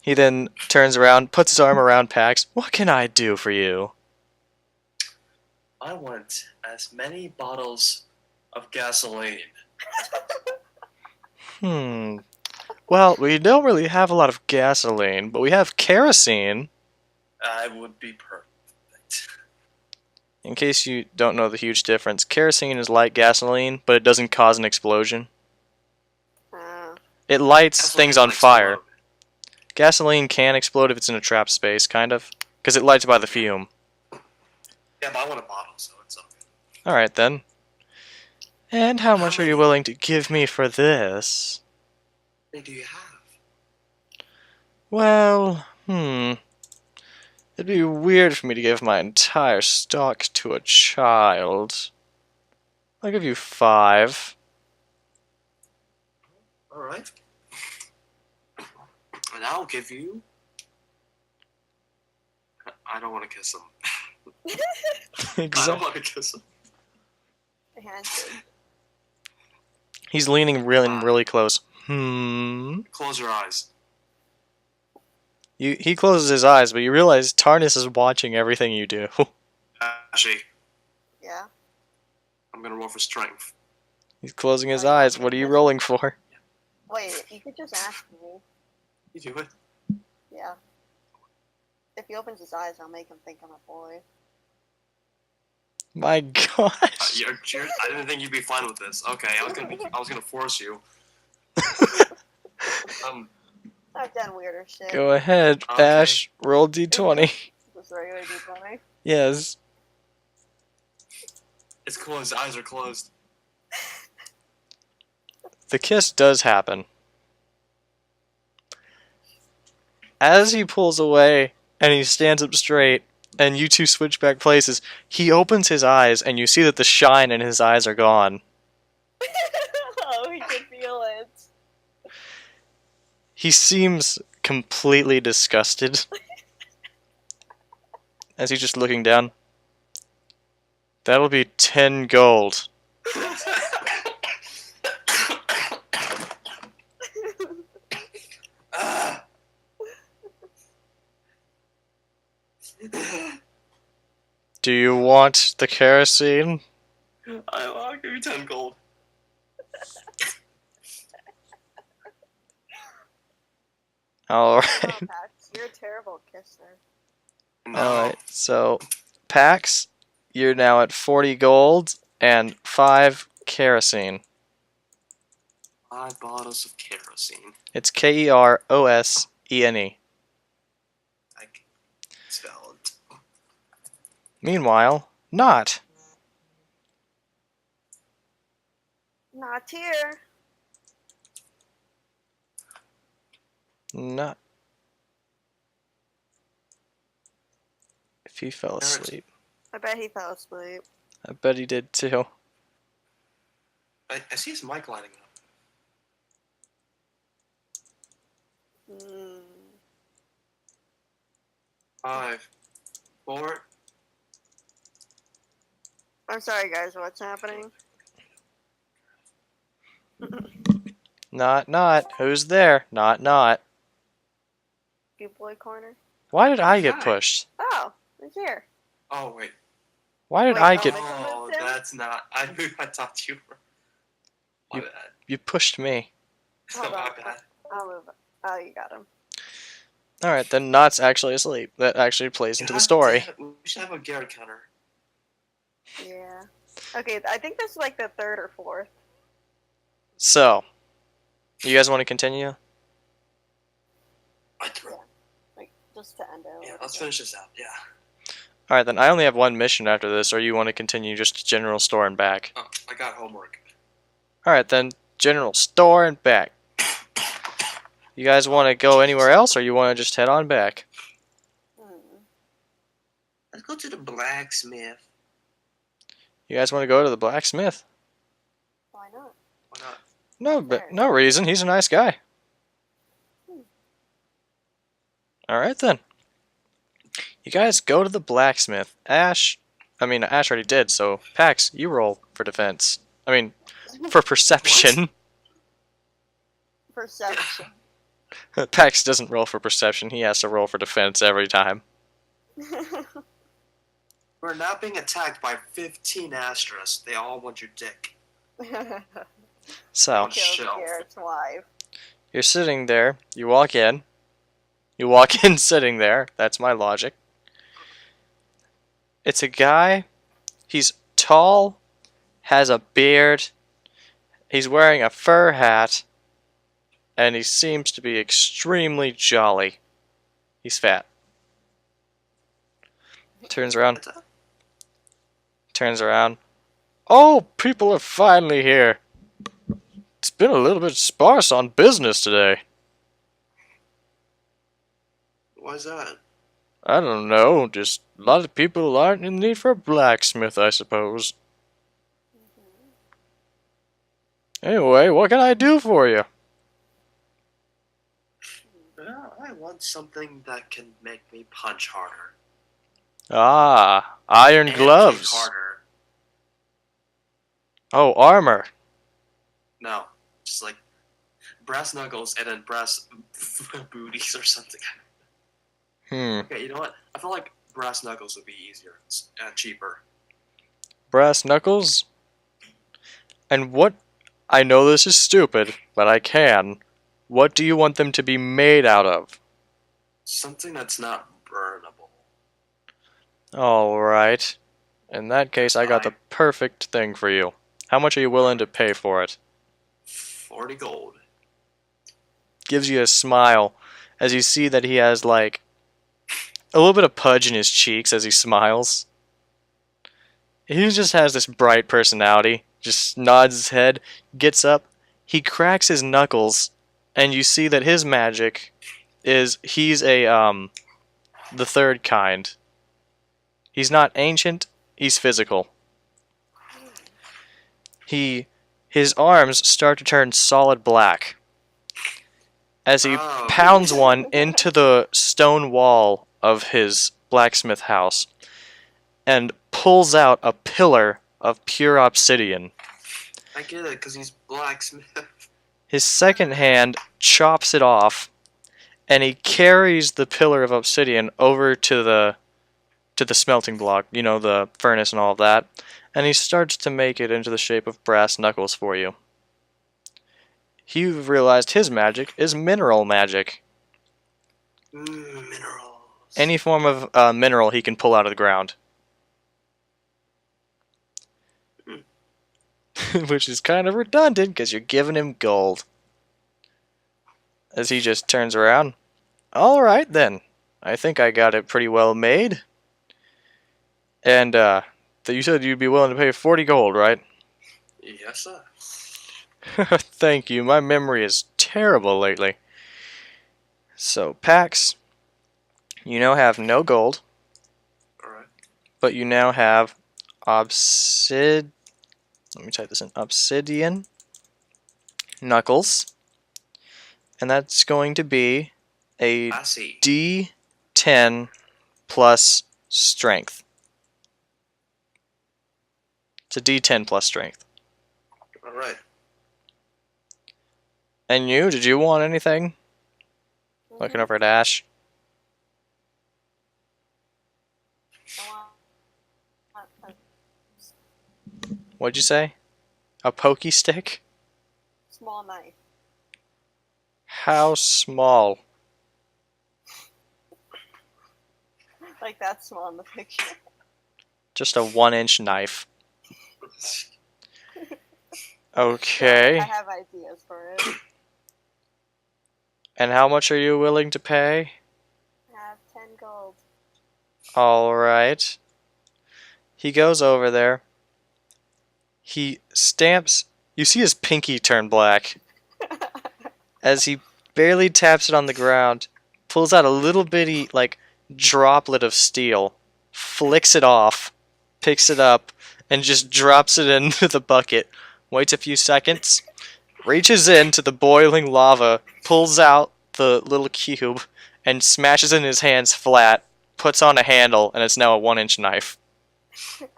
He then turns around, puts his arm around Pax. What can I do for you? I want as many bottles of gasoline. Well, we don't really have a lot of gasoline, but we have kerosene. I would be perfect. In case you don't know the huge difference, kerosene is like gasoline, but it doesn't cause an explosion. It lights Gasoline things on would fire. explode. Gasoline can explode if it's in a trap space, kind of, because it lights by the fume. Yeah, but I want a bottle, so it's okay. Alright then. And how How much are you many? willing to give me for this? How many do you have? Well, it'd be weird for me to give my entire stock to a child. I'll give you 5. Alright. And I'll give you... I don't want to kiss him. I don't want to kiss him. Handshake. He's leaning really close. Close your eyes. He closes his eyes, but you realize Tarnus is watching everything you do. Actually, Yeah. I'm gonna roll for strength. He's closing his eyes. What are you rolling for? Wait, you could just ask me. You do it. Yeah. If he opens his eyes, I'll make him think I'm a boy. My gosh. I didn't think you'd be fine with this. Okay, I was gonna force you. I've done weirder shit. Go ahead, Okay. Ash. Roll d20. Just regular D20. Yes. It's cool. His eyes are closed. The kiss does happen. As he pulls away and he stands up straight and you two switch back places, he opens his eyes and you see that the shine in his eyes are gone. Oh, he can feel it. He seems completely disgusted as he's just looking down. That'll be 10 gold. Do you want the kerosene? I'll give you 10 gold. Alright. Oh, Pax, you're a terrible kisser. No. Alright, so Pax, you're now at 40 gold and 5 kerosene. 5 bottles of kerosene. It's Kerosene. I can spell it. Meanwhile, not. Not here. Not. If he fell There it is. asleep. I bet he fell asleep. I bet he did too. I see his mic lighting up. Hmm. 5, 4. I'm sorry, guys. What's happening? Not. Who's there? Not. Cute boy corner. Why did I get Hi. pushed? Oh, it's here. Oh wait. Why did Wait, I oh, get... Mitchell Oh, moved him? that's not. I thought you were. My bad. You pushed me. Hold My on. bad. I'll move. Oh, you got him. Alright, then Not's actually asleep. That actually plays into the God story. damn it, we should have a Garrett counter. Yeah. Okay, I think this is like the third or fourth. So, you guys want to continue? I throw. Like, just to end it. Yeah, let's finish this out. Yeah. Alright, then I only have one mission after this, or you want to continue just general store and back? Oh, I got homework. Alright, then general store and back. You guys want to go anywhere else, or you want to just head on back? Let's go to the blacksmith. You guys want to go to the blacksmith? Why not? Why not? No, but no reason. He's a nice guy. Alright then. You guys go to the blacksmith. Ash already did, so Pax, you roll for defense. For perception. Perception. Pax doesn't roll for perception, he has to roll for defense every time. We're not being attacked by 15 Astras. They all want your dick. So, Kills Garrett's wife. you're sitting there, you walk in sitting there, that's my logic. It's a guy, he's tall, has a beard, he's wearing a fur hat, and he seems to be extremely jolly. He's fat. Turns around. Oh, people are finally here. It's been a little bit sparse on business today. Why's that? I don't know, just a lot of people aren't in need for a blacksmith, I suppose. Anyway, what can I do for you? Well, I want something that can make me punch harder. Ah, iron And gloves. kick harder. Oh, armor. No, just like brass knuckles and then brass booties or something. Okay, you know what? I feel like brass knuckles would be easier and cheaper. Brass knuckles? And what... I know this is stupid, but I can. What do you want them to be made out of? Something that's not burnable. Alright. In that case, I got the perfect thing for you. How much are you willing to pay for it? 40 gold. Gives you a smile as you see that he has, like, a little bit of pudge in his cheeks as he smiles. He just has this bright personality. Just nods his head, gets up, he cracks his knuckles, and you see that his magic is, he's the third kind. He's not ancient, he's physical. His arms start to turn solid black as he pounds one into the stone wall of his blacksmith house and pulls out a pillar of pure obsidian. I get it, because he's blacksmith. His second hand chops it off, and he carries the pillar of obsidian over to the smelting block, you know, the furnace and all of that, and he starts to make it into the shape of brass knuckles for you. You've realized his magic is mineral magic. Minerals. Any form of mineral he can pull out of the ground. Which is kind of redundant, because you're giving him gold. As he just turns around. Alright then. I think I got it pretty well made. And, you said you'd be willing to pay 40 gold, right? Yes, sir. Thank you, my memory is terrible lately. So, Pax, you now have no gold. Alright. but you now have obsid. Let me type this in. Obsidian knuckles, and that's going to be a I see. D10 plus strength. It's a D10 plus strength. All right. And you? Did you want anything? Looking Mhm. over at Ash. I want a What'd you say? A pokey stick? small knife. How small? Like that small in the picture. Just a 1-inch knife. I Okay. have ideas for it. And how much are you willing to pay? I have 10 gold. Alright. He goes over there. He stamps. You see his pinky turn black as he barely taps it on the ground, pulls out a little bitty, like, droplet of steel, flicks it off, picks it up, and just drops it into the bucket. Waits a few seconds, reaches into the boiling lava, pulls out the little cube, and smashes it in his hands flat, puts on a handle, and it's now a 1-inch knife. That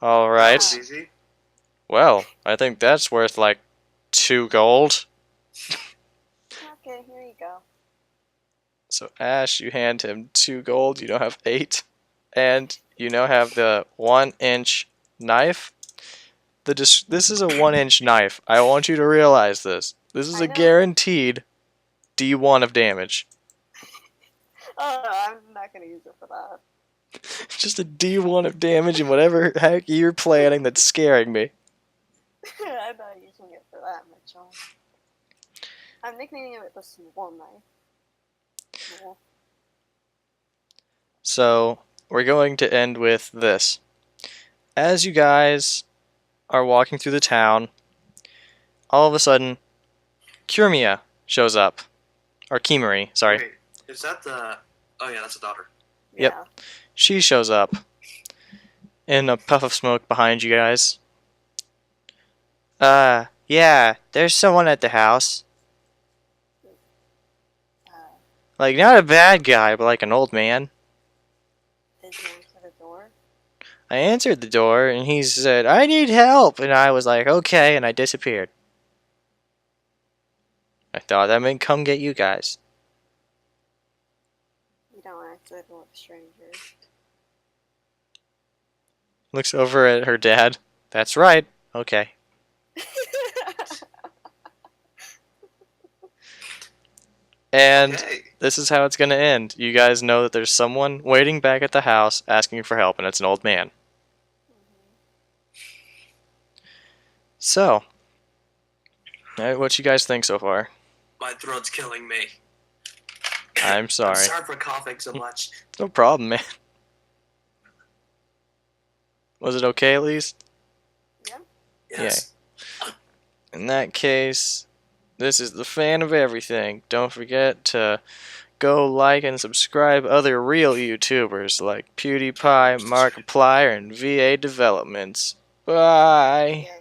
Alright. was easy. Well, I think that's worth like 2 gold. Okay, here you go. So Ash, you hand him 2 gold, you now have 8. And you now have the 1-inch knife. This is a 1-inch knife. I want you to realize this. This is I a know. guaranteed D1 of damage. Oh, no, I'm not gonna use it for that. Just a D1 of damage in whatever heck you're planning that's scaring me. I'm not using it for that, Mitchell. I'm nicknaming it the small knife. Cool. So, we're going to end with this. As you guys are walking through the town, all of a sudden, Kurmia shows up. Or Kimari, sorry. Wait, is that the? Oh yeah, that's a daughter. Yep. Yeah. She shows up in a puff of smoke behind you guys. Yeah, there's someone at the house. Uh, Like, not a bad guy, but like an old man. did you answer the door? I answered the door, and he said, I need help, and I was like, okay, and I disappeared. I thought that meant come get you guys. You don't answer the door with strangers. Looks over at her dad. That's right. Okay. And Okay. this is how it's going to end. You guys know that there's someone waiting back at the house asking for help, and it's an old man. So, what you guys think so far? My throat's killing me. I'm sorry. I'm sorry for coughing so much. No problem, man. Was it okay at least? Yeah. Yes. In that case, this is the fan of everything. Don't forget to go like and subscribe other real YouTubers like PewDiePie, Markiplier, and VA Developments. Bye! Yeah.